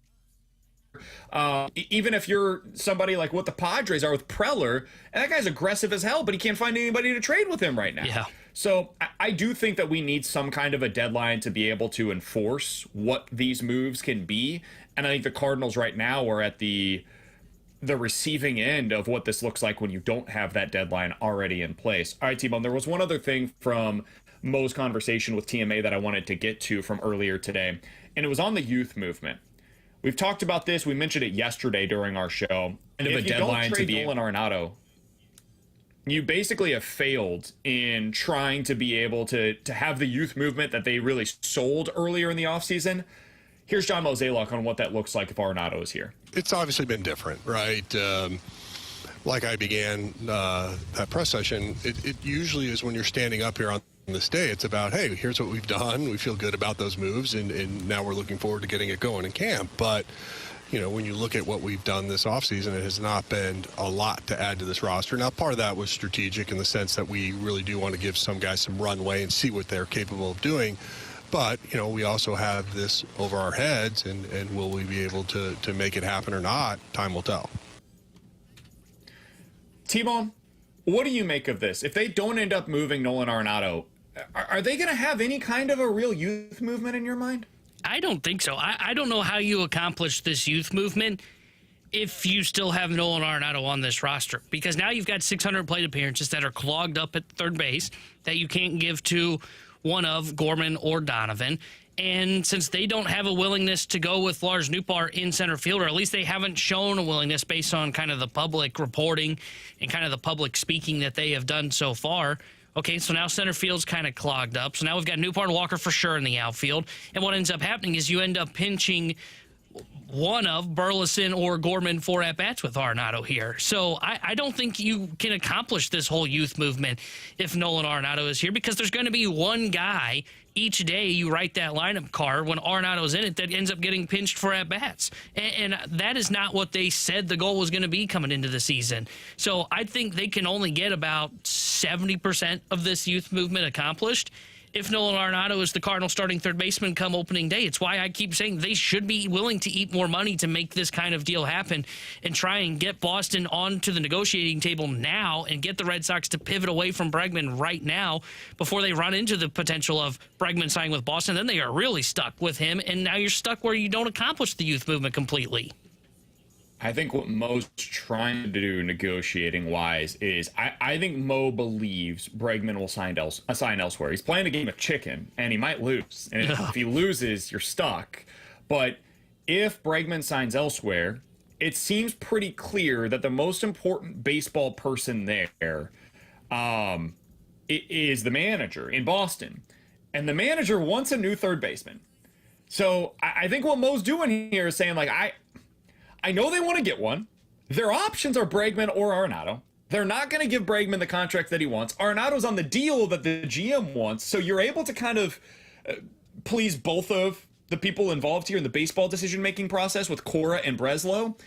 Even if you're somebody like what the Padres are with Preller, and that guy's aggressive as hell, but he can't find anybody to trade with him right now. Yeah. So I do think that we need some kind of a deadline to be able to enforce what these moves can be. And I think the Cardinals right now are at the receiving end of what this looks like when you don't have that deadline already in place. All right, T-Bone, there was one other thing from Mo's conversation with TMA that I wanted to get to from earlier today, and it was on the youth movement. We've talked about this. We mentioned it yesterday during our show. And if you don't trade Nolan Arenado, you basically have failed in trying to be able to have the youth movement that they really sold earlier in the offseason. Here's John Mozeliak on what that looks like if Arenado is here. It's obviously been different, right? Like I began that press session, it usually is when you're standing up here on this day, it's about, hey, here's what we've done. We feel good about those moves, and now we're looking forward to getting it going in camp. But, you know, when you look at what we've done this offseason, it has not been a lot to add to this roster. Now, part of that was strategic in the sense that we really do want to give some guys some runway and see what they're capable of doing. But, you know, we also have this over our heads, and will we be able to make it happen or not? Time will tell. T-Bone, what do you make of this? If they don't end up moving Nolan Arenado, are they going to have any kind of a real youth movement in your mind? I don't think so. I don't know how you accomplish this youth movement if you still have Nolan Arenado on this roster. Because now you've got 600 plate appearances that are clogged up at third base that you can't give to one of Gorman or Donovan. And since they don't have a willingness to go with Lars Noot in center field, or at least they haven't shown a willingness based on kind of the public reporting and kind of the public speaking that they have done so far. Okay, so now center field's kind of clogged up. So now we've got Noot and Walker for sure in the outfield. And what ends up happening is you end up pinching one of Burleson or Gorman for at-bats with Arenado here. So I don't think you can accomplish this whole youth movement if Nolan Arenado is here, because there's going to be one guy each day you write that lineup card when Arenado's in it that ends up getting pinched for at-bats. And that is not what they said the goal was going to be coming into the season. So I think they can only get about 70% of this youth movement accomplished if Nolan Arenado is the Cardinals starting third baseman come opening day. It's why I keep saying they should be willing to eat more money to make this kind of deal happen and try and get Boston onto the negotiating table now and get the Red Sox to pivot away from Bregman right now before they run into the potential of Bregman signing with Boston. Then they are really stuck with him, and now you're stuck where you don't accomplish the youth movement completely. I think what Mo's trying to do negotiating-wise is I think Mo believes Bregman will sign elsewhere. He's playing a game of chicken, and he might lose. And if he loses, you're stuck. But if Bregman signs elsewhere, it seems pretty clear that the most important baseball person there is the manager in Boston. And the manager wants a new third baseman. So I think what Mo's doing here is saying, like, I know they want to get one. Their options are Bregman or Arenado. They're not going to give Bregman the contract that he wants. Arenado's on the deal that the GM wants. So you're able to kind of please both of the people involved here in the baseball decision-making process with Cora and Breslow.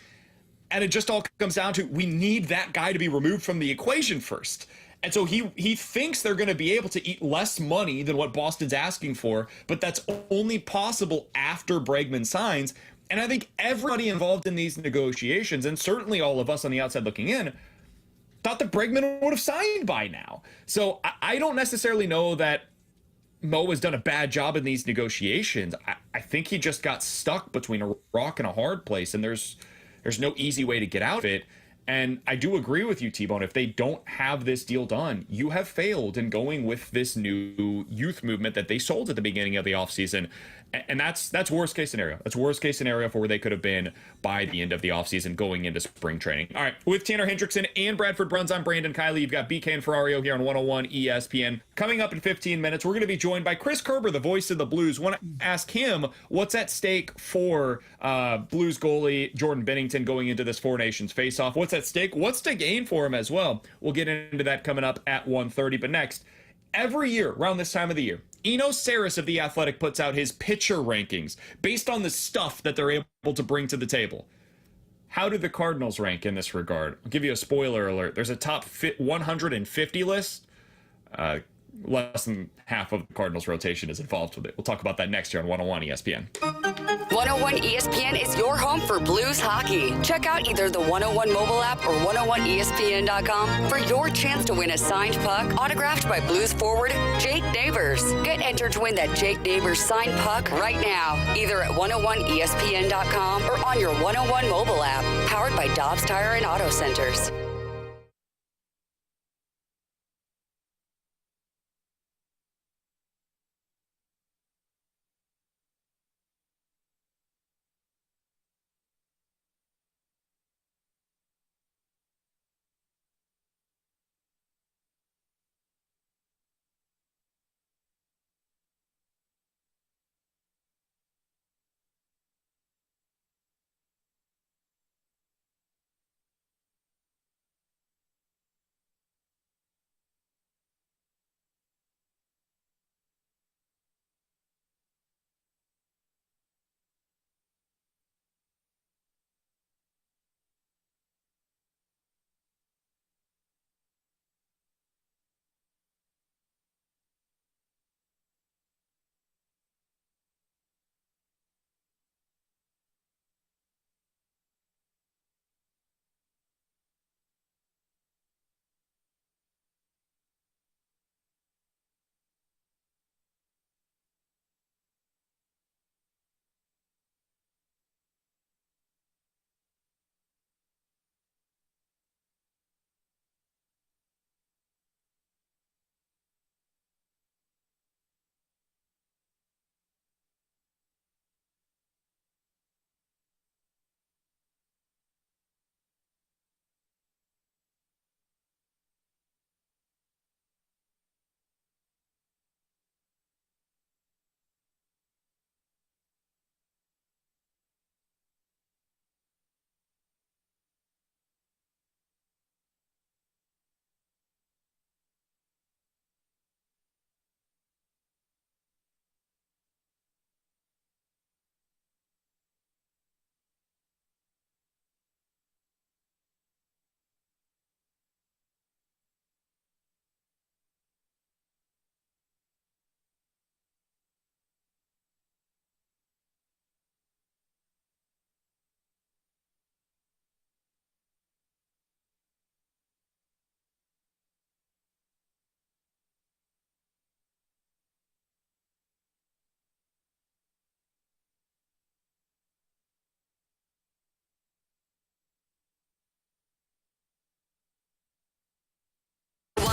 And it just all comes down to, we need that guy to be removed from the equation first. And so he thinks they're going to be able to eat less money than what Boston's asking for, but that's only possible after Bregman signs. And I think everybody involved in these negotiations, and certainly all of us on the outside looking in, thought that Bregman would have signed by now. So I don't necessarily know that Mo has done a bad job in these negotiations. I think he just got stuck between a rock and a hard place, and there's no easy way to get out of it. And I do agree with you, T-Bone. If they don't have this deal done, you have failed in going with this new youth movement that they sold at the beginning of the offseason. And that's worst case scenario. That's worst case scenario for where they could have been by the end of the offseason going into spring training. All right, with Tanner Hendrickson and Bradford Bruns, I'm Brandon Kiley. You've got BK and Ferrario here on 101 ESPN. Coming up in 15 minutes, we're going to be joined by Chris Kerber, the voice of the Blues. Want to ask him what's at stake for Blues goalie Jordan Binnington going into this Four Nations face-off. What's at stake? What's to gain for him as well? We'll get into that coming up at 1:30. But next, every year around this time of the year, Eno Saris of The Athletic puts out his pitcher rankings based on the stuff that they're able to bring to the table. How do the Cardinals rank in this regard? I'll give you a spoiler alert. There's a top 150 list. Less than half of the Cardinals rotation is involved with it. We'll talk about that next year on 101 ESPN. 101 ESPN is your home for Blues hockey. Check out either the 101 mobile app or 101ESPN.com for your chance to win a signed puck autographed by Blues forward Jake Neighbors. Get entered to win that Jake Neighbors signed puck right now, either at 101ESPN.com or on your 101 mobile app, powered by Dobbs Tire and Auto Centers.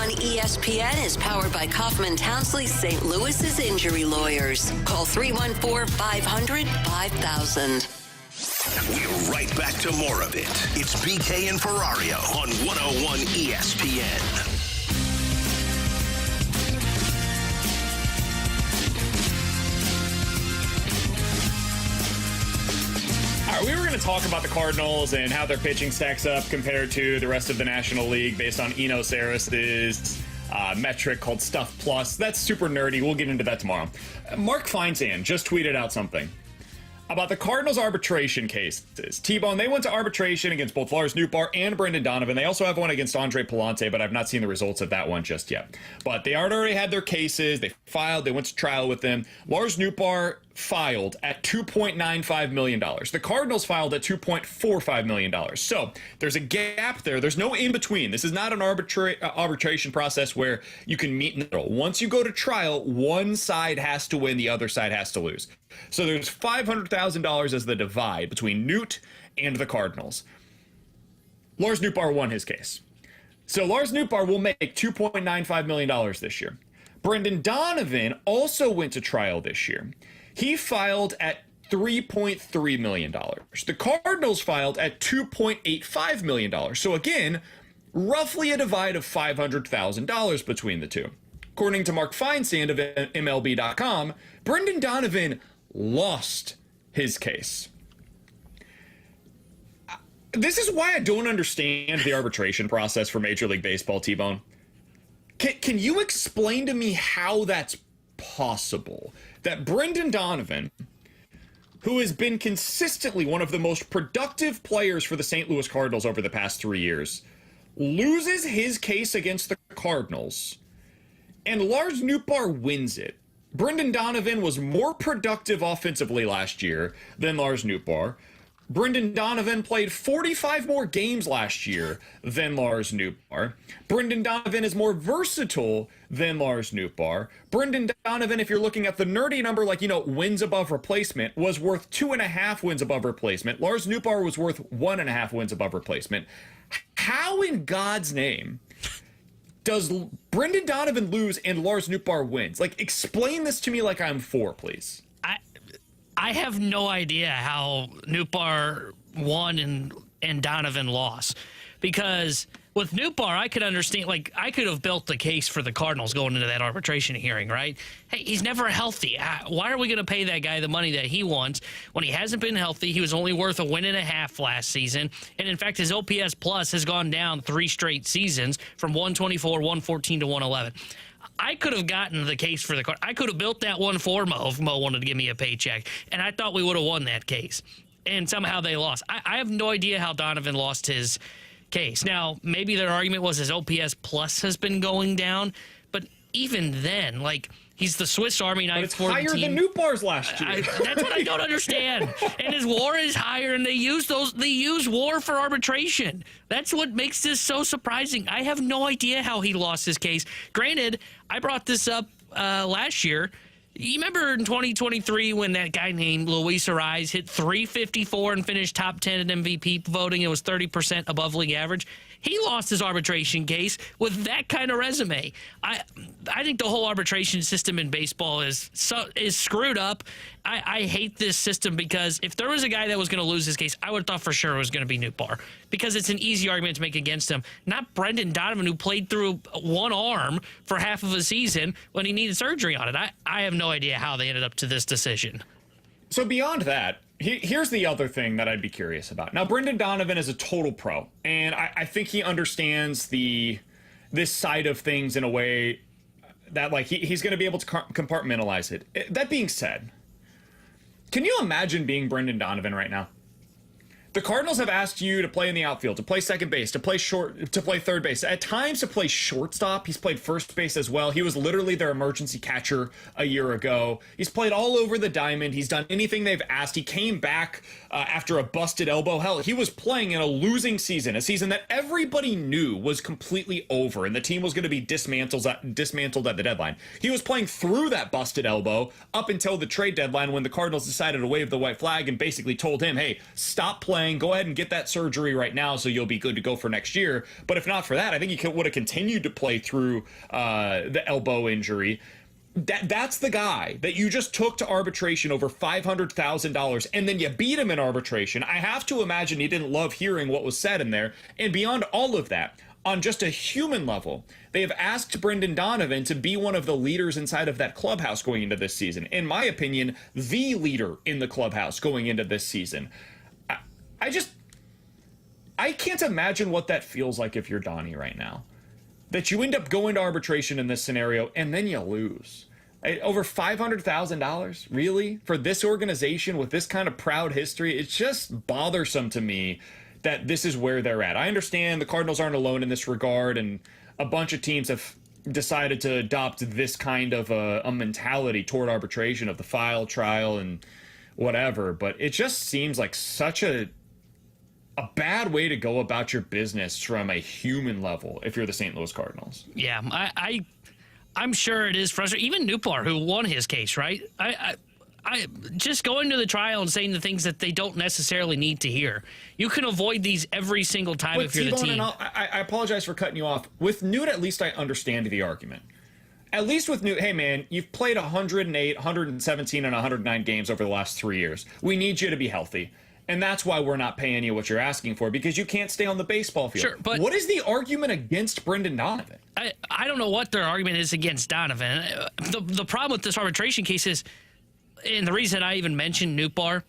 ESPN is powered by Kaufman Townsley St. Louis's injury lawyers. Call 314-500-5000. We're right back to more of it. It's BK and Ferrario on 101 ESPN. All right, we were going to talk about the Cardinals and how their pitching stacks up compared to the rest of the National League based on Eno Saris's metric called Stuff Plus. That's super nerdy. We'll get into that tomorrow. Mark Feinsand just tweeted out something. about the Cardinals arbitration cases. T-Bone, they went to arbitration against both Lars Noot and Brendan Donovan. They also have one against Andre Palante, but I've not seen the results of that one just yet. But they already had their cases. They filed. They went to trial with them. Lars Noot filed at $2.95 million. The Cardinals filed at $2.45 million. So there's a gap there. There's no in between. This is not an arbitration process where you can meet in the middle. Once you go to trial, one side has to win, the other side has to lose. So there's $500,000 as the divide between Noot and the Cardinals. Lars Noot won his case. So Lars Noot will make $2.95 million this year. Brendan Donovan also went to trial this year. He filed at $3.3 million. The Cardinals filed at $2.85 million. So again, roughly a divide of $500,000 between the two. According to Mark Feinsand of MLB.com, Brendan Donovan lost his case. This is why I don't understand the arbitration process for Major League Baseball, T-Bone. Can you explain to me how that's possible? That Brendan Donovan, who has been consistently one of the most productive players for the St. Louis Cardinals over the past 3 years, loses his case against the Cardinals, and Lars Noot wins it. Brendan Donovan was more productive offensively last year than Lars Noot. Brendan Donovan played 45 more games last year than Lars Noot. Brendan Donovan is more versatile than Lars Noot. Brendan Donovan, if you're looking at the nerdy number, like, wins above replacement, was worth 2.5 wins above replacement. Lars Noot was worth 1.5 wins above replacement. How in God's name does Brendan Donovan lose and Lars Noot wins? Like, explain this to me like I'm 4, please. I have no idea how Noot won and Donovan lost. Because with Noot, I could understand, like, I could have built the case for the Cardinals going into that arbitration hearing, right? Hey, he's never healthy. Why are we going to pay that guy the money that he wants when he hasn't been healthy? He was only worth 1.5 wins last season. And in fact, his OPS plus has gone down 3 straight seasons from 124, 114 to 111. I could have gotten the case for the Cardinals. I could have built that one for Mo if Mo wanted to give me a paycheck. And I thought we would have won that case. And somehow they lost. I have no idea how Donovan lost his case. Now, maybe their argument was his OPS plus has been going down. But even then, like, he's the Swiss Army knife. But it's higher than Noot last year. That's what I don't understand. And his WAR is higher, and they use WAR for arbitration. That's what makes this so surprising. I have no idea how he lost his case. Granted, I brought this up last year. You remember in 2023 when that guy named Luis Ariz hit .354 and finished top 10 in MVP voting? It was 30% above league average. He lost his arbitration case with that kind of resume. I think the whole arbitration system in baseball is screwed up. I hate this system because if there was a guy that was going to lose his case, I would have thought for sure it was going to be Noot because it's an easy argument to make against him. Not Brendan Donovan, who played through one arm for half of a season when he needed surgery on it. I have no idea how they ended up to this decision. So beyond that, here's the other thing that I'd be curious about. Now, Brendan Donovan is a total pro, and I think he understands this side of things in a way that, like, he's going to be able to compartmentalize it. That being said, can you imagine being Brendan Donovan right now? The Cardinals have asked you to play in the outfield, to play second base, to play third base, at times to play shortstop. He's played first base as well. He was literally their emergency catcher a year ago. He's played all over the diamond. He's done anything they've asked. He came back after a busted elbow. Hell, he was playing in a losing season, a season that everybody knew was completely over and the team was going to be dismantled at the deadline. He was playing through that busted elbow up until the trade deadline when the Cardinals decided to wave the white flag and basically told him, hey, stop playing. Go ahead and get that surgery right now so you'll be good to go for next year. But if not for that, I think he would have continued to play through the elbow injury. That's the guy that you just took to arbitration over $500,000 and then you beat him in arbitration. I have to imagine he didn't love hearing what was said in there. And beyond all of that, on just a human level, they have asked Brendan Donovan to be one of the leaders inside of that clubhouse going into this season. In my opinion, the leader in the clubhouse going into this season. I can't imagine what that feels like if you're Donnie right now. That you end up going to arbitration in this scenario and then you lose. Over $500,000, really? For this organization with this kind of proud history? It's just bothersome to me that this is where they're at. I understand the Cardinals aren't alone in this regard, and a bunch of teams have decided to adopt this kind of a mentality toward arbitration of the file, trial, and whatever. But it just seems like such a bad way to go about your business from a human level if you're the St. Louis Cardinals. Yeah, I'm sure it is frustrating. Even Noot, who won his case, right? I just going to the trial and saying the things that they don't necessarily need to hear. You can avoid these every single time if you're the team. I apologize for cutting you off. With Noot, at least I understand the argument. At least with Noot, hey man, you've played 108, 117, and 109 games over the last 3 years. We need you to be healthy. And that's why we're not paying you what you're asking for, because you can't stay on the baseball field. Sure, but what is the argument against Brendan Donovan? I don't know what their argument is against Donovan. The problem with this arbitration case is, and the reason I even mentioned Noot,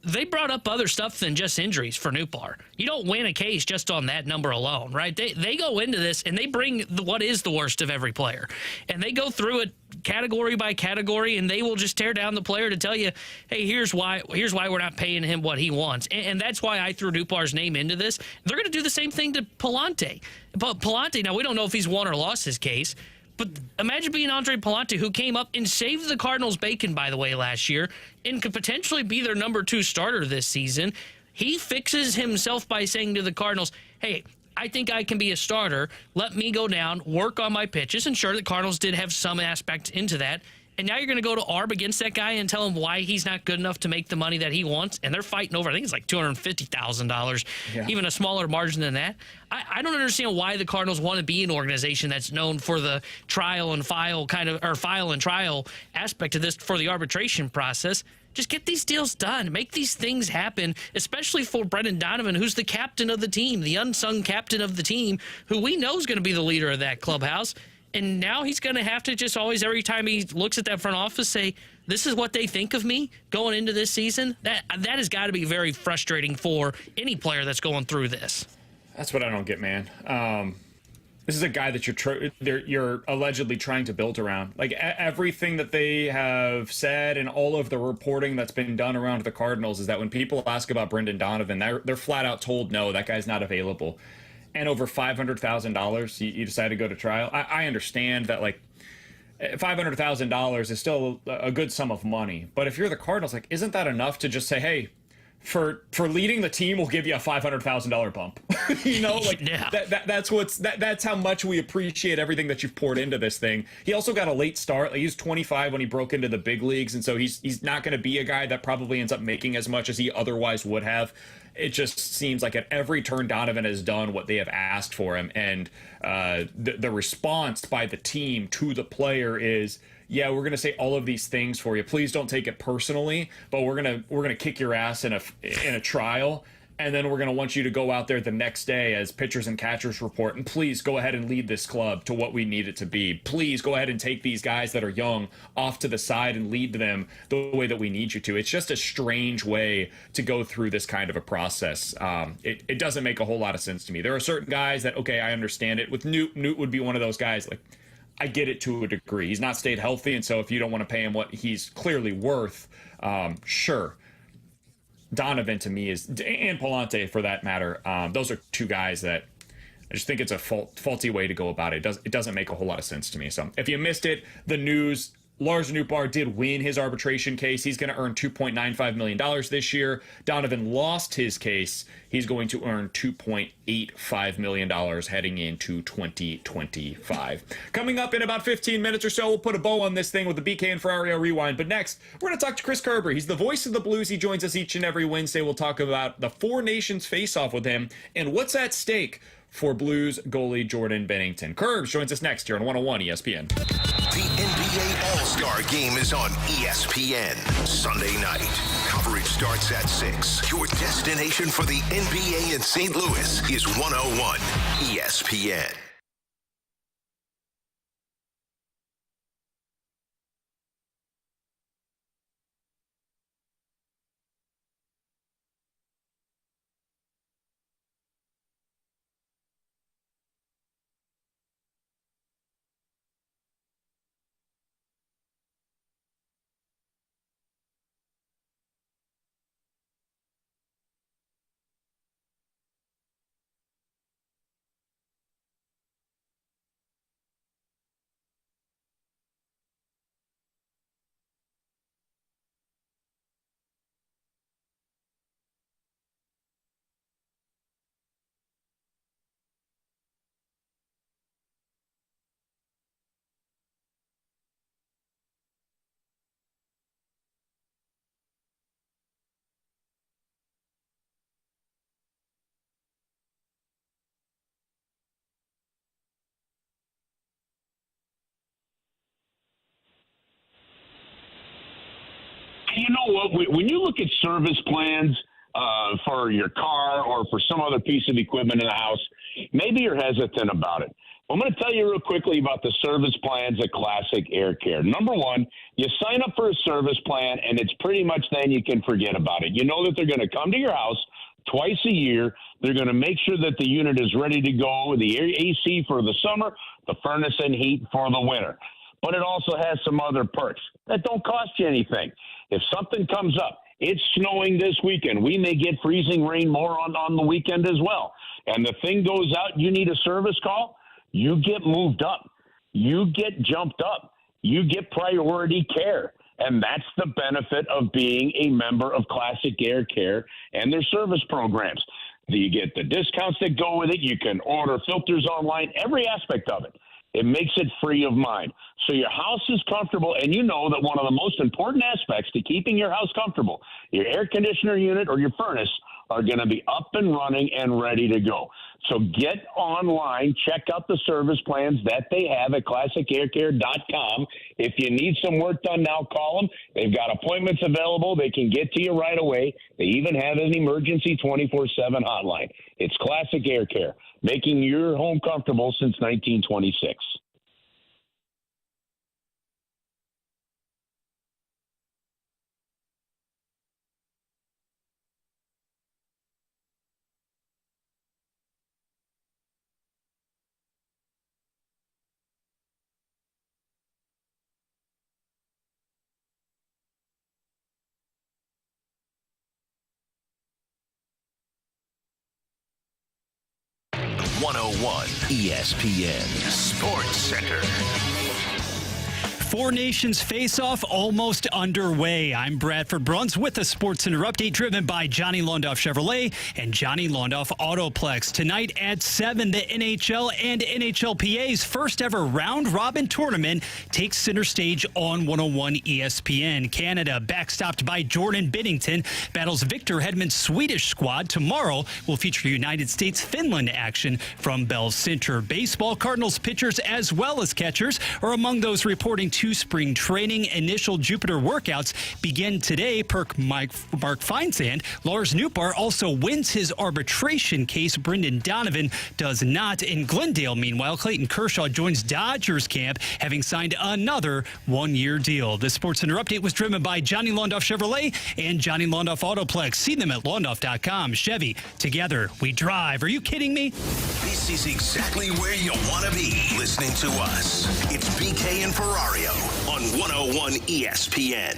they brought up other stuff than just injuries for Noot. You don't win a case just on that number alone, right? They go into this and they bring what is the worst of every player. And they go through it category by category, and they will just tear down the player to tell you, hey, here's why we're not paying him what he wants. And that's why I threw Noot's name into this. They're going to do the same thing to Pallante. But Pallante, now we don't know if he's won or lost his case, but imagine being Andre Pallante, who came up and saved the Cardinals bacon, by the way, last year, and could potentially be their number 2 starter this season. He fixes himself by saying to the Cardinals, hey, I think I can be a starter. Let me go down, work on my pitches. And sure, the Cardinals did have some aspect into that. And now you're going to go to ARB against that guy and tell him why he's not good enough to make the money that he wants. And they're fighting over, I think it's like $250,000, even a smaller margin than that. I don't understand why the Cardinals want to be an organization that's known for the trial and file file and trial aspect of this for the arbitration process. Just get these deals done. Make these things happen, especially for Brendan Donovan, who's the captain of the team, the unsung captain of the team, who we know is going to be the leader of that clubhouse. And now he's going to have to just always, every time he looks at that front office, say, this is what they think of me going into this season. That has got to be very frustrating for any player that's going through this. That's what I don't get, man. This is a guy that you're allegedly trying to build around. Like everything that they have said and all of the reporting that's been done around the Cardinals is that when people ask about Brendan Donovan, they're flat out told, no, that guy's not available. And over $500,000, you decide to go to trial. I understand that, like, $500,000 is still a good sum of money. But if you're the Cardinals, like, isn't that enough to just say, hey, for leading the team, we'll give you a $500,000 bump? You know, like yeah. that's how much we appreciate everything that you've poured into this thing. He also got a late start. Like, he was 25 when he broke into the big leagues, and so he's not going to be a guy that probably ends up making as much as he otherwise would have. It just seems like at every turn Donovan has done what they have asked for him, and the response by the team to the player is, yeah, we're gonna say all of these things for you. Please don't take it personally, but we're gonna kick your ass in a trial, and then we're gonna want you to go out there the next day as pitchers and catchers report, and please go ahead and lead this club to what we need it to be. Please go ahead and take these guys that are young off to the side and lead them the way that we need you to. It's just a strange way to go through this kind of a process. It doesn't make a whole lot of sense to me. There are certain guys that, okay, I understand it. With Noot would be one of those guys, like, I get it to a degree. He's not stayed healthy, and so if you don't want to pay him what he's clearly worth, sure. Donovan to me is, and Pallante for that matter, those are two guys that I just think it's a faulty way to go about it. It doesn't make a whole lot of sense to me. So if you missed it, the news, Lars Noot did win his arbitration case. He's going to earn $2.95 million this year. Donovan lost his case. He's going to earn $2.85 million heading into 2025. Coming up in about 15 minutes or so, we'll put a bow on this thing with the BK and Ferrario Rewind. But next, we're going to talk to Chris Kerber. He's the voice of the Blues. He joins us each and every Wednesday. We'll talk about the Four Nations face-off with him and what's at stake for Blues goalie Jordan Binnington. Kerbs joins us next here on 101 ESPN. The NBA All-Star Game is on ESPN Sunday night. Coverage starts at 6. Your destination for the NBA in St. Louis is 101 ESPN. you know what? When you look at service plans for your car or for some other piece of equipment in the house, maybe you're hesitant about it. I'm going to tell you real quickly about the service plans at Classic Air Care. Number one, you sign up for a service plan, and it's pretty much then you can forget about it. You know that they're going to come to your house twice a year. They're going to make sure that the unit is ready to go, the AC for the summer, the furnace and heat for the winter. But it also has some other perks that don't cost you anything. If something comes up, it's snowing this weekend, we may get freezing rain more on the weekend as well, and the thing goes out, you need a service call, you get moved up. You get jumped up. You get priority care. And that's the benefit of being a member of Classic Air Care and their service programs. You get the discounts that go with it. You can order filters online, every aspect of it. It makes it free of mind. So your house is comfortable, and you know that one of the most important aspects to keeping your house comfortable, your air conditioner unit or your furnace, are going to be up and running and ready to go. So get online, check out the service plans that they have at ClassicAirCare.com. If you need some work done now, call them. They've got appointments available. They can get to you right away. They even have an emergency 24/7 hotline. It's Classic Air Care, making your home comfortable since 1926. ESPN Sports Center. Four Nations face-off almost underway. I'm Bradford Bruns with a Sports Center update driven by Johnny Londoff Chevrolet and Johnny Londoff Autoplex. Tonight at 7, the NHL and NHLPA's first ever round-robin tournament takes center stage on 101 ESPN. Canada, backstopped by Jordan Binnington, battles Victor Hedman's Swedish squad. Tomorrow will feature United States-Finland action from Bell Center. Baseball, Cardinals pitchers as well as catchers are among those reporting to spring training. Initial Jupiter workouts begin today. Mark Feinsand. Lars Noot also wins his arbitration case. Brendan Donovan does not. In Glendale, meanwhile, Clayton Kershaw joins Dodgers camp, having signed another one-year deal. The Sports Center update was driven by Johnny Londoff Chevrolet and Johnny Londoff Autoplex. See them at Londoff.com. Chevy, together we drive. Are you kidding me? This is exactly where you want to be, listening to us. It's BK and Ferrario on 101 ESPN.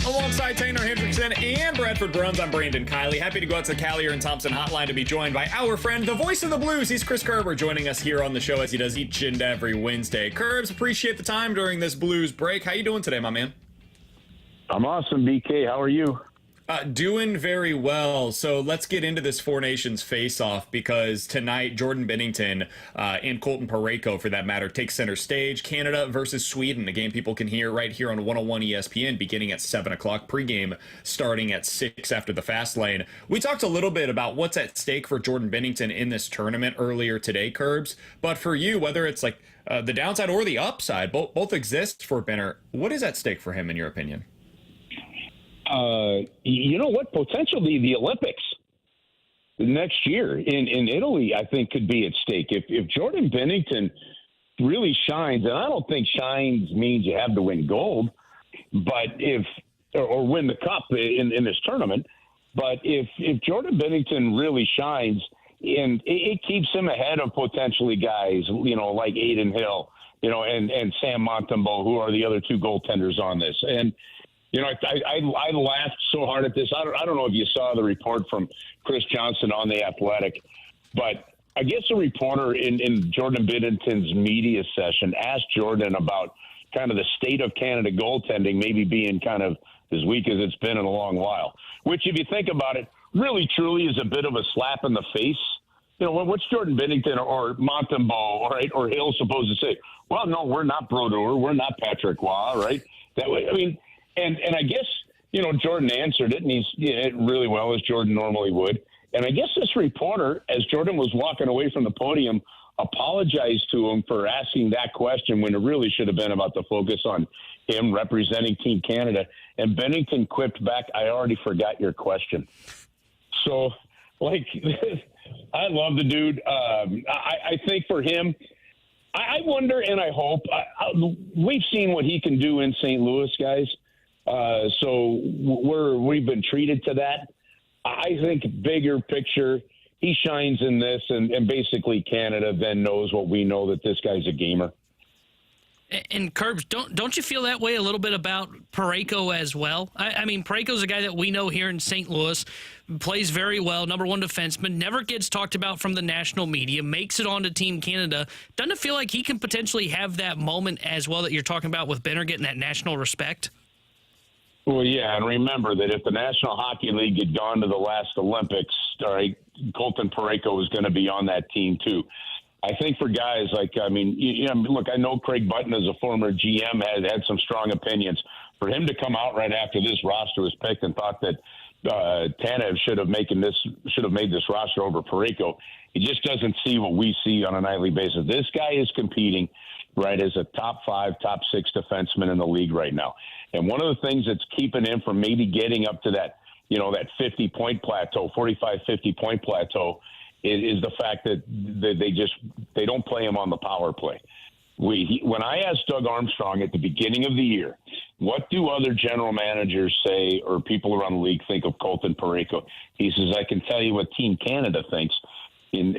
Alongside Tanner Hendrickson and Bradford Bruns, I'm Brandon Kiley. Happy to go out to the Callier and Thompson hotline to be joined by our friend, the voice of the Blues. He's Chris Kerber, joining us here on the show as he does each and every Wednesday. Kerbs, appreciate the time during this Blues break. How you doing today, my man? I'm awesome, BK. How are you? Doing very well. So let's get into this Four Nations face-off, because tonight Jordan Binnington and Colton Parayko, for that matter, take center stage. Canada versus Sweden, a game people can hear right here on 101 ESPN beginning at 7 o'clock, pregame starting at 6 after the fast lane. We talked a little bit about what's at stake for Jordan Binnington in this tournament earlier today, Kerbs. But for you, whether it's like the downside or the upside, both exist for Binner. What is at stake for him, in your opinion? You know what? Potentially the Olympics next year in Italy, I think, could be at stake. If Jordan Binnington really shines, and I don't think shines means you have to win gold, but or win the cup in this tournament, but if Jordan Binnington really shines, and it keeps him ahead of potentially guys, like Aiden Hill, and Sam Montembeault, who are the other two goaltenders on this. And I laughed so hard at this. I don't know if you saw the report from Chris Johnson on The Athletic, but I guess a reporter in Jordan Binnington's media session asked Jordan about kind of the state of Canada goaltending maybe being kind of as weak as it's been in a long while, which, if you think about it, really truly is a bbit of a slap in the face. What's Jordan Binnington or Montembeault or Hill supposed to say? Well, no, we're not Brodeur. We're not Patrick Waugh, right? That way, I mean, and I guess Jordan answered it, and he's it really well, as Jordan normally would. And I guess this reporter, as Jordan was walking away from the podium, apologized to him for asking that question when it really should have been about the focus on him representing Team Canada. And Binnington quipped back, "I already forgot your question." So, I love the dude. I think for him, I wonder and I hope. We've seen what he can do in St. Louis, guys. So we've been treated to that. I think bigger picture, he shines in this, and basically Canada then knows what we know, that this guy's a gamer. And Kerbs, don't you feel that way a little bit about Parayko as well? I mean, Parayko's a guy that we know here in St. Louis, plays very well, number one defenseman, never gets talked about from the national media, makes it onto Team Canada. Doesn't it feel like he can potentially have that moment as well that you're talking about with Benner getting that national respect? Well, yeah, and remember that if the National Hockey League had gone to the last Olympics, all right, Colton Parayko was going to be on that team too. I think for guys like, look, I know Craig Button as a former GM had some strong opinions. For him to come out right after this roster was picked and thought that Tanev should have made this roster over Parayko, he just doesn't see what we see on a nightly basis. This guy is competing, right, as a top 5, top 6 defenseman in the league right now. And one of the things that's keeping him from maybe getting up to that, that 50-point plateau, 45, 50-point plateau, is the fact that they don't play him on the power play. When I asked Doug Armstrong at the beginning of the year, what do other general managers say or people around the league think of Colton Parayko? He says, I can tell you what Team Canada thinks, and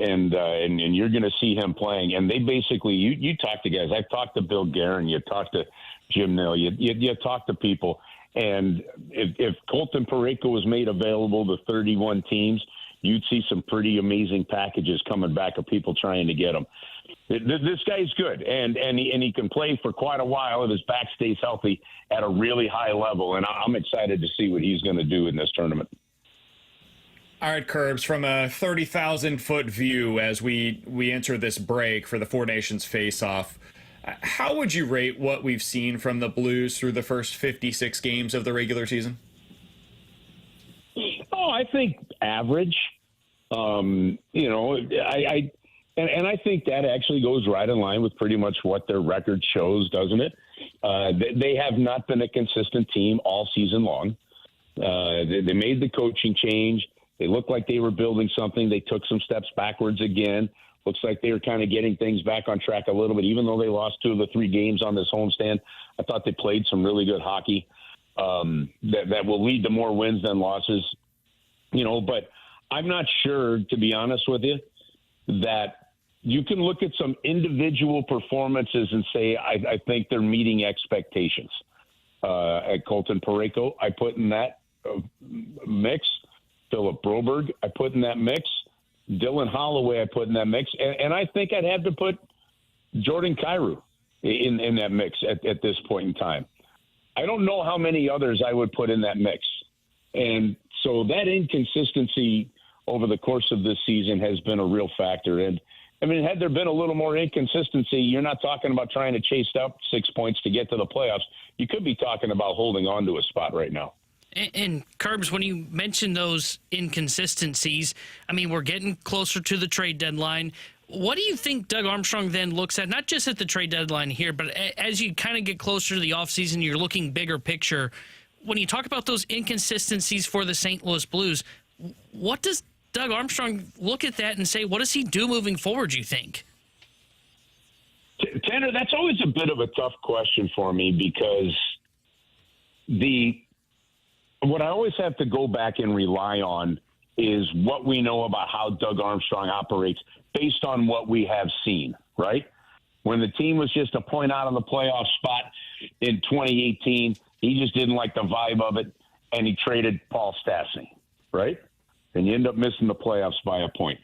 you're going to see him playing. And they basically, you talk to guys. I've talked to Bill Guerin, you talk to Jim Nill, you talk to people. And if Colton Parayko was made available to 31 teams, you'd see some pretty amazing packages coming back of people trying to get him. This guy's good, and he can play for quite a while if his back stays healthy at a really high level, and I'm excited to see what he's going to do in this tournament. All right, Kerbs, from a 30,000-foot view as we enter this break for the Four Nations face-off, how would you rate what we've seen from the Blues through the first 56 games of the regular season? Oh, I think average. I think that actually goes right in line with pretty much what their record shows, doesn't it? They have not been a consistent team all season long. They made the coaching change. They looked like they were building something. They took some steps backwards again. Looks like they were kind of getting things back on track a little bit, even though they lost 2 of the 3 games on this homestand. I thought they played some really good hockey that will lead to more wins than losses. But I'm not sure, to be honest with you, that you can look at some individual performances and say, I think they're meeting expectations. At Colton Parayko, I put in that mix. Philip Broberg, I put in that mix. Dylan Holloway, I put in that mix. And I think I'd have to put Jordan Kyrou in that mix at this point in time. I don't know how many others I would put in that mix. And so that inconsistency over the course of this season has been a real factor. And, had there been a little more inconsistency, you're not talking about trying to chase up 6 points to get to the playoffs. You could be talking about holding on to a spot right now. And Kerbs, when you mention those inconsistencies, we're getting closer to the trade deadline. What do you think Doug Armstrong then looks at, not just at the trade deadline here, but as you kind of get closer to the offseason, you're looking bigger picture. When you talk about those inconsistencies for the St. Louis Blues, what does Doug Armstrong look at that and say, what does he do moving forward, you think? Tanner, that's always a bit of a tough question for me because what I always have to go back and rely on is what we know about how Doug Armstrong operates based on what we have seen, right? When the team was just a point out of the playoff spot in 2018, he just didn't like the vibe of it, and he traded Paul Stastny, right? And you end up missing the playoffs by a point,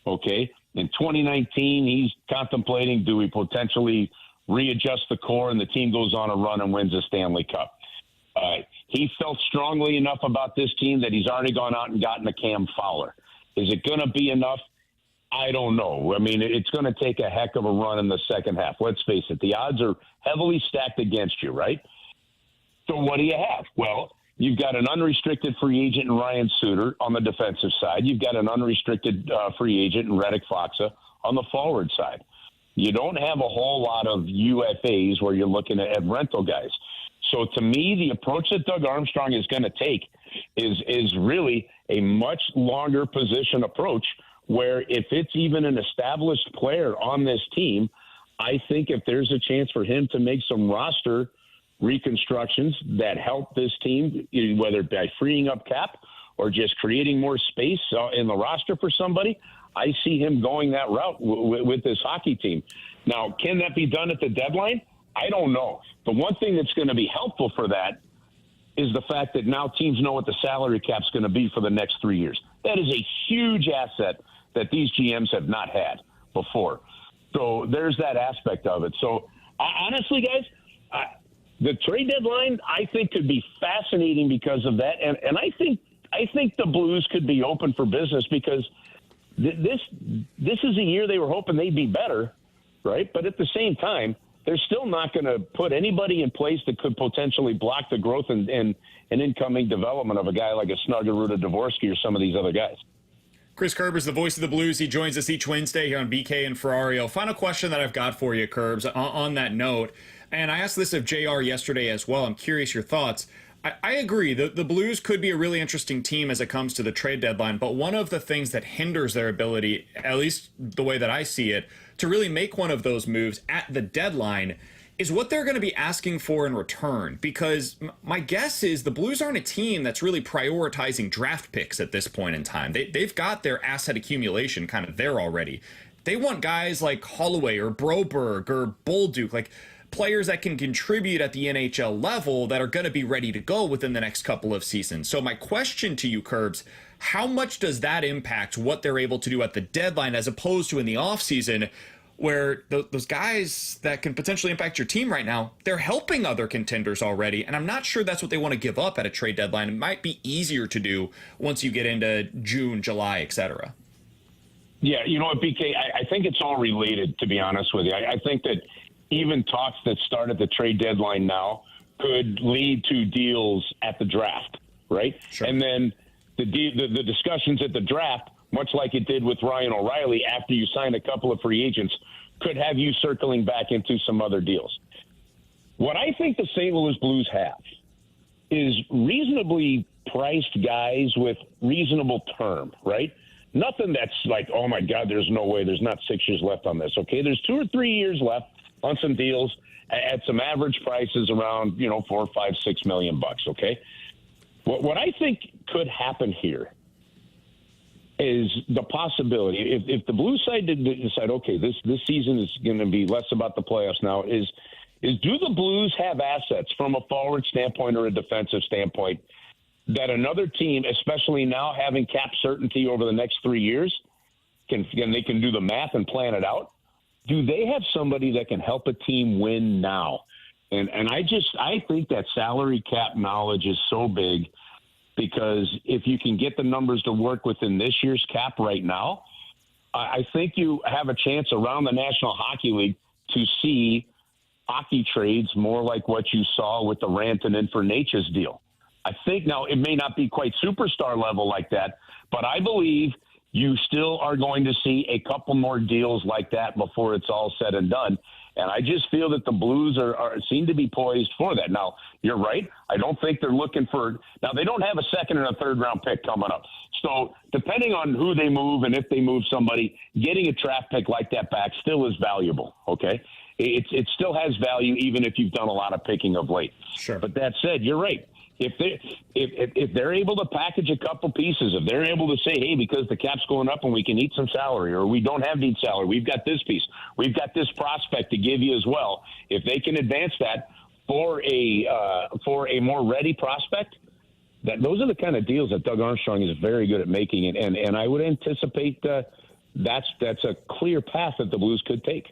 okay? In 2019, he's contemplating, do we potentially readjust the core, and the team goes on a run and wins a Stanley Cup. He felt strongly enough about this team that he's already gone out and gotten a Cam Fowler. Is it going to be enough? I don't know. It's going to take a heck of a run in the second half. Let's face it. The odds are heavily stacked against you, right? So what do you have? Well, You've got an unrestricted free agent in Ryan Suter on the defensive side. You've got an unrestricted free agent in Reddick Foxa on the forward side. You don't have a whole lot of UFAs where you're looking at rental guys. So to me, the approach that Doug Armstrong is going to take is really a much longer position approach, where if it's even an established player on this team, I think if there's a chance for him to make some roster reconstructions that help this team, whether by freeing up cap or just creating more space in the roster for somebody, I see him going that route with this hockey team. Now, can that be done at the deadline? I don't know. The one thing that's going to be helpful for that is the fact that now teams know what the salary cap's going to be for the next 3 years. That is a huge asset that these GMs have not had before. So there's that aspect of it. So honestly, guys, the trade deadline, I think, could be fascinating because of that. And I think the Blues could be open for business because this is a year they were hoping they'd be better, right? But at the same time, they're still not going to put anybody in place that could potentially block the growth and incoming development of a guy like a Snuggerud, Dvorsky, or some of these other guys. Chris Kerber is the voice of the Blues. He joins us each Wednesday here on BK and Ferrario. Final question that I've got for you, Kerbs, on that note. And I asked this of JR yesterday as well. I'm curious your thoughts. I agree. The Blues could be a really interesting team as it comes to the trade deadline, but one of the things that hinders their ability, at least the way that I see it, to really make one of those moves at the deadline is what they're going to be asking for in return. Because my guess is the Blues aren't a team that's really prioritizing draft picks at this point in time. They've got their asset accumulation kind of there already. They want guys like Holloway or Broberg or Bolduc, like players that can contribute at the NHL level that are going to be ready to go within the next couple of seasons. So my question to you, Kerbs, how much does that impact what they're able to do at the deadline as opposed to in the offseason, where those guys that can potentially impact your team right now, they're helping other contenders already, and I'm not sure that's what they want to give up at a trade deadline. It might be easier to do once you get into June, July, etc. Yeah, you know what, BK, I think it's all related, to be honest with you. I think that even talks that start at the trade deadline now could lead to deals at the draft, right? Sure. And then the discussions at the draft, much like it did with Ryan O'Reilly after you sign a couple of free agents, could have you circling back into some other deals. What I think the St. Louis Blues have is reasonably priced guys with reasonable term, right? Nothing that's like, oh, my God, there's no way. There's not 6 years left on this, okay? There's 2 or 3 years left on some deals at some average prices around, $4, $5, $6 million, okay? What I think could happen here is the possibility, if the Blues side did decide, okay, this season is going to be less about the playoffs now, is do the Blues have assets from a forward standpoint or a defensive standpoint that another team, especially now having cap certainty over the next 3 years, they can do the math and plan it out? Do they have somebody that can help a team win now? And I think that salary cap knowledge is so big, because if you can get the numbers to work within this year's cap right now, I think you have a chance around the National Hockey League to see hockey trades more like what you saw with the Rantanen for Nature's deal. I think now it may not be quite superstar level like that, but I believe you still are going to see a couple more deals like that before it's all said and done. And I just feel that the Blues seem to be poised for that. Now, you're right. I don't think they're looking for – now, they don't have a second and a third-round pick coming up. So depending on who they move and if they move somebody, getting a draft pick like that back still is valuable, okay? It still has value even if you've done a lot of picking of late. Sure. But that said, you're right. If they're able to package a couple pieces, if they're able to say, hey, because the cap's going up and we can eat some salary, or we don't have need salary, we've got this piece, we've got this prospect to give you as well. If they can advance that for a more ready prospect, those are the kind of deals that Doug Armstrong is very good at making, and I would anticipate that's a clear path that the Blues could take.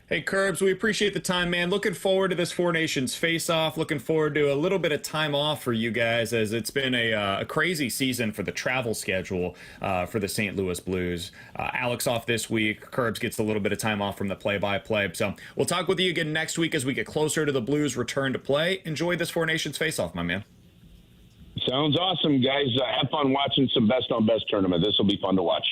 Hey, Kerbs, we appreciate the time, man. Looking forward to this Four Nations face-off. Looking forward to a little bit of time off for you guys, as it's been a crazy season for the travel schedule for the St. Louis Blues. Alex off this week. Kerbs gets a little bit of time off from the play-by-play. So we'll talk with you again next week as we get closer to the Blues' return to play. Enjoy this Four Nations face-off, my man. Sounds awesome, guys. Have fun watching some best on best tournament. This will be fun to watch.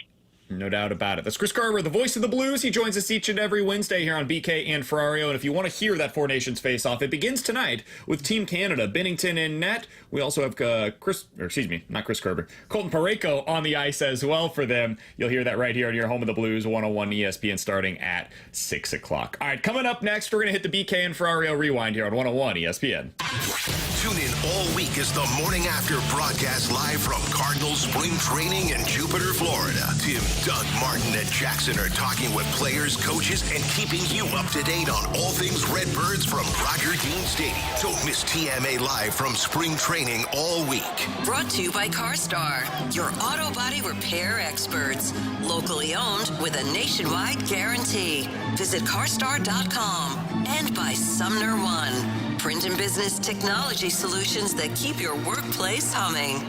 No doubt about it. That's Chris Kerber, the voice of the Blues. He joins us each and every Wednesday here on BK and Ferrario. And if you want to hear that Four Nations face-off, it begins tonight with Team Canada, Binnington in net. We also have not Chris Kerber, Colton Parayko on the ice as well for them. You'll hear that right here on your home of the Blues, 101 ESPN, starting at 6 o'clock. All right, coming up next, we're going to hit the BK and Ferrario Rewind here on 101 ESPN. Tune in all week as the Morning After broadcast live from Cardinals spring training in Jupiter, Florida. Tim, Doug, Martin, and Jackson are talking with players, coaches, and keeping you up to date on all things Redbirds from Roger Dean Stadium. Don't miss TMA live from spring training all week. Brought to you by CarStar, your auto body repair experts. Locally owned with a nationwide guarantee. Visit carstar.com and by Sumner One. Print and business technology solutions that keep your workplace humming.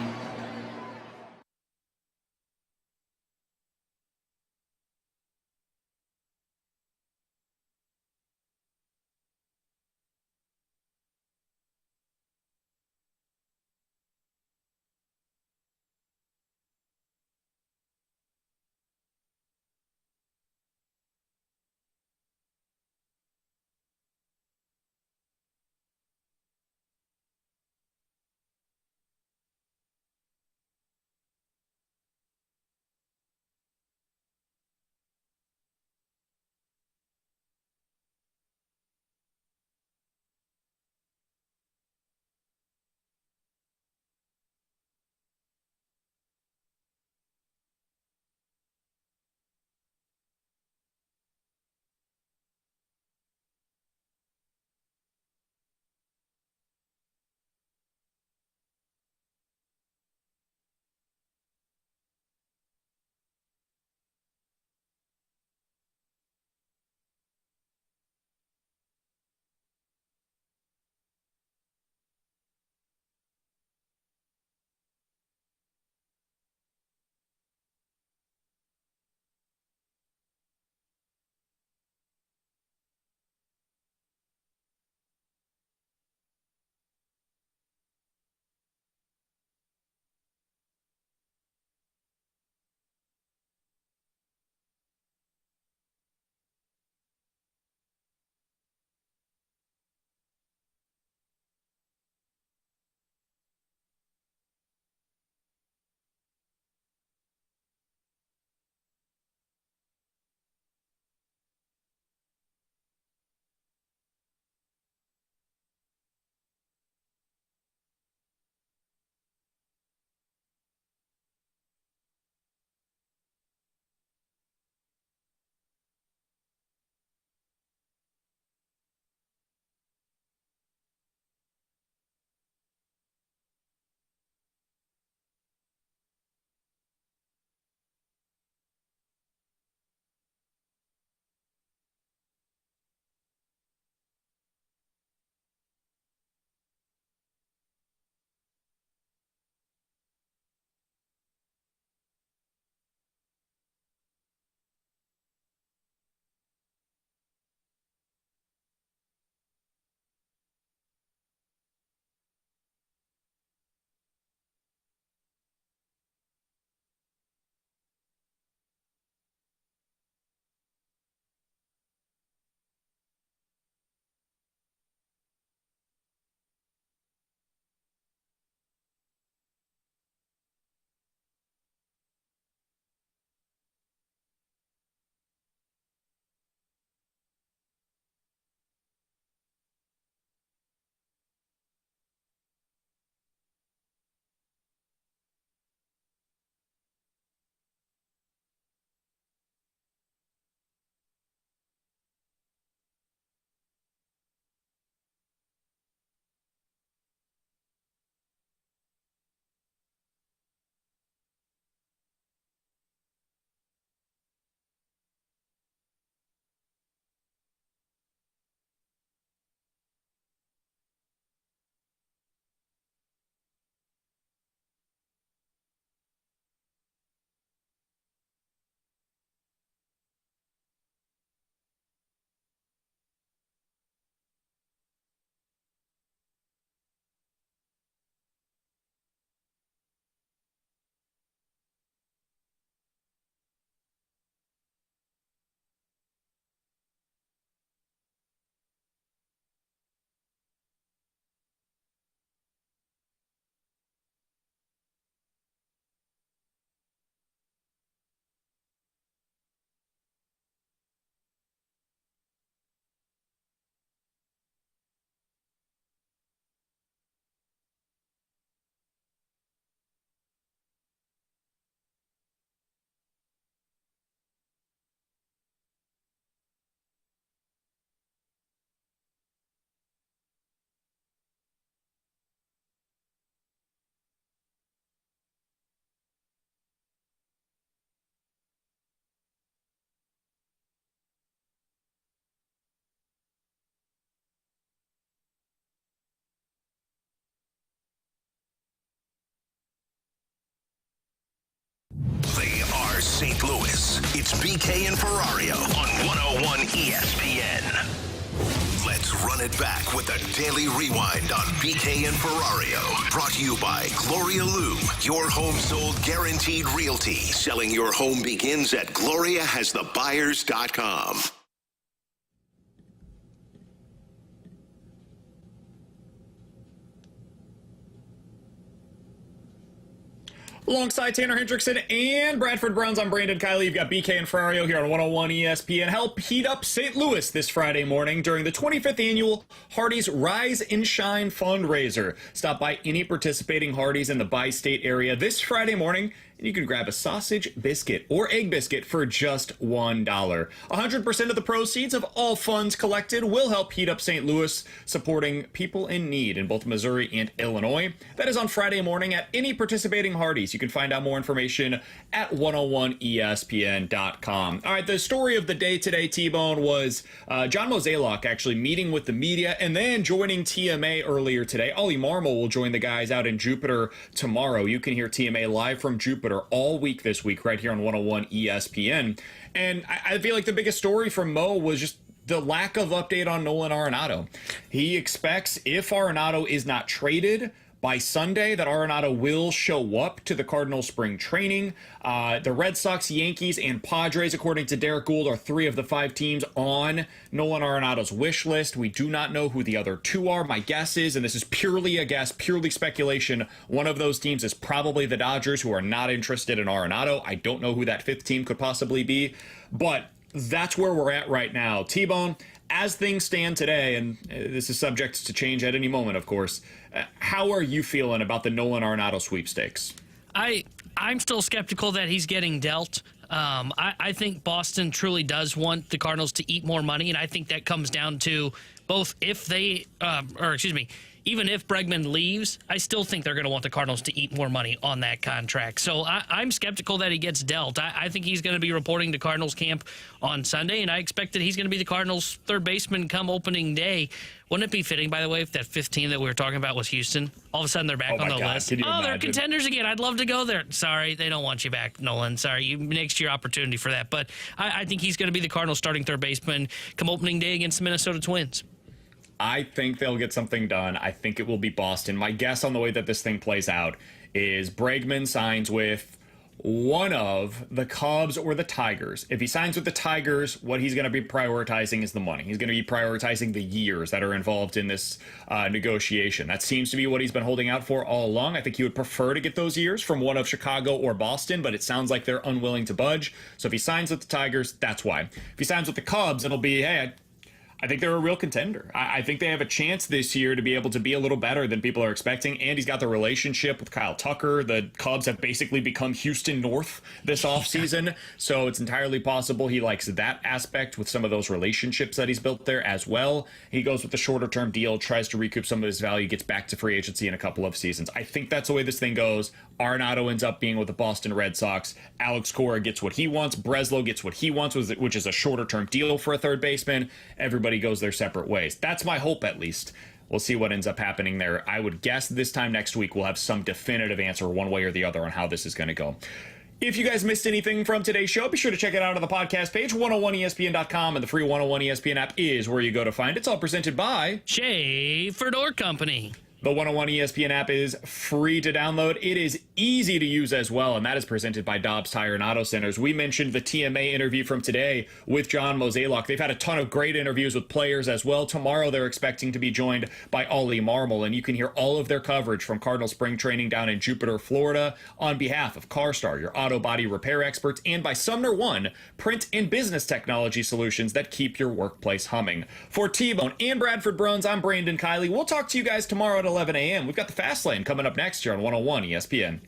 It's BK and Ferrario on 101 ESPN. Let's run it back with a daily rewind on BK and Ferrario. Brought to you by Gloria Lou, your home sold guaranteed realty. Selling your home begins at GloriaHasTheBuyers.com. Alongside Tanner Hendrickson and Bradford Browns, I'm Brandon Kiley. You've got BK and Ferrario here on 101 ESPN. Help heat up St. Louis this Friday morning during the 25th annual Hardee's Rise and Shine fundraiser. Stop by any participating Hardee's in the bi-state area this Friday morning, and you can grab a sausage biscuit or egg biscuit for just $1. 100% of the proceeds of all funds collected will help heat up St. Louis, supporting people in need in both Missouri and Illinois. That is on Friday morning at any participating Hardee's. You can find out more information at 101ESPN.com. All right, the story of the day today, T-Bone, was John Mozeliak actually meeting with the media and then joining TMA earlier today. Ollie Marmol will join the guys out in Jupiter tomorrow. You can hear TMA live from Jupiter all week this week right here on 101 ESPN. And I feel like the biggest story from Mo was just the lack of update on Nolan Arenado. He expects if Arenado is not traded by Sunday, that Arenado will show up to the Cardinals spring training. The Red Sox, Yankees, and Padres, according to Derek Gould, are 3 of the 5 teams on Nolan Arenado's wish list. We do not know who the other 2 are. My guess is, and this is purely a guess, purely speculation, one of those teams is probably the Dodgers, who are not interested in Arenado. I don't know who that 5th team could possibly be, but that's where we're at right now. T-Bone, as things stand today, and this is subject to change at any moment, of course, how are you feeling about the Nolan Arenado sweepstakes? I'm still skeptical that he's getting dealt. I think Boston truly does want the Cardinals to eat more money, and I think that comes down to both if they, even if Bregman leaves, I still think they're going to want the Cardinals to eat more money on that contract. So I'm skeptical that he gets dealt. I think he's going to be reporting to Cardinals camp on Sunday, and I expect that he's going to be the Cardinals' third baseman come opening day. Wouldn't it be fitting, by the way, if that 5th team that we were talking about was Houston? All of a sudden, they're back on the list. They're contenders again. I'd love to go there. Sorry, they don't want you back, Nolan. Sorry, next year opportunity for that. But I think he's going to be the Cardinals' starting third baseman come opening day against the Minnesota Twins. I think they'll get something done. I think it will be Boston. My guess on the way that this thing plays out is Bregman signs with one of the Cubs or the Tigers. If he signs with the Tigers, what he's going to be prioritizing is the money. He's going to be prioritizing the years that are involved in this negotiation. That seems to be what he's been holding out for all along. I think he would prefer to get those years from one of Chicago or Boston, but it sounds like they're unwilling to budge. So if he signs with the Tigers, that's why. If he signs with the Cubs, it'll be, hey, I think they're a real contender. I think they have a chance this year to be able to be a little better than people are expecting. And he's got the relationship with Kyle Tucker. The Cubs have basically become Houston North this offseason. So it's entirely possible he likes that aspect with some of those relationships that he's built there as well. He goes with the shorter term deal, tries to recoup some of his value, gets back to free agency in a couple of seasons. I think that's the way this thing goes. Arenado ends up being with the Boston Red Sox. Alex Cora gets what he wants. Breslow gets what he wants, which is a shorter term deal for a third baseman. Everybody goes their separate ways. That's my hope, at least. We'll see what ends up happening there. I would guess this time next week we'll have some definitive answer one way or the other on how this is going to go. If you guys missed anything from today's show, be sure to check it out on the podcast page, 101ESPN.com, and the free 101 ESPN app is where you go to find it. It's all presented by Schaefer Door Company. The 101 ESPN app is free to download. It is easy to use as well, and that is presented by Dobbs Tire and Auto Centers. We mentioned the TMA interview from today with John Mozeliak. They've had a ton of great interviews with players as well. Tomorrow, they're expecting to be joined by Ollie Marmol, and you can hear all of their coverage from Cardinal spring training down in Jupiter, Florida, on behalf of CarStar, your auto body repair experts, and by Sumner One, print and business technology solutions that keep your workplace humming. For T-Bone and Bradford Bruns, I'm Brandon Kiley. We'll talk to you guys tomorrow at 11 a.m. We've got the Fast Lane coming up next year on 101 ESPN.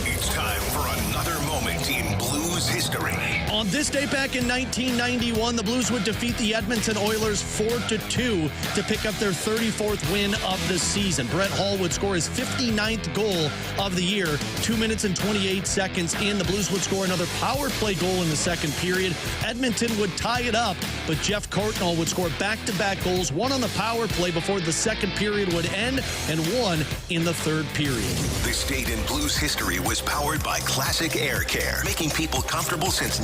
It's time for another moment in Blues history. On this day back in 1991, the Blues would defeat the Edmonton Oilers 4-2 to pick up their 34th win of the season. Brett Hull would score his 59th goal of the year, 2 minutes and 28 seconds, and the Blues would score another power play goal in the second period. Edmonton would tie it up, but Jeff Courtnall would score back-to-back goals, one on the power play before the second period would end, and one in the third period. This date in Blues history was powered by Classic Air Care, making people comfortable since